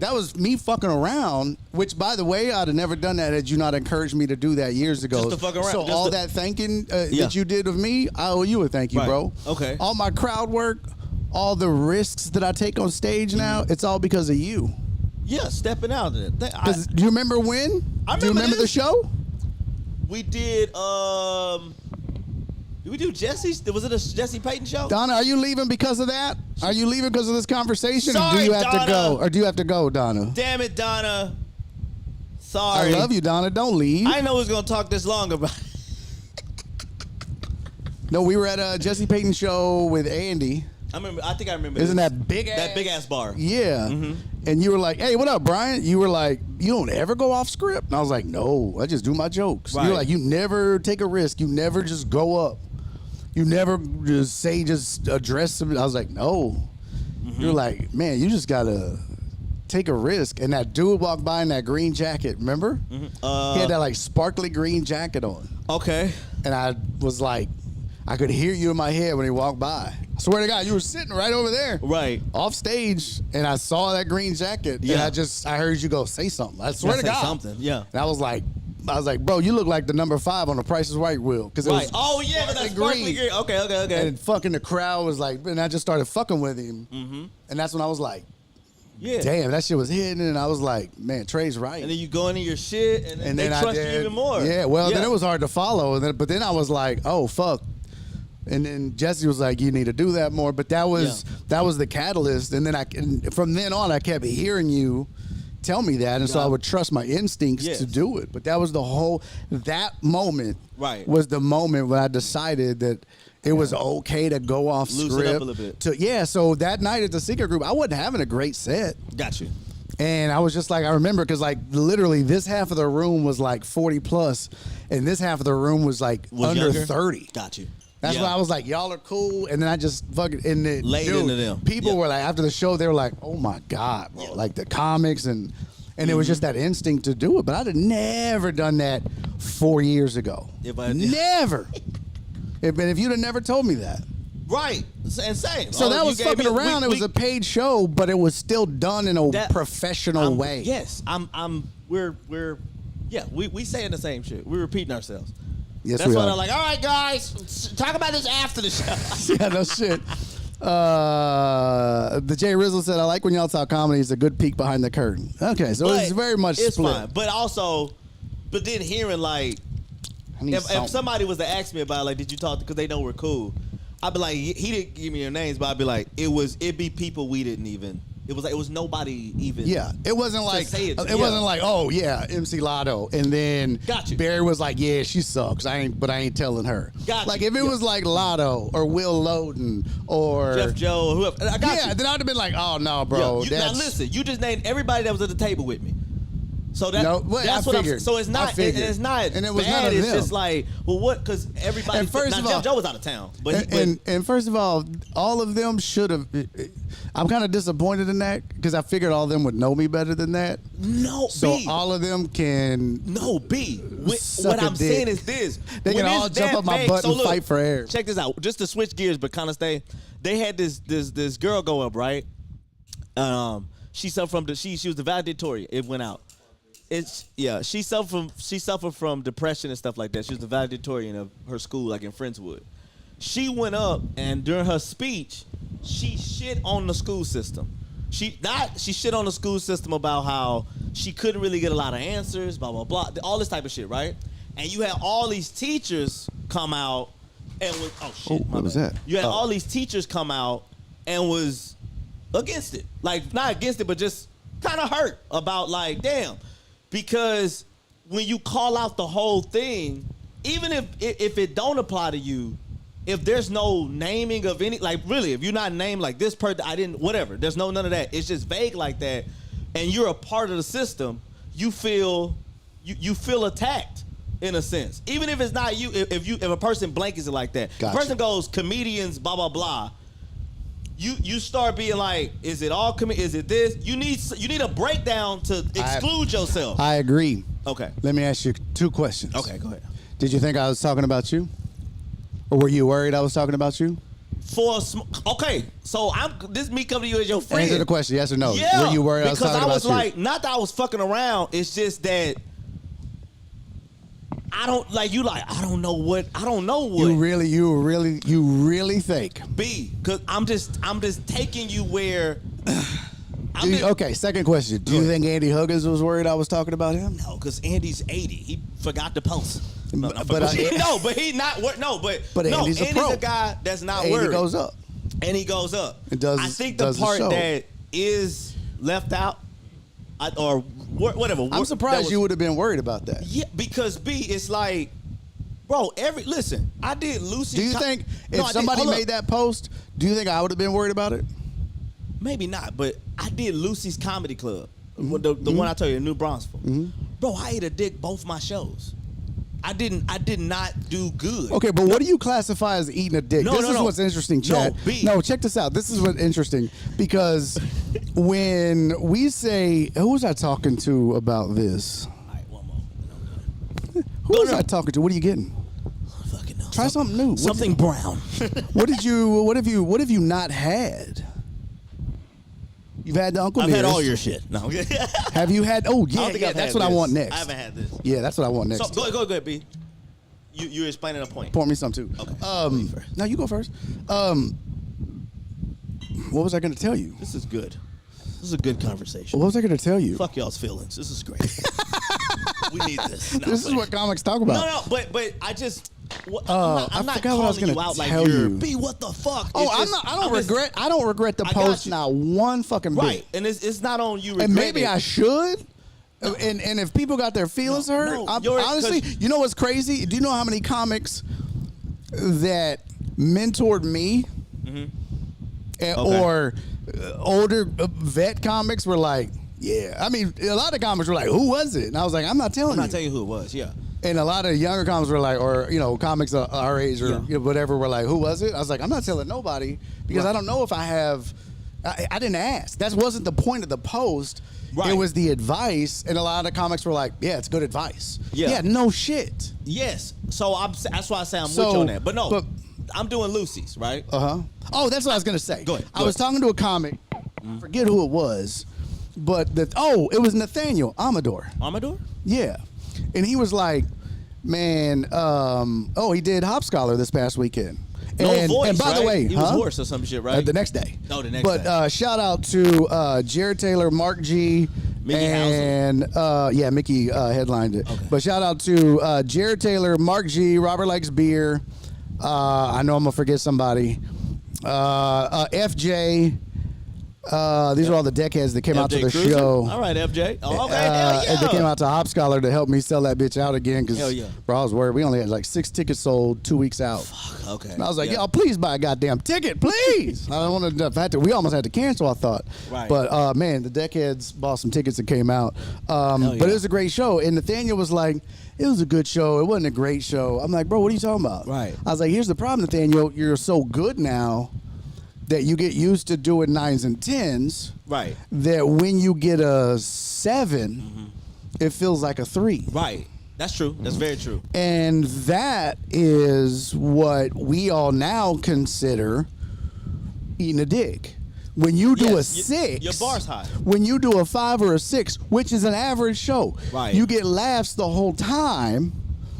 That was me fucking around, which, by the way, I'd have never done that had you not encouraged me to do that years ago.
Just to fuck around.
So all that thanking that you did of me, I owe you a thank you, bro.
Okay.
All my crowd work, all the risks that I take on stage now, it's all because of you.
Yeah, stepping out there.
Do you remember when? Do you remember the show?
We did, did we do Jesse's? Was it a Jesse Payton show?
Donna, are you leaving because of that? Are you leaving because of this conversation?
Sorry,
or do you have
Donna.
to go? Or do you have to go, Donna?
Damn it, Donna. Sorry.
I love you, Donna. Don't leave.
I know we was going to talk this long about it.
No, we were at a Jesse Payton show with Andy.
I think I remember.
Isn't that big ass
bar?
Yeah. And you were like, hey, what up, Brian? You were like, you don't ever go off script? And I was like, no, I just do my jokes.
Right.
You were like, you never take a risk. You never just go up. You never just address something. I was like, no. You're like, man, you just got to take a risk. And that dude walked by in that green jacket, remember? He had that like sparkly green jacket on.
Okay.
And I was like, I could hear you in my head when he walked by. I swear to God, you were sitting right over there.
Right.
Off stage, and I saw that green jacket.
Yeah.
And I heard you go, say something. I swear to God.
Say something, yeah.
And I was like, bro, you look like the number 5 on the Price is Right wheel. Cause it was
that's sparkly green. Okay.
And fucking the crowd was like, and I just started fucking with him. And that's when I was like, damn, that shit was hitting. And I was like, man, Trey's right.
And then you go into your shit, and then they trust you even more.
Yeah, well, then it was hard to follow. But then I was like, oh, fuck. And then Jesse was like, you need to do that more. But that was the catalyst. And then from then on, I kept hearing you tell me that. And so I would trust my instincts to do it. But that was that moment
Right.
was the moment when I decided that it was okay to go off
Loosen
script.
up a little bit.
So that night at the secret group, I wasn't having a great set.
Got you.
And I was just like, I remember because like literally this half of the room was like 40 plus, and this half of the room was like under
younger?
30.
Got you.
That's
Yeah.
why I was like, y'all are cool. And then I just fucking
Laid into them.
People
Yeah.
were like, after the show, they were like, oh my God, bro.
Yeah.
Like the comics and it was just that instinct to do it. But I'd have never done that 4 years ago. Never. If you'd have never told me that.
Right. And same.
So that was fucking around. It was a paid show, but it was still done in a professional way.
Yes. We saying the same shit. We're repeating ourselves.
Yes,
That's
we
why
are.
they're like, all right, guys, talk about this after the show.
Yeah, no shit. The Jay Rizzle said, I like when y'all talk comedy. It's a good peek behind the curtain. Okay, so it's very much
it's
split.
fine. But then hearing like,
I need something.
if somebody was to ask me about like, did you talk, because they know we're cool, I'd be like, he didn't give me your names, but I'd be like, it'd be people we didn't even. It was nobody even.
Yeah, it wasn't like
say it.
it wasn't like, oh yeah, MC Lotto, and then
Got you.
Barry was like, yeah, she sucks. I ain't telling her.
Got
like
you.
if it was like Lotto or Will Loden or
Jeff Joe or whoever. I got you.
then I'd have been like, oh no, bro.
Yo, now listen, you just named everybody that was at the table with me. So that's what I'm saying. So it's not, it's not
and it was
bad.
none of
It's
them.
just like, well, what? Because everybody.
And first
now,
of all-
Jeff Joe was out of town, but
and first of all of them should have. I'm kind of disappointed in that because I figured all of them would know me better than that.
no,
So
B.
all of them can.
No, B.
Suck
What
a
I'm
dick.
saying is this.
They
When
can all
it's
jump
that
up my
vague-
butt
so
and
look,
fight for air.
Check this out. Just to switch gears, but kind of stay. They had this girl go up, right? She suffered from she was the valedictorian. It went out. She suffered from depression and stuff like that. She was the valedictorian of her school, like in Friendswood. She went up and during her speech, she shit on the school system. She shit on the school system about how she couldn't really get a lot of answers, blah blah blah, all this type of shit, right? And you had all these teachers come out and was
what was that?
You had all these teachers come out and was against it, like not against it, but just kind of hurt about like, damn. Because when you call out the whole thing, even if it don't apply to you, if there's no naming of any, like really, if you're not named like this person, I didn't, whatever, there's none of that. It's just vague like that, and you're a part of the system. You feel attacked in a sense, even if it's not you. If a person blankets it like that,
Gotcha.
the person goes comedians, blah blah blah. You start being like, is it all is it this? You need a breakdown to exclude yourself.
I agree.
Okay.
Let me ask you 2 questions.
Okay, go ahead.
Did you think I was talking about you? Or were you worried I was talking about you?
Okay, so this is me coming to you as your friend.
Answer the question, yes or no.
Yeah.
Were you worried I was
because
talking
I was
about
like, not that I was fucking around. It's just that I don't like you. Like I don't know what.
you? You really think?
B, because I'm just taking you where.
Okay, second question. Do you think Andy Huggins was worried I was talking about him?
No, because Andy's 80. He forgot to post.
But Andy's a pro.
guy that's not
Andy
worried.
goes up.
And he goes up.
It does-
I think the
does the
part
show.
that is left out, or whatever.
I'm surprised you would have been worried about that.
Yeah, because B, it's like, bro. Listen, I did Lucy.
Do you think if somebody made that post, do you think I would have been worried about it?
Maybe not, but I did Lucy's Comedy Club, the one I told you in New Braunfels. Bro, I ate a dick both my shows. I did not do good.
Okay, but what do you classify as eating a dick?
No,
This
no,
is
no.
what's interesting, Chad.
No, B.
No, check this out. This is what's interesting because when we say, who was I talking to about this?
All right, one more.
Who was I talking to? What are you getting?
Fucking no.
Try something new.
Something brown.
What have you not had? You've had the Uncle
I've had
Nearest.
all your shit. No.
Have you had? Oh yeah,
I don't think I've
that's
had
what I
this.
want next.
I haven't had this.
Yeah, that's what I want next.
So go ahead, B. You're explaining a point.
Pour me some too.
Okay. You first.
No, you go first. What was I going to tell you?
This is good. This is a good conversation.
What was I going to tell you?
Fuck y'all's feelings. This is great. We need this. No,
This is what comics talk about.
No, but I just.
I
I'm not
forgot what I was
calling you
gonna
out like
tell
you're
you.
B. What the fuck?
Oh,
It's just-
I don't regret the
I got
post
you.
not one fucking bit.
Right, and it's not on you.
And maybe
regretting
I
it.
should, And if people got their feelings hurt,
no,
honestly, you know what's crazy? Do you know how many comics that mentored me or older vet comics were like, yeah. I mean, a lot of comics were like, who was it? And I was like, I'm not telling you.
I'm not telling you who it was. Yeah.
And a lot of younger comics were like, or comics our age or whatever were like, who was it? I was like, I'm not telling nobody because I don't know if I have. I didn't ask. That wasn't the point of the post. Right. It was the advice, and a lot of comics were like, "Yeah, it's good advice." Yeah, no shit.
Yes. So that's why I say I'm with you on that. But no, I'm doing Lucy's, right?
Oh, that's what I was gonna say.
Go ahead.
I was talking to a comic. I forget who it was, but it was Nathaniel Amador.
Amador?
Yeah, and he was like, "Man, he did Hop Scholar this past weekend."
Voice,
and by the way,
he was hoarse or some shit, right?
The next day.
No, the next day.
But shout out to Jared Taylor, Mark G,
Mickey
and Mickey headlined it.
Okay.
But shout out to Jared Taylor, Mark G, Robert Likes Beer. I know I'm gonna forget somebody. FJ. These are all the deckheads that came out to the
Cruiser?
show.
All right, FJ. Oh, okay, hell yeah.
And they came out to Hop Scholar to help me sell that bitch out again.
Hell yeah.
Bro, I was worried. We only had like 6 tickets sold 2 weeks out.
Fuck, okay.
And I was like, y'all, please buy a goddamn ticket, please. I don't want to. We almost had to cancel, I thought.
Right.
But, man, the deckheads bought some tickets and came out. But it was a great show. And Nathaniel was like, it was a good show. It wasn't a great show. I'm like, bro, what are you talking about?
Right.
I was like, here's the problem, Nathaniel. You're so good now that you get used to doing 9s and 10s.
Right.
That when you get a 7, it feels like a 3.
Right. That's true. That's very true.
And that is what we all now consider eating a dick. When you do a 6,
your bar's high.
When you do a 5 or a 6, which is an average show,
right,
you get laughs the whole time.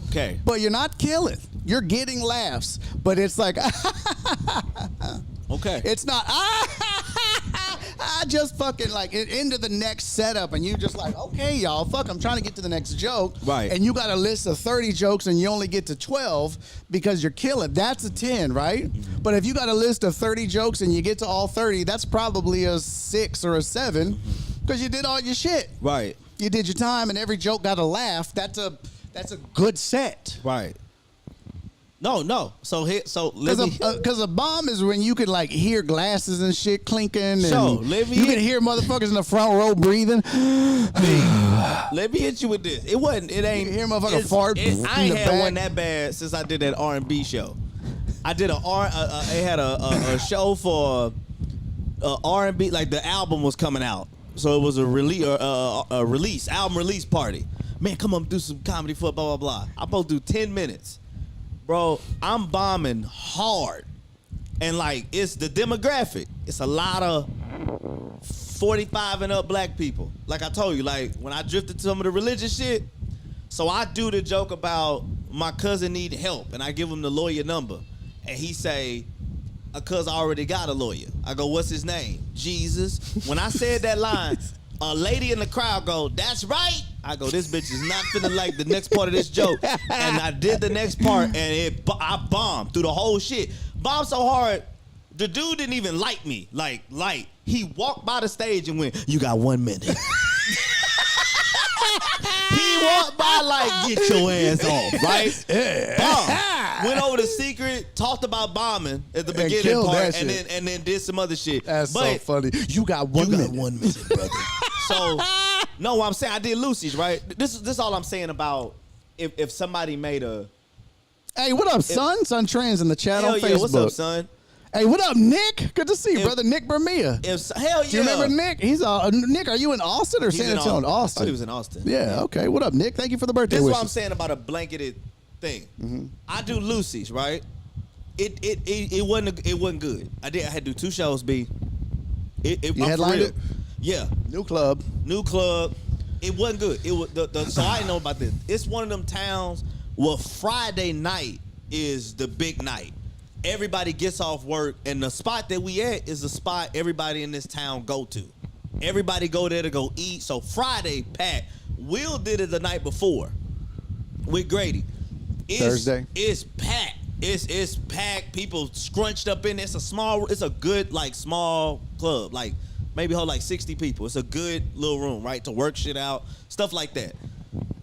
Okay.
But you're not killing. You're getting laughs. But it's like,
okay.
It's not, I just fucking like into the next setup, and you just like, okay, y'all, fuck, I'm trying to get to the next joke.
Right.
And you got a list of 30 jokes, and you only get to 12 because you're killing. That's a 10, right? Mm-hmm. But if you got a list of 30 jokes and you get to all 30, that's probably a 6 or a 7 because you did all your shit.
Right.
You did your time, and every joke got a laugh. That's a good set.
Right. No. So
because a bomb is when you could like hear glasses and shit clinking, and you can hear motherfuckers in the front row breathing.
Let me hit you with this. It ain't.
You can hear motherfucker fart.
I ain't had one that bad since I did that R&B show. I did they had a show for R&B, like the album was coming out, so it was a album release party. Man, come on, do some comedy for blah blah blah. I'm supposed to do 10 minutes. Bro, I'm bombing hard. And like, it's the demographic. It's a lot of 45 and up black people. Like I told you, like when I drifted to some of the religious shit, so I do the joke about my cousin need help, and I give him the lawyer number. And he say, a cousin already got a lawyer. I go, what's his name? Jesus. When I said that line, a lady in the crowd go, that's right. I go, this bitch is not finna like the next part of this joke. And I did the next part, and I bombed through the whole shit. Bombed so hard, the dude didn't even like me. Like, he walked by the stage and went, you got 1 minute. He walked by like, get your ass off, right? Bomb. Went over to Secret, talked about bombing at the beginning part, and then did some other shit.
That's so funny. You got 1 minute.
1 minute, brother. So, no, what I'm saying, I did Lucy's, right? This is all I'm saying about if somebody made a.
Hey, what up, son? Son Trans in the chat on Facebook.
Yeah, what's up, son?
Hey, what up, Nick? Good to see you, brother. Nick Bermia.
Hell yeah.
Do you remember Nick? He's Nick, are you in Austin or San Antonio? Austin.
I thought he was in Austin.
Yeah, okay. What up, Nick? Thank you for the birthday
wishes.
wishes.
This is what I'm saying about a blanketed thing. Mm-hmm. I do Lucy's, right? It wasn't good. I had to do 2 shows, B.
You headlined it?
Yeah.
New club.
It wasn't good. It was so I didn't know about this. It's one of them towns where Friday night is the big night. Everybody gets off work, and the spot that we at is the spot everybody in this town go to. Everybody go there to go eat. So Friday, packed. Will did it the night before with Grady.
Thursday.
It's packed. It's packed. People scrunched up in there. It's a good, like, small club. Like, maybe hold like 60 people. It's a good little room, right, to work shit out, stuff like that.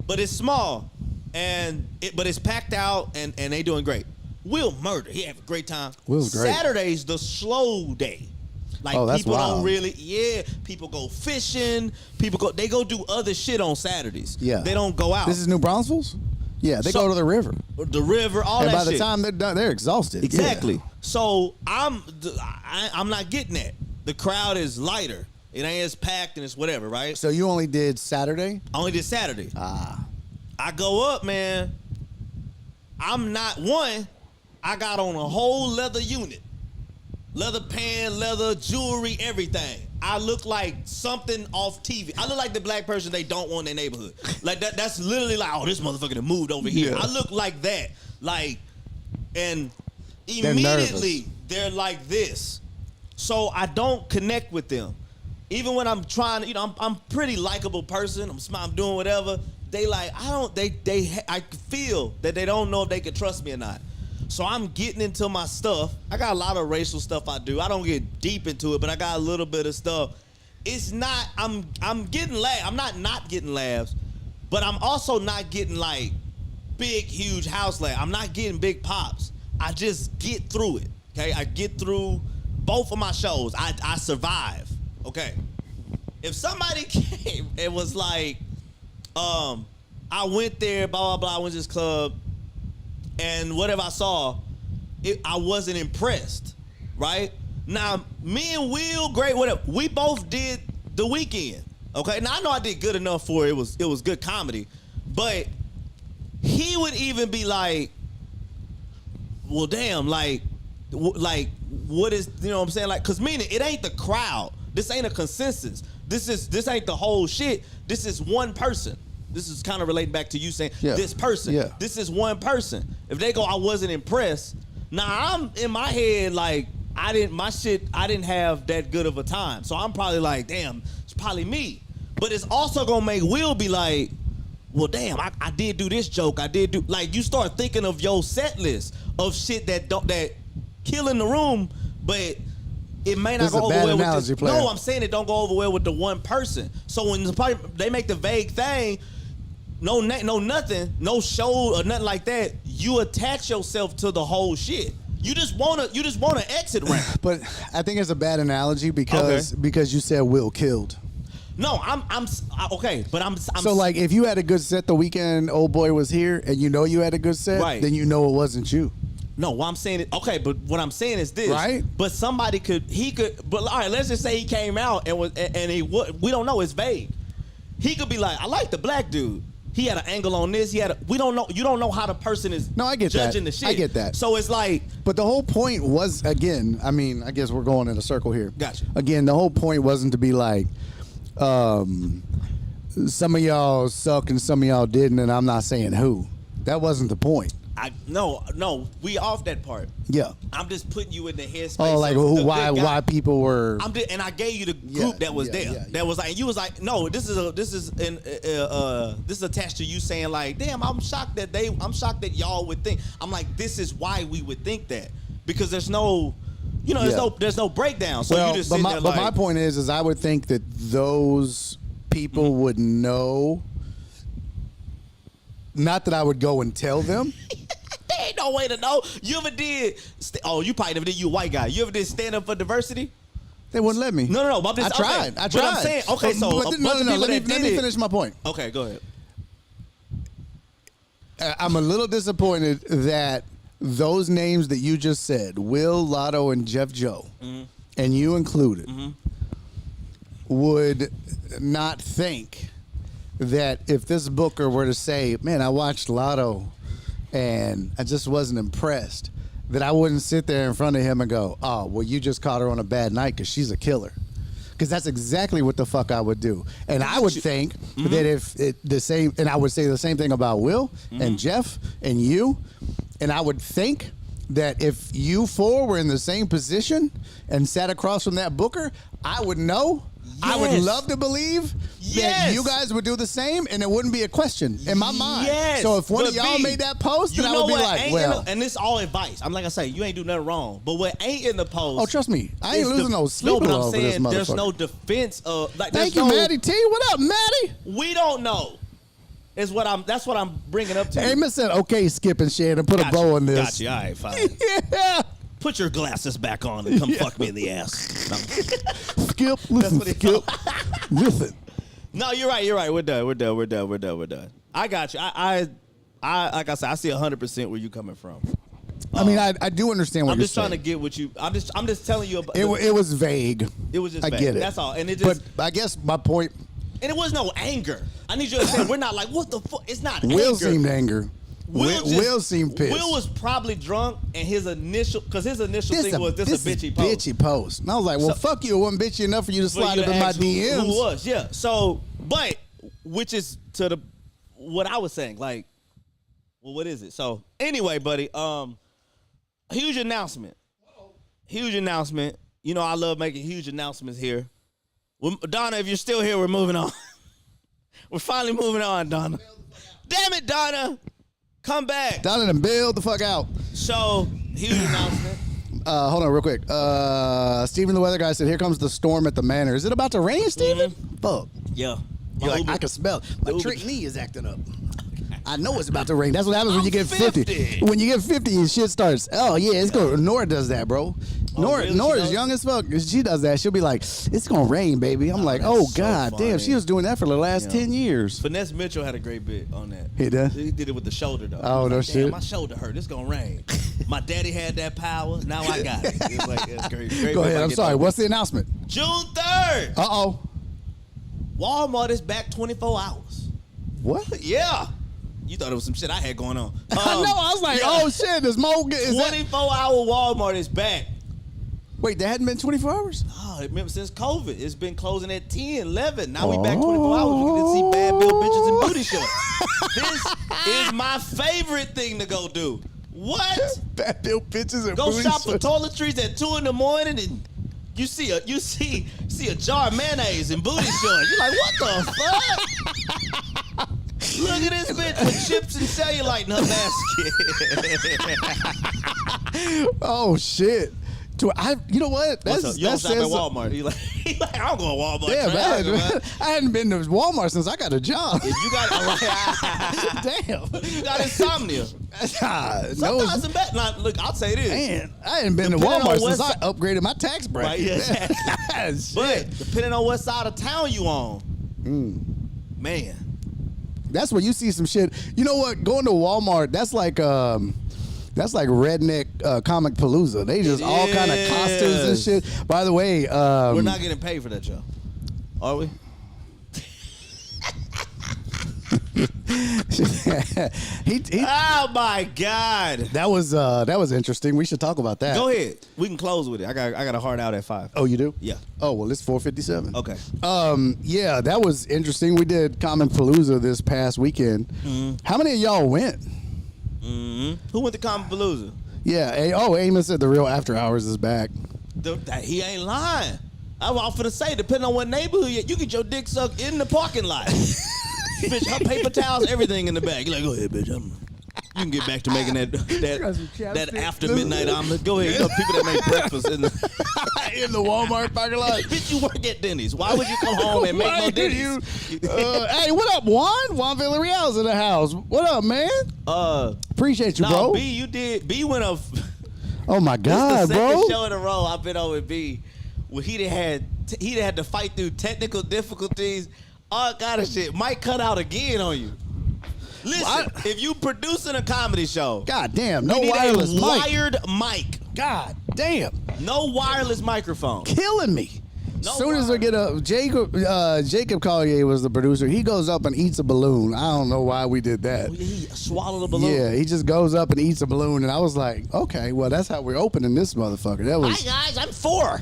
But it's small, but it's packed out, and they doing great. Will murder. He have a great time.
Will's great.
Saturday's the slow day. Like
Oh, that's
people
wild.
don't really, people go fishing. They go do other shit on Saturdays.
Yeah.
They don't go out.
This is New Braunfels? Yeah, they
So-
go to the river.
The river, all
And
that
by the
shit.
time they're done, they're exhausted.
Exactly.
Yeah.
So I'm not getting that. The crowd is lighter. It ain't as packed and it's whatever, right?
So you only did Saturday?
I only did Saturday.
Ah.
I go up, man. I'm not one. I got on a whole leather unit. Leather pants, leather jewelry, everything. I look like something off TV. I look like the black person they don't want in their neighborhood. Like that's literally like, oh, this motherfucker done moved over here.
Yeah.
I look like that. Like, and
They're
immediately
nervous.
they're like this. So I don't connect with them. Even when I'm trying to, I'm a pretty likable person. I'm doing whatever. They like, I feel that they don't know if they can trust me or not. So I'm getting into my stuff. I got a lot of racial stuff I do. I don't get deep into it, but I got a little bit of stuff. It's not, I'm getting laughs. I'm not getting laughs, but I'm also not getting like big, huge house laughs. I'm not getting big pops. I just get through it, okay? I get through both of my shows. I survive, okay? If somebody came and was like, I went there, blah, blah, blah, I went to this club, and whatever I saw, I wasn't impressed, right? Now, me and Will, great, whatever, we both did The Weeknd, okay? Now, I know I did good enough for it. It was good comedy, but he would even be like, well, damn, like, what is, you know what I'm saying? Like, because meaning, it ain't the crowd. This ain't a consensus. This ain't the whole shit. This is one person. This is kind of relating back to you saying this person.
Yeah.
This is one person. If they go, I wasn't impressed. Now I'm in my head like I didn't have that good of a time. So I'm probably like, damn, it's probably me. But it's also gonna make Will be like, well, damn, I did do this joke. I did do, like, you start thinking of your set list of shit that kill in the room, but it may not
This is
go
a
over
bad
well with
analogy,
this.
player.
No, I'm saying it don't go over well with the one person. So when they make the vague thing, no nothing, no show or nothing like that, you attach yourself to the whole shit. You just wanna exit ramp.
But I think it's a bad analogy because you said Will killed.
No, I'm okay, but I'm
So like if you had a good set the weekend old boy was here and you know you had a good set,
Right.
then you know it wasn't you.
No, what I'm saying is, okay, but what I'm saying is this.
Right.
But but all right, let's just say he came out we don't know, it's vague. He could be like, I like the black dude. He had an angle on this. We don't know. You don't know how the person is
No, I get
judging
that.
the shit.
I get that.
So it's like,
But the whole point was, again, I mean, I guess we're going in a circle here.
Gotcha.
Again, the whole point wasn't to be like, some of y'all suck and some of y'all didn't, and I'm not saying who. That wasn't the point.
no, we off that part.
Yeah.
I'm just putting you in the headspace.
Oh, like
of the
why
good guy.
why people were.
And I gave you the group that was there. That was like, and you was like, no, this is attached to you saying like, damn, I'm shocked that y'all would think. I'm like, this is why we would think that, because there's no, there's no breakdown. So
Well,
you just
but
sit
my,
there
but
like,
my point is I would think that those people would know. Not that I would go and tell them.
there ain't no way to know. You ever did? You probably never did. You a white guy. You ever did stand up for diversity?
They wouldn't let me.
No. But I'm just,
I tried.
Okay.
I
But
tried.
I'm saying, okay, so a bunch of people
Let
that
me
did it.
finish my point.
Okay, go ahead.
I'm a little disappointed that those names that you just said, Will, Lotto, and Jeff Joe, and you included, would not think that if this booker were to say, man, I watched Lotto and I just wasn't impressed, that I wouldn't sit there in front of him and go, oh, well, you just caught her on a bad night because she's a killer. Because that's exactly what the fuck I would do. And I would think that if and I would say the same thing about Will and Jeff and you, and I would think that if you four were in the same position and sat across from that booker, I would know I would love to believe that
Yes.
you guys would do the same, and it wouldn't be a question in my mind.
Yes.
So if one of
But
y'all
B,
made that post,
you
then I
know
would be
what
like,
ain't
well.
and this all advice. I'm like I say, you ain't do nothing wrong. But what ain't in the post?
Oh, trust me, I ain't
is
losing no sleep
but I'm
over this
saying
motherfucker.
there's no defense of like.
Thank
there's
you,
no,
Maddie T. What up, Maddie?
We don't know. Is what I'm. That's what I'm bringing up to you.
Amos said, okay, Skip and Shan, and put a bow on this.
Got you. All right, fine.
Yeah.
Put your glasses back on and come fuck me in the ass. No.
Skip, listen,
what he
Skip. Listen.
No, you're right. You're right. We're done. I got you. I like I said, I see 100% where you coming from.
I mean, I do understand what
I'm
you're
just trying to
saying.
get what you. I'm just telling you about.
It was vague.
It was just.
I
vague.
get it.
That's all. And it just.
But I guess my point.
And it was no anger. I need you to understand. We're not like what the fuck. It's not
Will
anger.
seemed angry. Will
just-
seemed pissed.
Will was probably drunk, and his initial thing was this a bitchy
is
post.
bitchy post. And I was like, well, fuck you. It wasn't bitchy enough for you to
For
slide
you
up
to
in my
ask
DMs.
Who was? Yeah. So, but which is to the what I was saying. Like, well, what is it? So anyway, buddy. Huge announcement. Huge announcement. You know, I love making huge announcements here. Donna, if you're still here, we're moving on. We're finally moving on, Donna. Damn it, Donna. Come back.
Down and bail the fuck out.
So, huge announcement.
Hold on real quick. Steven the weather guy said, here comes the storm at the manor. Is it about to rain, Steven? Fuck.
Yeah.
You're like, I can smell it. My trick knee is acting up. I know it's about to rain. That's what happens when you get 50. When you get 50 and shit starts. Oh, yeah, it's going. Nora does that, bro.
really?
Nora's
She
young as fuck. She does that. She'll be like, it's going to rain, baby. I'm like, oh,
that's so
God damn.
funny.
She was doing that for the last 10 years.
Finesse Mitchell had a great bit on that.
He did?
He did it with the shoulder, though.
Oh,
He was
no
like,
shit.
Damn, my shoulder hurt. It's going to rain. My daddy had that power. Now I got it. It's like, it's great.
Go ahead. I'm sorry. What's the announcement?
June 3rd.
Uh-oh.
Walmart is back 24 hours.
What?
Yeah. You thought it was some shit I had going on.
I know. I was like, oh, shit. There's more. Is that?
24-hour Walmart is back.
Wait, that hadn't been 24 hours?
Oh, remember since COVID, it's been closing at 10, 11. Now we back 24 hours. You can see bad bill bitches and booty shorts. This is my favorite thing to go do. What?
Bad bill bitches and
Go
booty
shop for
shorts.
toiletries at 2 in the morning and you see a jar of mayonnaise and booty shorts. You're like, what the fuck? Look at this bitch with chips and cellulite in her basket.
Oh, shit. You know what?
What's up? You don't shop at
says-
Walmart. He like, I don't go to Walmart.
Yeah,
Trash,
man. I hadn't been to Walmart since I got a job.
If you got
Damn.
you got insomnia.
No,
Sometimes some bad. Now, look, I'll say this.
man, I hadn't been to
Depending on
Walmart
what
since I upgraded my tax
Right,
bracket.
yeah.
Shit.
But depending on what side of town you on, man.
That's where you see some shit. You know what? Going to Walmart, that's like redneck comic palooza. They just all kind of costumes and
is.
shit. By the way,
We're not getting paid for that, Joe. Are we? Oh my God!
that was interesting. We should talk about that.
Go ahead. We can close with it. I got a hard out at 5.
Oh, you do?
Yeah.
Oh well, it's 4:57.
Okay.
Yeah, that was interesting. We did Comic Palooza this past weekend. How many of y'all went?
Who went to Comic Palooza?
Yeah. Amos said the real After Hours is back.
He ain't lying. I was finna say, depending on what neighborhood you get your dick sucked in the parking lot. Bitch, her paper towels, everything in the bag. You're like, go ahead, bitch. You can get back to making that after midnight omelet. Go ahead. You know, people that make breakfast in the
Walmart parking lot.
Bitch, you work at Denny's. Why would you come home and make
Why
no
did
Denny's?
Hey, what up, Juan? Juan Villarreal's in the house. What up, man? Appreciate you, bro.
B went up.
Oh my God,
This the second
bro.
show in a row I've been on with B. Where he had to fight through technical difficulties, all kind of shit. Might cut out again on you. Listen, if you producing a comedy show,
God damn, no
you need
wireless
a
mic.
wired mic.
God damn,
No wireless microphone.
killing me.
No
As soon as I get up, Jacob Collier was the producer. He goes up and eats a balloon. I don't know why we did that.
He swallowed a balloon.
Yeah, he just goes up and eats a balloon, and I was like, okay, well, that's how we're opening this motherfucker. That was.
Hi guys, I'm 4.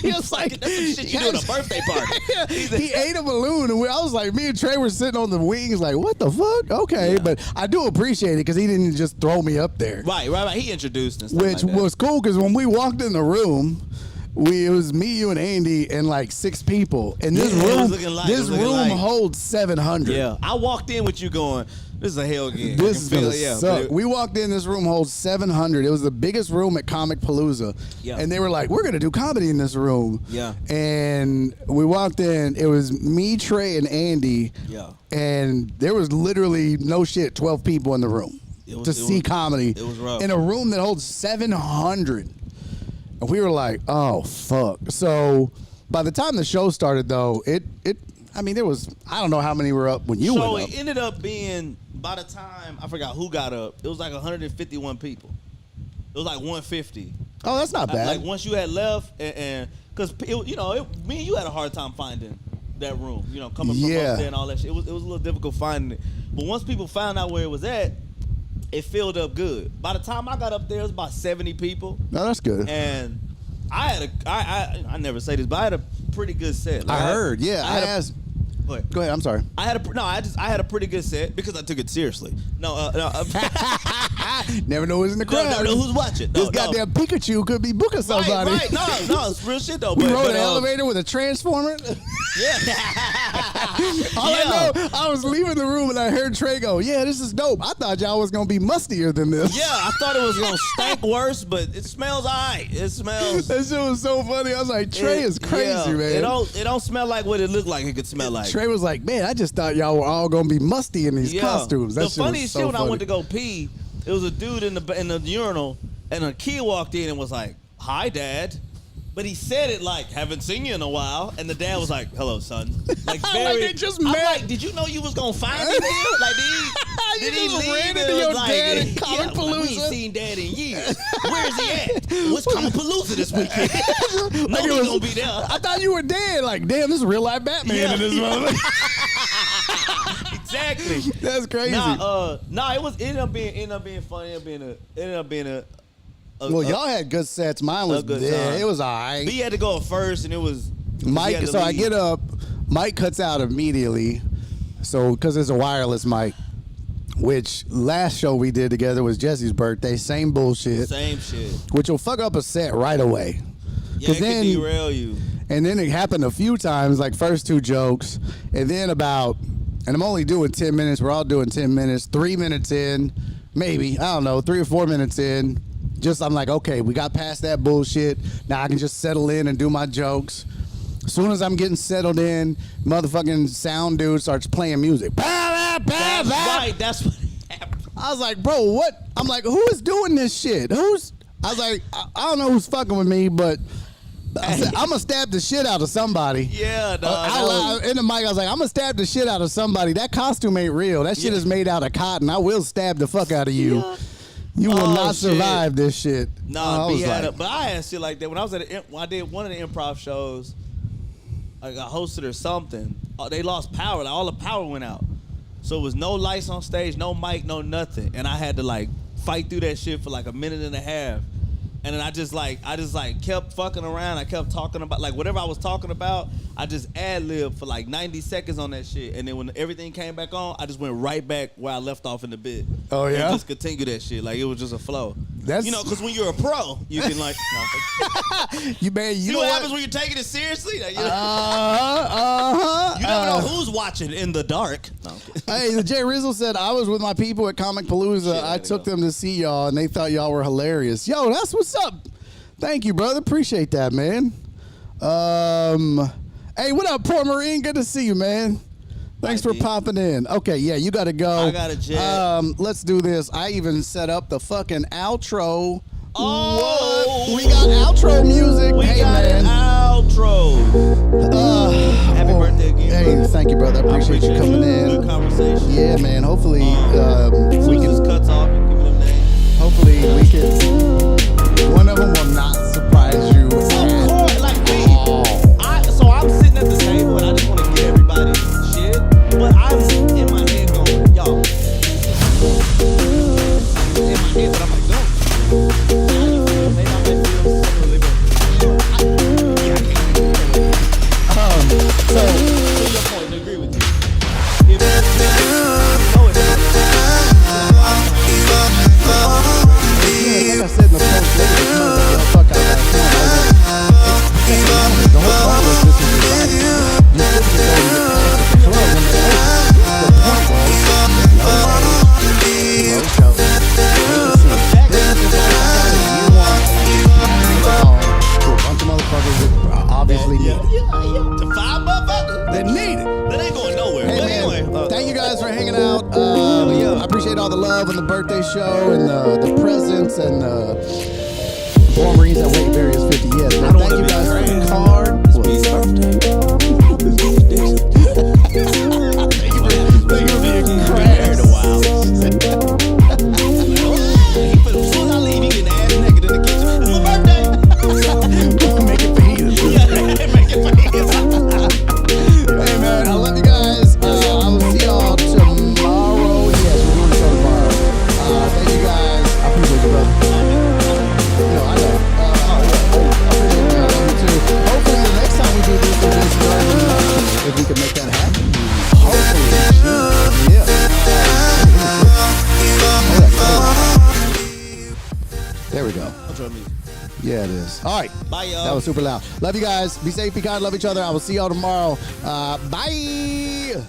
He was like,
that's some shit you do at a birthday party.
He ate a balloon, and I was like, me and Trey were sitting on the wings, like, what the fuck? Okay, but I do appreciate it because he didn't just throw me up there.
Right. He introduced and stuff
Which
like that.
was cool because when we walked in the room, it was me, you, and Andy, and like 6 people. And this
Yeah, it was
room,
looking light.
this
It was looking
room
light.
holds 700.
Yeah, I walked in with you going, this is a hell game.
This is gonna
but
suck.
it-
We walked in. This room holds 700. It was the biggest room at Comic Palooza.
Yeah.
And they were like, "We're gonna do comedy in this room."
Yeah.
And we walked in. It was me, Trey, and Andy.
Yeah.
And there was literally no shit 12 people in the room to see comedy.
It was rough.
In a room that holds 700. And we were like, "Oh fuck!" So by the time the show started, though, I mean, there was, I don't know how many were up when you
So
went up.
it ended up being, by the time, I forgot who got up, it was like 151 people. It was like 150.
Oh, that's not bad.
Like once you had left, and because me and you had a hard time finding that room. Coming from
Yeah.
up there and all that shit. It was a little difficult finding it. But once people found out where it was at, it filled up good. By the time I got up there, it was about 70 people,
No, that's good.
and I never say this, but I had a pretty good set. Like,
I heard. Yeah, I
had a-
asked.
Go ahead.
Go ahead. I'm sorry.
I had a pretty good set because I took it seriously. No,
Never know who's in the crowd.
no, who's watching? No,
This goddamn Pikachu could be booking somebody.
Right. No, it's real shit though.
We rode an
but,
elevator with a transformer.
Yeah.
All I know, I was leaving the room and I heard Trey go, "Yeah, this is dope. I thought y'all was gonna be mustier than this."
Yeah, I thought it was gonna stink worse, but it smells alright. It smells.
That shit was so funny. I was like, Trey is crazy,
yeah,
man.
It don't smell like what it looked like it could smell like.
Trey was like, "Man, I just thought y'all were all gonna be musty in these costumes." That
The
shit was
funniest
so
shit when I
funny.
went to go pee, it was a dude in the urinal, and a kid walked in and was like, "Hi, Dad." But he said it like, "Haven't seen you in a while," and the dad was like, "Hello, son." Like very.
Like they just
I'm
met.
like, did you know you was gonna find me here? Like,
You
did he
just
leave?
ran
and
into
it was
your
like,
dad at
yeah,
Comic
I'm like, we
Palooza.
ain't seen Dad in years. Where's he at? What's Comic Palooza this weekend? No,
Like
he
it was-
gonna be there.
I thought you were dead. Like, damn, this is real life Batman
Yeah.
in this motherfucker.
Exactly.
That's crazy.
It ended up being funny. It ended up being a
Well, y'all had good sets. Mine was
good
yeah,
time.
it was all right.
But he had to go first, and it was he
Mike,
had to
so I
leave.
get up. Mike cuts out immediately. So, because it's a wireless mic, which last show we did together was Jesse's birthday. Same bullshit.
Same shit.
Which will fuck up a set right away.
Yeah, it
then-
can derail you.
And then it happened a few times, like first 2 jokes. And then and I'm only doing 10 minutes. We're all doing 10 minutes. 3 minutes in, maybe, I don't know, 3 or 4 minutes in. I'm like, okay, we got past that bullshit. Now I can just settle in and do my jokes. As soon as I'm getting settled in, motherfucking sound dude starts playing music.
That's right. That's what happened.
I was like, bro, what? I'm like, who is doing this shit? I was like, I don't know who's fucking with me, but I said, I'm gonna stab the shit out of somebody.
Yeah, no.
In the mic, I was like, I'm gonna stab the shit out of somebody. That costume ain't real. That shit
Yeah.
is made out of cotton. I will stab the fuck out of you.
Yeah.
You will
Oh,
not
shit.
survive this shit.
No,
I was like,
but I had shit like that when I was when I did one of the improv shows. Like I hosted or something. They lost power. Like all the power went out. So it was no lights on stage, no mic, no nothing, and I had to like fight through that shit for like a minute and a half. And then I just kept fucking around. I kept talking about like whatever I was talking about. I just ad-libbed for like 90 seconds on that shit. And then when everything came back on, I just went right back where I left off in the bit.
Oh, yeah?
And just continue that shit. Like it was just a flow.
That's-
because when you're a pro, you can like.
you man,
You know what happens when you're taking it seriously? Like, you never know who's watching in the dark. No, I'm kidding.
Hey, the Jay Rizzle said I was with my people at Comic Palooza. I took them to see y'all, and they thought y'all were hilarious. Yo, that's what's up. Thank you, brother. Appreciate that, man. Hey, what up, Poor Marine? Good to see you, man. Thanks
Hi,
for
D.
popping in. Okay, yeah, you got to go.
I got a jet.
Let's do this. I even set up the fucking outro.
Oh.
What? We got outro music.
We
hey,
got
man.
an outro. Happy birthday again.
Hey,
brother.
thank you, brother. I appreciate you coming
Good
in.
conversation.
Yeah, man. Hopefully,
If
we
we
can.
just cuts off and give them names.
Hopefully, we can. One of them will not surprise you.
Of
at
course, like me.
all.
So I'm sitting at the table and I just want to get everybody shit, but I'm in my head going, y'all. In my head, but I'm like, no. How you feel? Maybe I might feel similarly, but
So,
to your point, I agree with you.
like I said in the post, fuck out love on the birthday show and the presents and the former he's at Wait Barry is 50 years. Man, thank you guys for the card. Thank you for being crash. Make it for you. Hey man, I love you guys. I will see y'all tomorrow. Yes, we're doing the show tomorrow. Thank you guys. I appreciate you, brother. No, I know. I appreciate you. I love you too. Hopefully the next time we do this, we'll be starting, if we can make that happen. Hopefully. Yeah. There we go. Yeah, it is. All right.
Bye, y'all.
That was super loud. Love you guys. Be safe, be kind, love each other. I will see y'all tomorrow. Bye.